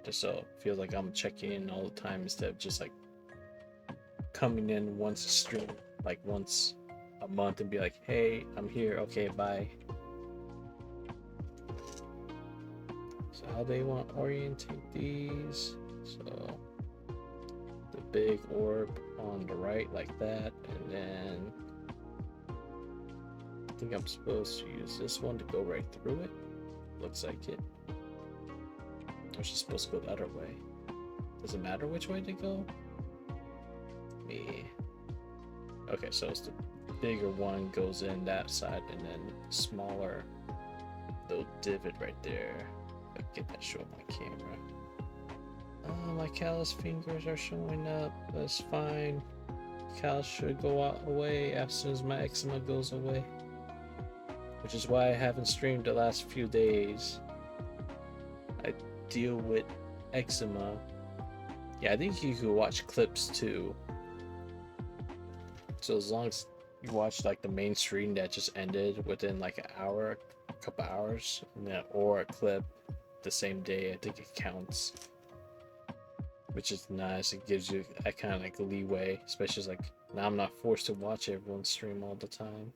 Speaker 1: just so it feels like I'm checking in all the time instead of just like coming in once a stream, like once a month and be like, hey, I'm here, okay, bye. So how they want to orientate these? So the big orb on the right like that, and then I think I'm supposed to use this one to go right through it. Looks like it. Or she's supposed to go the other way. Does it matter which way to go? Me. Okay, so it's the bigger one goes in that side, and then smaller little divot right there. I'll get that show on my camera. My callous fingers are showing up. That's fine. Callus should go away as soon as my eczema goes away. Which is why I haven't streamed the last few days. I deal with eczema. Yeah, I think you could watch clips too. So as long as you watch like the main stream that just ended within like an hour, a couple hours, or a clip the same day, I think it counts. Which is nice. It gives you that kind of like leeway, especially as, like, now I'm not forced to watch everyone's stream all the time.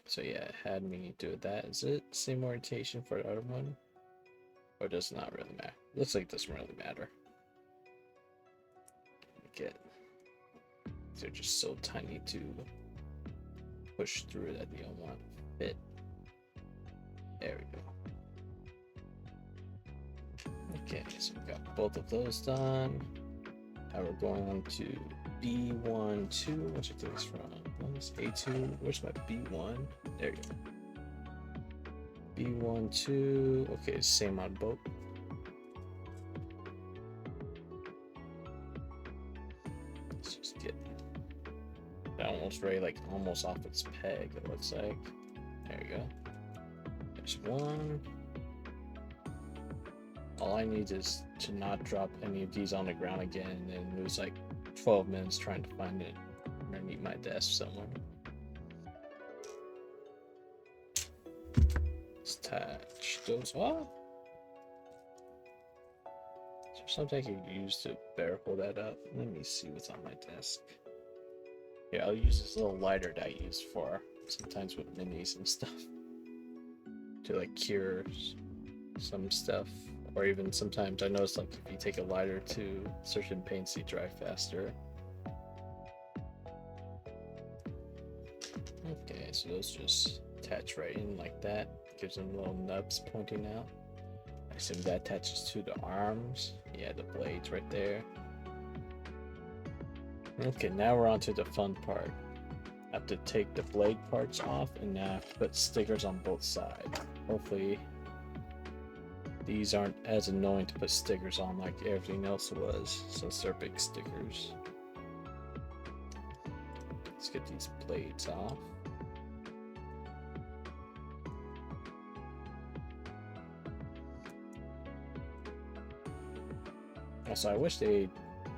Speaker 1: So yeah, it had me do that. Is it same orientation for the other one? Or does it not really matter? Looks like it doesn't really matter. Get they're just so tiny to push through that they don't want to fit. There we go. Okay, so we got both of those done. Now we're going on to B1, 2, which I think is from A2. Where's my B1? There you go. B1, 2. Okay, same on both. Let's just get that almost ready, like almost off its peg, it looks like. There you go. There's one. All I need is to not drop any of these on the ground again and then lose like 12 minutes trying to find it underneath my desk somewhere. Let's attach those off. Is there something I can use to better hold that up? Let me see what's on my desk. Yeah, I'll use this little lighter that I use for sometimes with minis and stuff to like cure some stuff. Or even sometimes I notice like if you take a lighter to certain paints, they dry faster. Okay, so those just attach right in like that. Gives them little nubs pointing out. I assume that attaches to the arms. Yeah, the blades right there. Okay, now we're on to the fun part. I have to take the blade parts off and now I have to put stickers on both sides. Hopefully these aren't as annoying to put stickers on like everything else was, since they're big stickers. Let's get these blades off. Also, I wish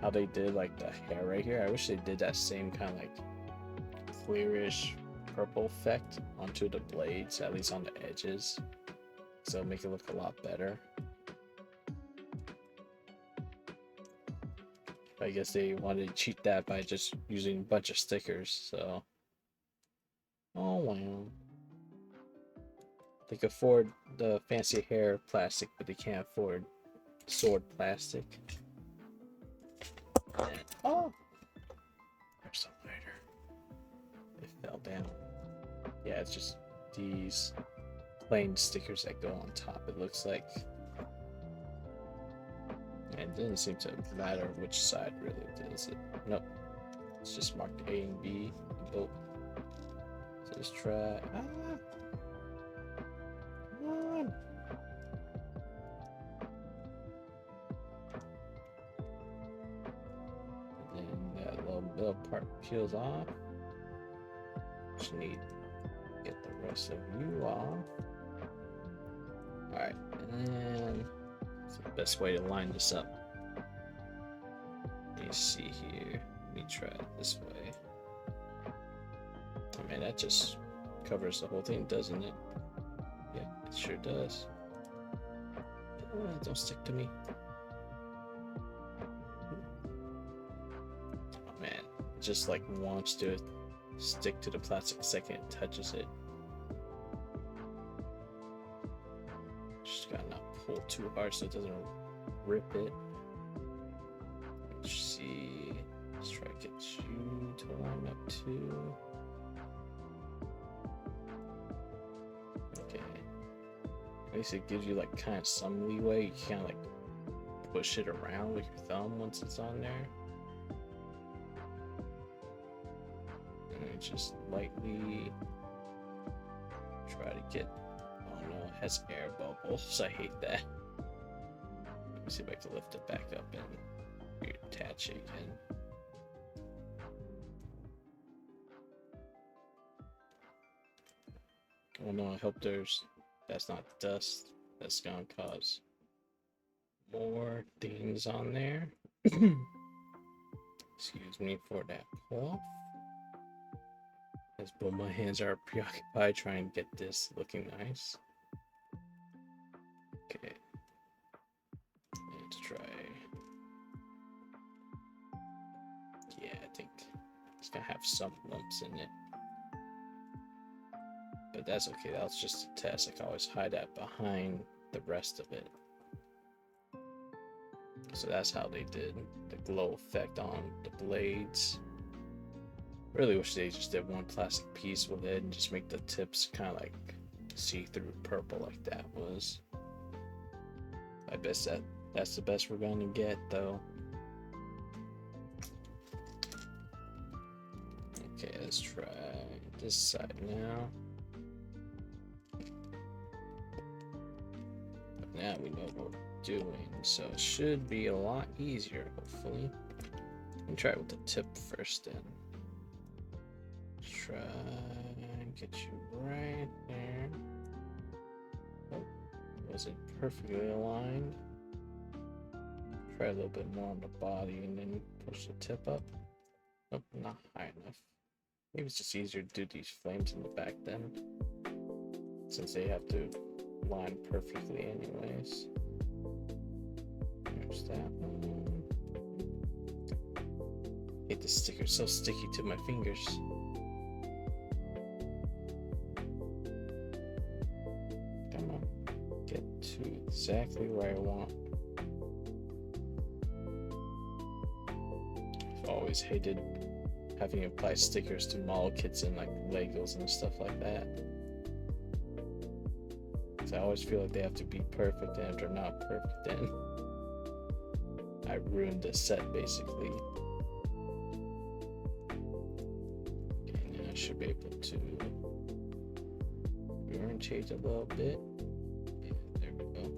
Speaker 1: how they did like the hair right here, I wish they did that same kind of like clearish purple effect onto the blades, at least on the edges. So it'll make it look a lot better. I guess they wanted to cheat that by just using a bunch of stickers, so. Oh wow. They could afford the fancy hair plastic, but they can't afford sword plastic. And, oh! There's some lighter. It fell down. Yeah, it's just these plain stickers that go on top, it looks like. And it doesn't seem to matter which side really is it. Nope. It's just marked A and B. Oh. So let's try. Come on. And then that little middle part peels off. Just need to get the rest of you off. Alright, and that's the best way to line this up. Let me see here. Let me try it this way. I mean, that just covers the whole thing, doesn't it? Yeah, it sure does. Don't stick to me. Oh man, it just like wants to stick to the plastic the second it touches it. Just gotta not pull too hard so it doesn't rip it. Let's see. Let's try to get you to line up too. Okay. At least it gives you like kind of some leeway. You kind of like push it around with your thumb once it's on there. And then just lightly try to get. Oh no, it has air bubbles. I hate that. Let me see if I can lift it back up and reattach it again. Oh no, I hope that's not dust that's gonna cause more things on there. Excuse me for that cough. As both my hands are preoccupied trying to get this looking nice. Okay. Let's try. Yeah, I think it's gonna have some lumps in it. But that's okay, that's just a test. I can always hide that behind the rest of it. So that's how they did the glow effect on the blades. Really wish they just did one plastic piece with it and just make the tips kind of like see-through purple like that was. I bet that's the best we're gonna get though. Okay, let's try this side now. Now we know what we're doing, so it should be a lot easier, hopefully. Let me try it with the tip first then. Try and get you right there. Oh, was it perfectly aligned? Try a little bit more on the body and then push the tip up. Nope, not high enough. Maybe it's just easier to do these flames in the back then, since they have to line perfectly anyways. There's that one. I hate this sticker, so sticky to my fingers. Come on, get to exactly where I want. I've always hated having to apply stickers to model kits and like Legos and stuff like that. I always feel like they have to be perfect, and if they're not perfect, then I ruined the set basically. Okay, now I should be able to change a little bit. Yeah, there we go.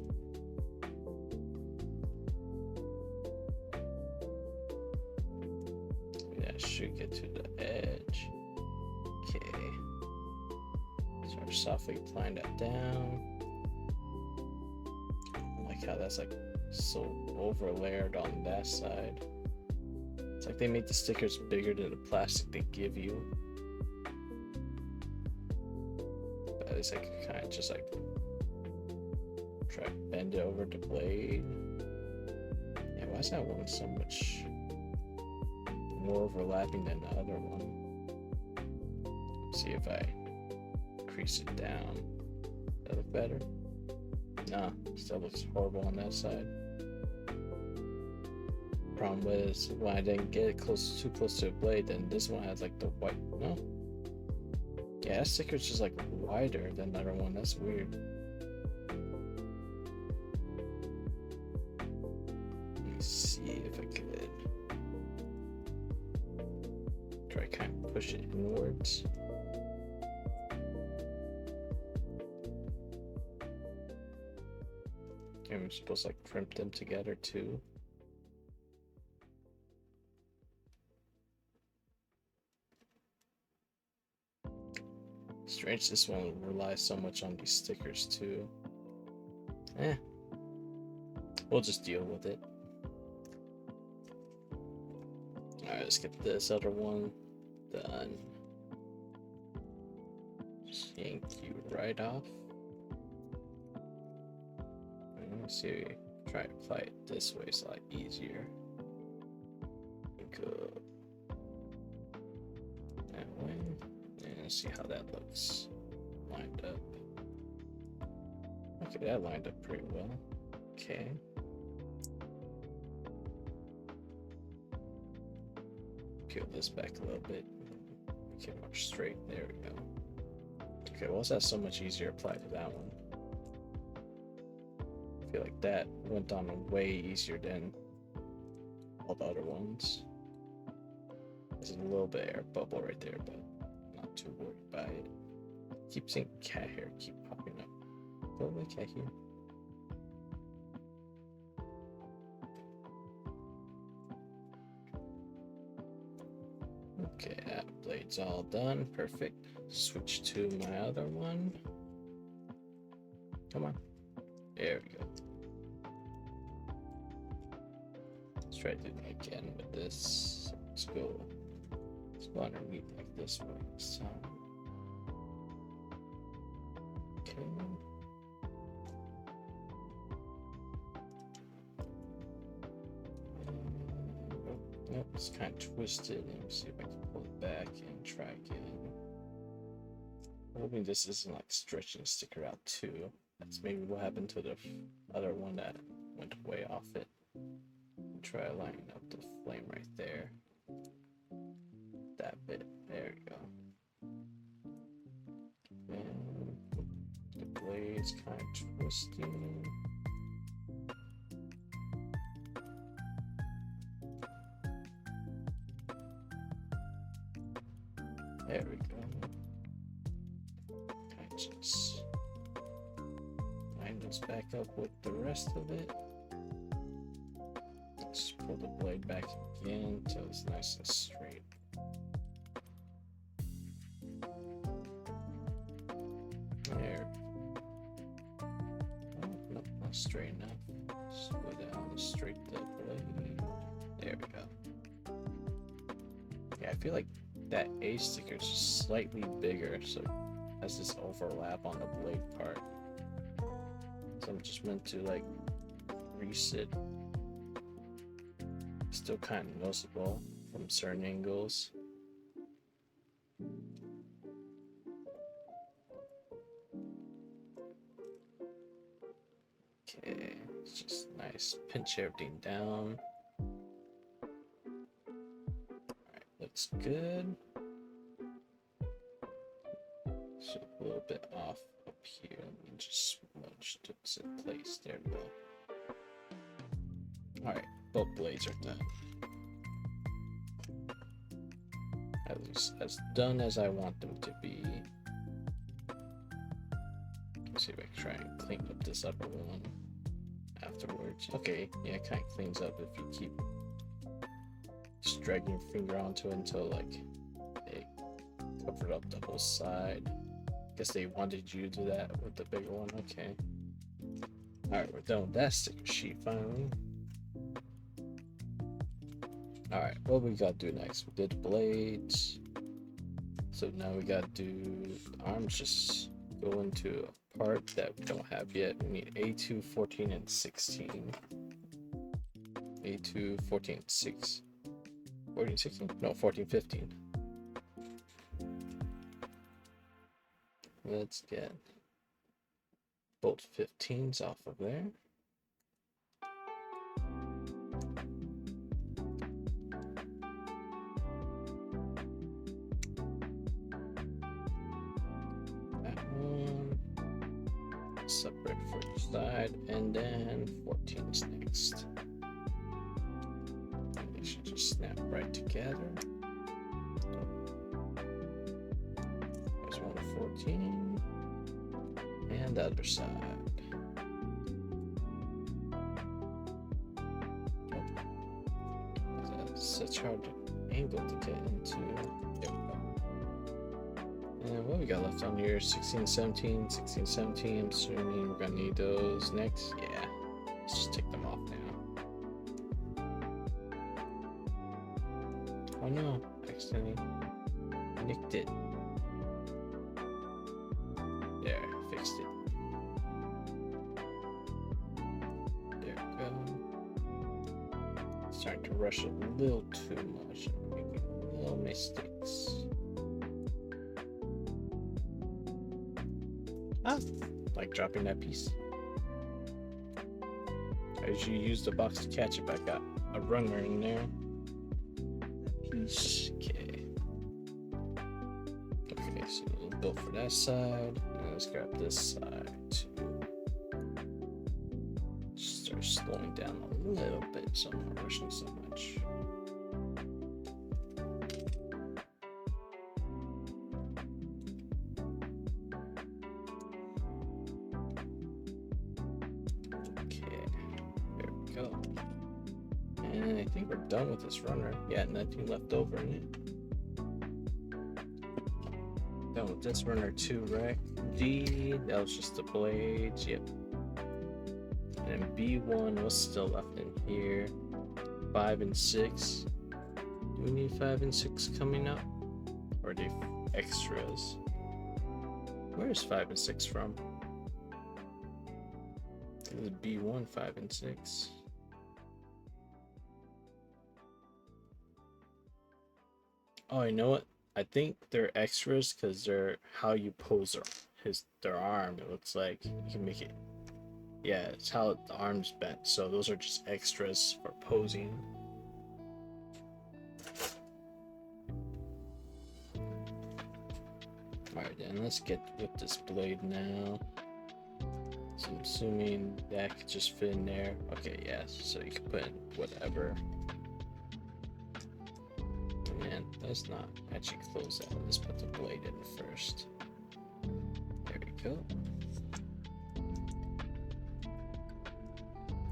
Speaker 1: That should get to the edge. Okay. Start softly applying that down. How that's like so over layered on that side. It's like they make the stickers bigger than the plastic they give you. But at least I can kind of just like try to bend it over the blade. Yeah, why is that one so much more overlapping than the other one? Let's see if I crease it down. Does that look better? Nah, still looks horrible on that side. Problem was when I didn't get it too close to the blade, then this one has like the white. No, yeah, that sticker's just like wider than the other one. That's weird. Let me see if I could try kind of push it inwards. And we're supposed to like crimp them together too. Strange this one relies so much on these stickers too. We'll just deal with it. Alright, let's get this other one done. Just yank you right off. Let's see, try to apply it this way, it's a lot easier. Go that way, and see how that looks lined up. Okay, that lined up pretty well. Okay. Peel this back a little bit. Make it more straight. There we go. Okay, well, that's so much easier to apply to that one. I feel like that went on way easier than all the other ones. There's a little bit of air bubble right there, but I'm not too worried about it. Keep seeing cat hair keep popping up. Go away, cat hair. Okay, that blade's all done. Perfect. Switch to my other one. Come on. There we go. Let's try to do it again with this. Let's go. Let's go underneath like this way. So. Okay. Nope, it's kind of twisted. Let me see if I can pull it back and try again. I'm hoping this isn't like stretching the sticker out too. That's maybe what happened to the other one that went way off it. Try lining up the flame right there. That bit. There we go. And the blade's kind of twisting. There we go. I just line this back up with the rest of it. Let's pull the blade back again until it's nice and straight. There. Oh, no, not straight enough. Just go down and straight the blade. There we go. Yeah, I feel like that A sticker is just slightly bigger, so it has this overlap on the blade part. So I'm just meant to like grease it. Still kind of noticeable from certain angles. Okay, it's just nice. Pinch everything down. Looks good. So a little bit off up here. Let me just smudge this in place. There we go. Alright, both blades are done. At least as done as I want them to be. Let's see if I can try and clean up this upper one afterwards. Okay, yeah, it kind of cleans up if you keep just dragging your finger onto it until like it covered up the whole side. Guess they wanted you to do that with the bigger one. Okay. Alright, we're done with that sticker sheet finally. Alright, what we gotta do next? We did the blades. So now we gotta do the arms. Just go into a part that we don't have yet. We need A2, 14, and 16. A2, 14, 6. 14, 16? No, 14, 15. Let's get both 15s off of there. That one. Separate for each side, and then 14's next. They should just snap right together. There's one 14, and the other side. That's such a hard angle to get into. There we go. And what we got left on here? 16, 17, 16, 17. I'm assuming we're gonna need those next. Yeah, let's just take them off now. Oh no, accidentally nicked it. There, fixed it. starting to rush a little too much. I'm making little mistakes. Ah, like dropping that piece. I usually use the box to catch it, but I got a runner in there. Piece. Okay. Okay, so we'll go for that side. And let's grab this side too. Start slowing down a little bit so I'm not rushing so much. Go. And I think we're done with this runner. Yeah, nothing left over in it. Done with this runner too, right? D, that was just the blades, yep. And B1 was still left in here. 5 and 6. Do we need 5 and 6 coming up? Or are they extras? Where's 5 and 6 from? This is B1, 5 and 6. Oh, you know what? I think they're extras because they're how you pose their arm. It looks like you can make it. Yeah, it's how the arm's bent. So those are just extras for posing. Alright, then let's get with this blade now. So I'm assuming that could just fit in there. Okay, yeah, so you can put in whatever. Man, let's not actually close that. Let's put the blade in first. There we go.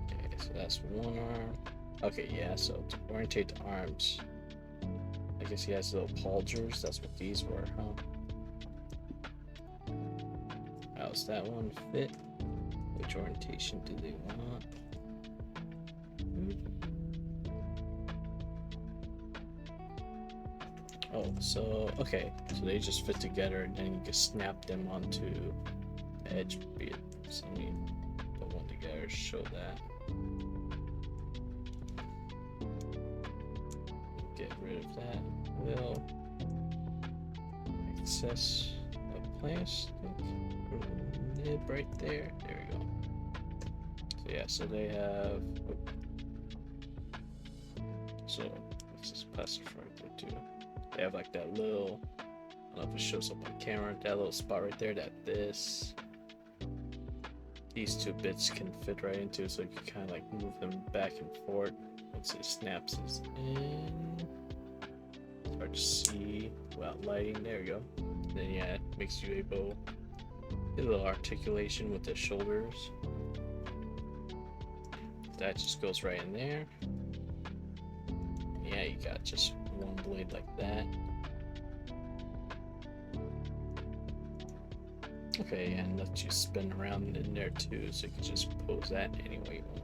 Speaker 1: Okay, so that's one arm. Okay, yeah, so to orientate the arms, I guess he has little pauldrons. That's what these were, huh? How's that one fit? Which orientation do they want? Oh, so, okay, so they just fit together and then you can snap them onto the edge bit. So let me put one together to show that. Get rid of that little excess of plastic nib right there. There we go. So yeah, so they have, so what's this plastic right there too? They have like that little, I don't know if it shows up on camera, that little spot right there that these two bits can fit right into, so you can kind of like move them back and forth once it snaps in. It's hard to see without lighting. There we go. And then yeah, it makes you able get a little articulation with the shoulders. That just goes right in there. Yeah, you got just one blade like that. Okay, and let you spin around in there too, so you can just pose that any way you want.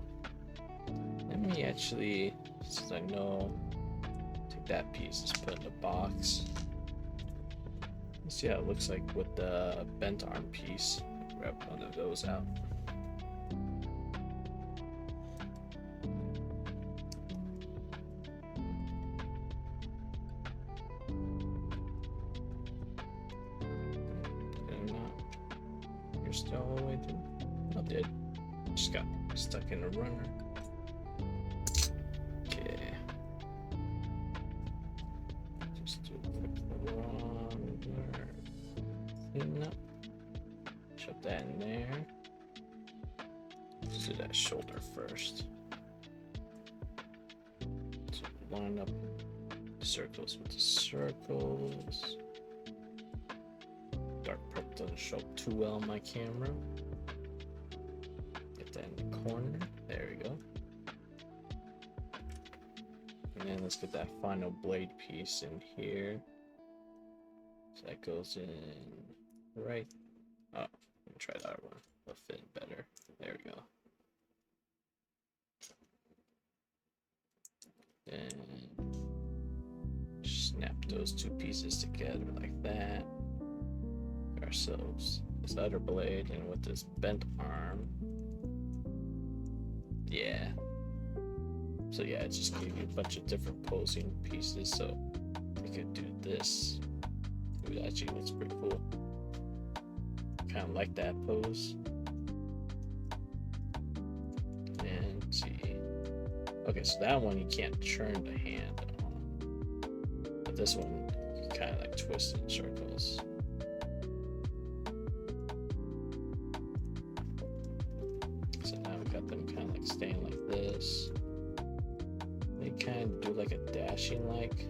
Speaker 1: Let me actually, since I know, take that piece, just put it in the box. Let's see how it looks like with the bent arm piece. Grab one of those out. Still all the way through? Oh, did. Just got stuck in a runner. Okay. Just do a quick runner. Clean up. Shove that in there. Let's do that shoulder first. So line up the circles with the circles. Dark purple doesn't show up too well on my camera. Get that in the corner. There we go. And then let's get that final blade piece in here. So that goes in right. Oh, let me try that one. It'll fit better. There we go. And snap those two pieces together like that. Ourselves this other blade, and with this bent arm, yeah, So yeah, it just gave you a bunch of different posing pieces. So you could do this. It actually looks pretty cool. Kind of like that pose. And see. Okay, so that one you can't turn the hand on. But this one you kind of like twist in circles. So now we got them kind of like staying like this. They kind of do like a dashing like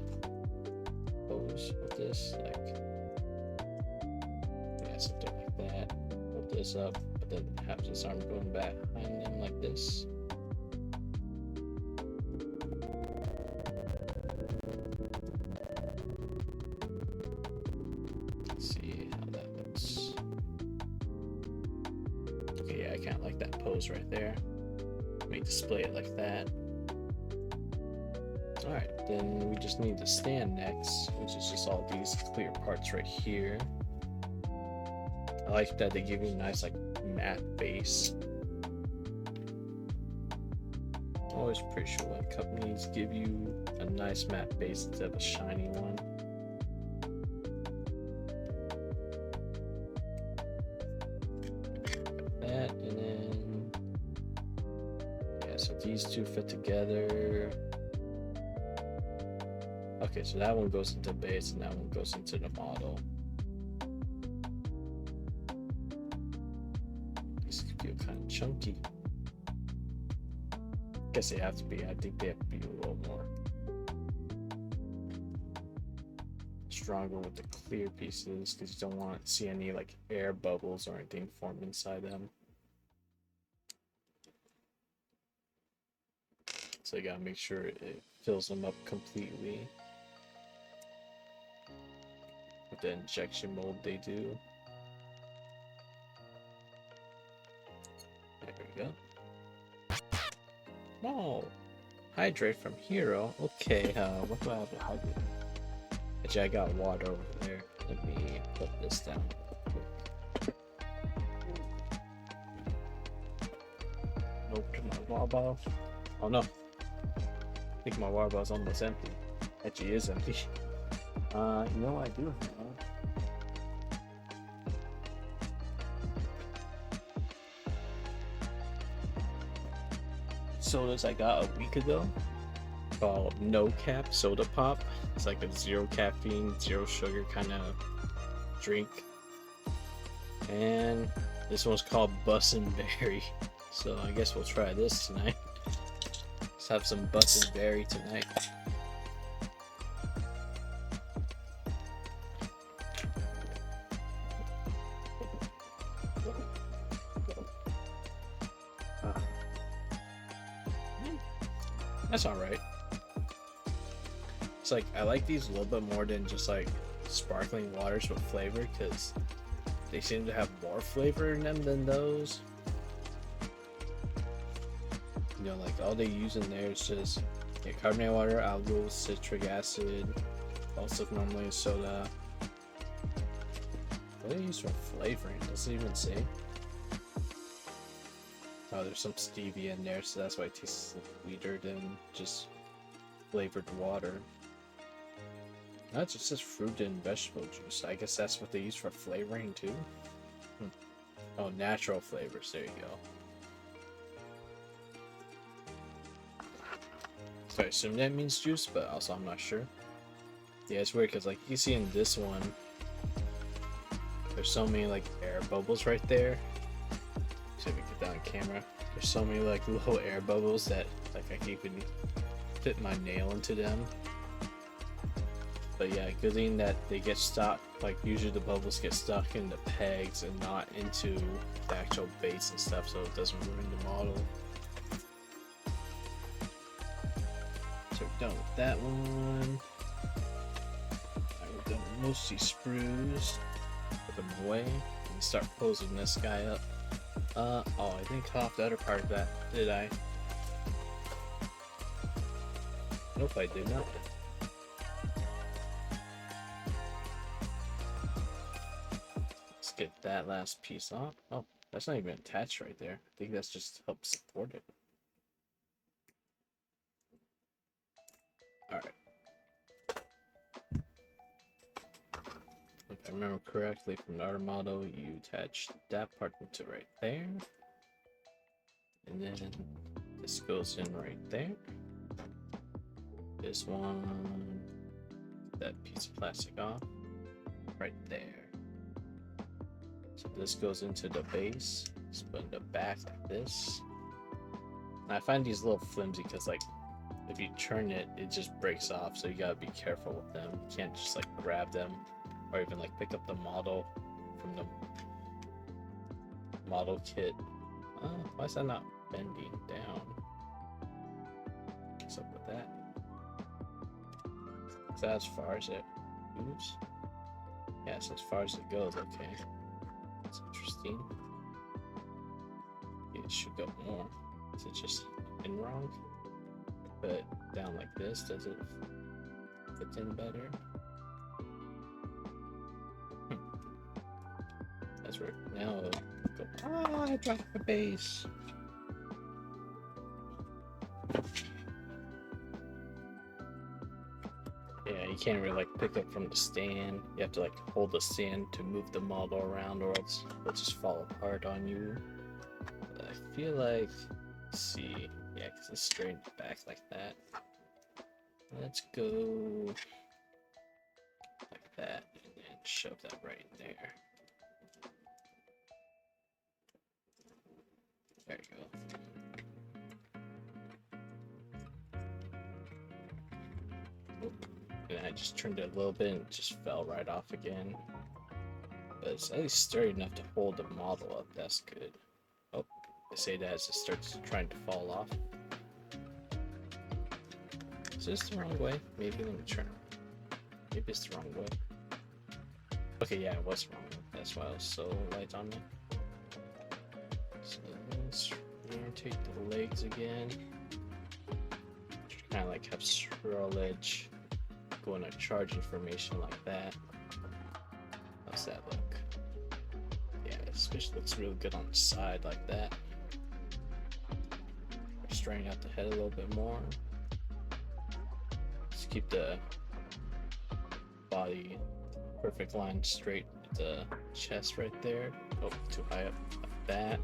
Speaker 1: pose with this, like yeah, something like that. Hold this up, but then have this arm going back behind them like this. Let's see how that looks. Okay, yeah, I kind of like that pose right there. Let me display it like that. Alright, then we just need the stand next, which is just all these clear parts right here. I like that they give you a nice like matte base. I'm always pretty sure when companies give you a nice matte base instead of a shiny one. Like that, and then yeah, so these two fit together. Okay, so that one goes into base and that one goes into the model. These feel kind of chunky. Guess they have to be. I think they have to be a little more stronger with the clear pieces because you don't want to see any like air bubbles or anything form inside them. So you gotta make sure it fills them up completely. With the injection mold they do. There we go. No! Hydrate from Hero. Okay, what do I have to hydrate? Actually, I got water over there. Let me put this down. Nope, to my water bottle. Oh no. I think my water bottle's almost empty. Actually, is empty. You know what I do have? Sodas I got a week ago called No Cap Soda Pop. It's like a zero caffeine, zero sugar kind of drink. And this one's called Bussin' Berry. So I guess we'll try this tonight. Let's have some Bussin' Berry tonight. That's alright. It's like, I like these a little bit more than just like sparkling waters with flavor because they seem to have more flavor in them than those. You know, like all they use in there is just carbonated water, alcohol, citric acid, also normally soda. What do they use for flavoring? Does it even say? Oh, there's some stevia in there, so that's why it tastes sweeter than just flavored water. No, it's just fruit and vegetable juice. I guess that's what they use for flavoring too. Oh, natural flavors. There you go. So I assume that means juice, but also I'm not sure. Yeah, it's weird because like you see in this one, there's so many like air bubbles right there. See if we get that on camera. There's so many like little air bubbles that like I can't even fit my nail into them. But yeah, good thing that they get stuck. Like usually the bubbles get stuck in the pegs and not into the actual base and stuff, so it doesn't ruin the model. So we're done with that one. Alright, we're done with most of these sprues. Put them away and start posing this guy up. Oh, I didn't cut off the other part of that, did I? Nope, I did not. Let's get that last piece off. Oh, that's not even attached right there. I think that's just to help support it. Alright. If I remember correctly from the other model, you attach that part into right there. And then this goes in right there. This one, that piece of plastic off, right there. So this goes into the base, split in the back like this. And I find these a little flimsy because like if you turn it, it just breaks off, so you gotta be careful with them. You can't just like grab them or even like pick up the model from the model kit. Why is that not bending down? What's up with that? Is that as far as it moves? Yeah, so as far as it goes, okay. That's interesting. It should go more. Is it just in wrong? But down like this, does it fit in better? That's right. Now it'll go. Ah, I dropped my base. Yeah, you can't really like pick up from the stand. You have to like hold the stand to move the model around, or else it'll just fall apart on you. But I feel like, let's see, yeah, because it's straight back like that. Let's go like that and shove that right there. There you go. Oop. And I just turned it a little bit and it just fell right off again. But it's at least sturdy enough to hold the model up. That's good. Oh, I say that as it starts trying to fall off. Is this the wrong way? Maybe let me turn. Maybe it's the wrong way. Okay, yeah, it was wrong. That's why it was so light on me. So let's rotate the legs again. Kind of like have Ceruledge go in a charging formation like that. How's that look? Yeah, especially looks really good on the side like that. Straighten out the head a little bit more. Just keep the body perfect line straight at the chest right there. Oh, too high up like that.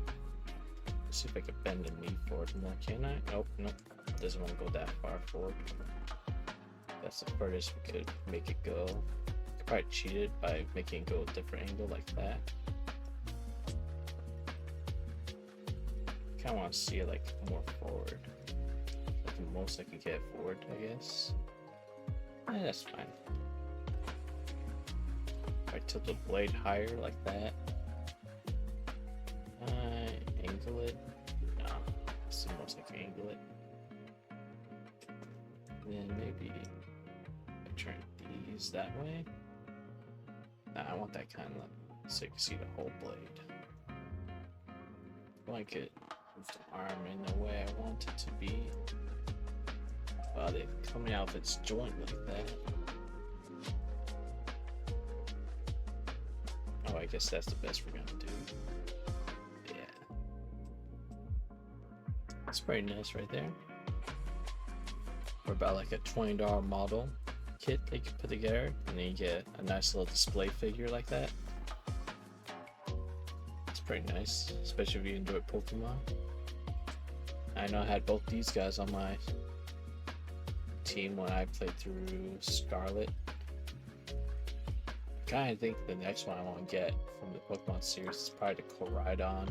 Speaker 1: Let's see if I can bend the knee forward more. Can I? Nope, nope. Doesn't want to go that far forward. That's the furthest we could make it go. Could probably cheat it by making it go a different angle like that. Kind of want to see it like more forward. Like the most I could get forward, I guess. That's fine. I tilt the blade higher like that. Angle it. No, it's the most I can angle it. And then maybe I turn these that way. Nah, I want that kind of like so you can see the whole blade. I could move the arm in the way I want it to be. Wow, they're coming out of its joint like that. Oh, I guess that's the best we're gonna do. Yeah. It's pretty nice right there. For about like a $20 model kit that you can put together, and then you get a nice little display figure like that. It's pretty nice, especially if you enjoy Pokemon. I know I had both these guys on my team when I played through Scarlet. I kind of think the next one I want to get from the Pokemon series is probably the Koraidon,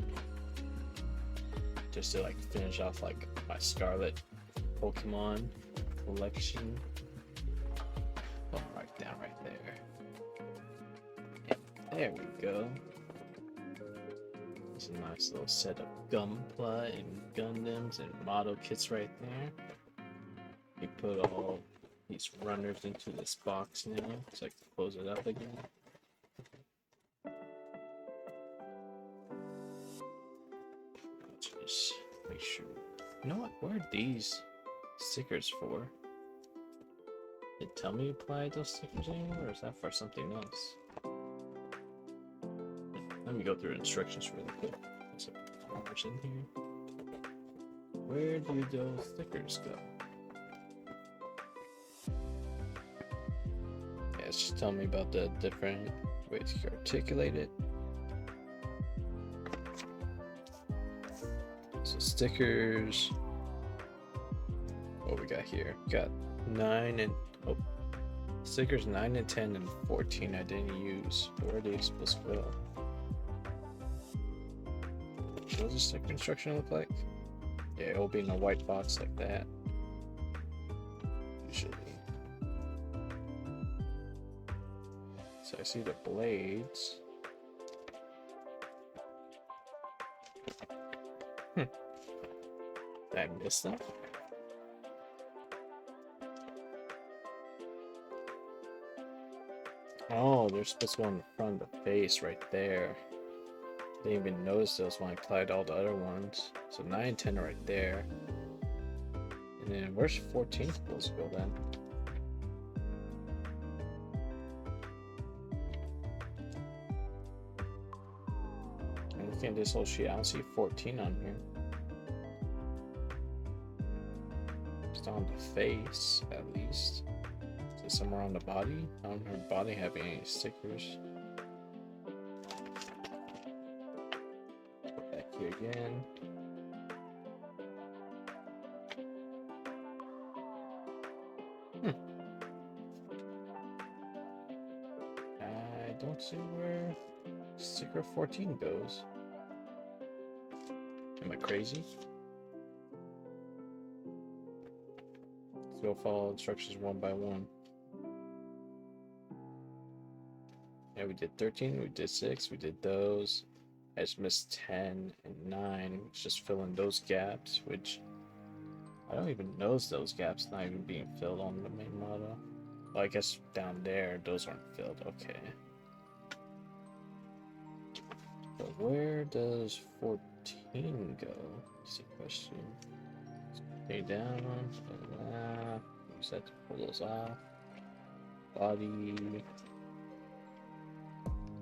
Speaker 1: just to like finish off like my Scarlet Pokemon collection. Oh, right down right there. Yep, there we go. There's a nice little set of Gunpla and Gundams and model kits right there. You put all these runners into this box now, so I can close it up again. Let's just make sure. You know what? What are these stickers for? Did it tell me to apply those stickers anymore, or is that for something else? Let me go through instructions really quick. There's a flowers in here. Where do those stickers go? guess just tell me about the different ways you articulate it. So stickers. What we got here? We got 9 and stickers 9 and 10 and 14 I didn't use. Where are they supposed to go? What does the sticker instruction look like? Yeah, it will be in a white box like that. Usually. So I see the blades. Did I miss that? Oh, they're supposed to go in front of the face right there. Didn't even notice those when I applied all the other ones. So 9 and 10 are right there. And then where's 14 supposed to go then? I'm looking at this whole sheet. I don't see 14 on here. It's on the face, at least. Is it somewhere on the body? I don't remember the body having any stickers. Here again. I don't see where sticker 14 goes. Am I crazy? Let's go follow instructions one by one. Yeah, we did 13, we did 6, we did those. I just missed 10 and 9, just filling those gaps, which I don't even notice those gaps not even being filled on the main model. Well, I guess down there, those aren't filled. Okay. But where does 14 go? That's the question. Stay down. Use that to pull those off. Body.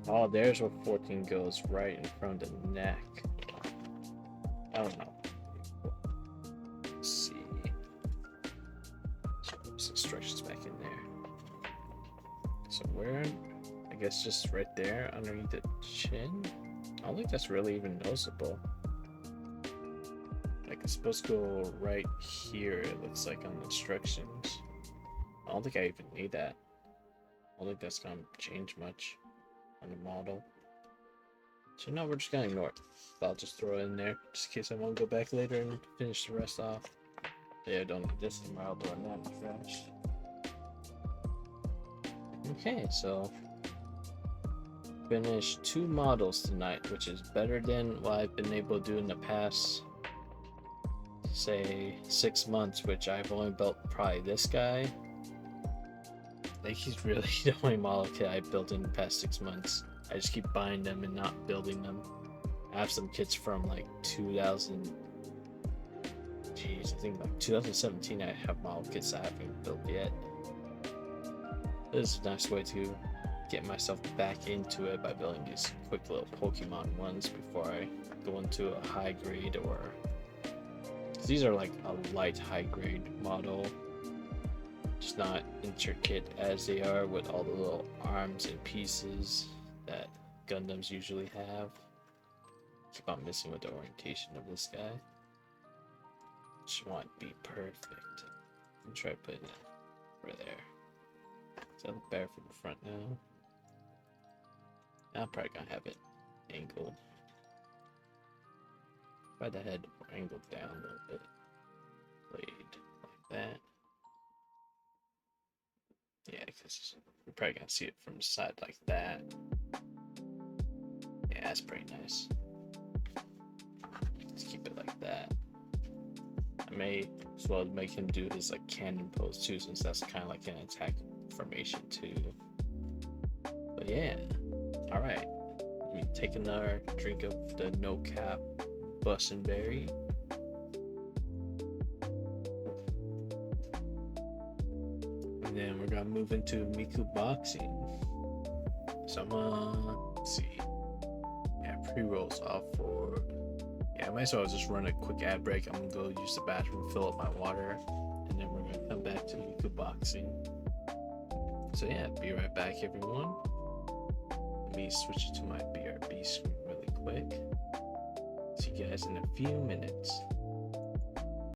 Speaker 1: Oh, there's where 14 goes, right in front of the neck. I don't know. Let's see. Let's put some instructions back in there. So where? I guess just right there underneath the chin? I don't think that's really even noticeable. Like it's supposed to go right here, it looks like on the instructions. I don't think I even need that. I don't think that's gonna change much on the model. So no, we're just gonna ignore it. But I'll just throw it in there just in case I want to go back later and finish the rest off. Yeah, I don't need this anymore. I'll throw that in the trash. Okay, so finished 2 models tonight, which is better than what I've been able to do in the past, say 6 months, which I've only built probably this guy. I think he's really the only model kit I built in the past 6 months. I just keep buying them and not building them. I have some kits from like 2000. Jeez, I think like 2017 I have model kits I haven't built yet. This is a nice way to get myself back into it by building these quick little Pokemon ones before I go into a high grade or... These are like a light high grade model. Just not intricate as they are with all the little arms and pieces that Gundams usually have. Keep on missing with the orientation of this guy. Just want to be perfect. I'm try putting it over there. Does that look better from the front now? I'm probably gonna have it angled. Try the head angled down a little bit. Blade like that. Yeah, because you're probably gonna see it from the side like that. Yeah, that's pretty nice. Let's keep it like that. I may as well make him do his like cannon pose too, since that's kind of like an attack formation too. But yeah, all right. Let me take another drink of the no cap bussin' berry. And then we're gonna move into Miku boxing. So I'm gonna let's see. Yeah, pre-rolls off for. Yeah, I might as well just run a quick ad break. I'm gonna go use the bathroom, fill up my water, and then we're gonna come back to Miku boxing. So yeah, be right back, everyone. Let me switch to my BRB screen really quick. See you guys in a few minutes.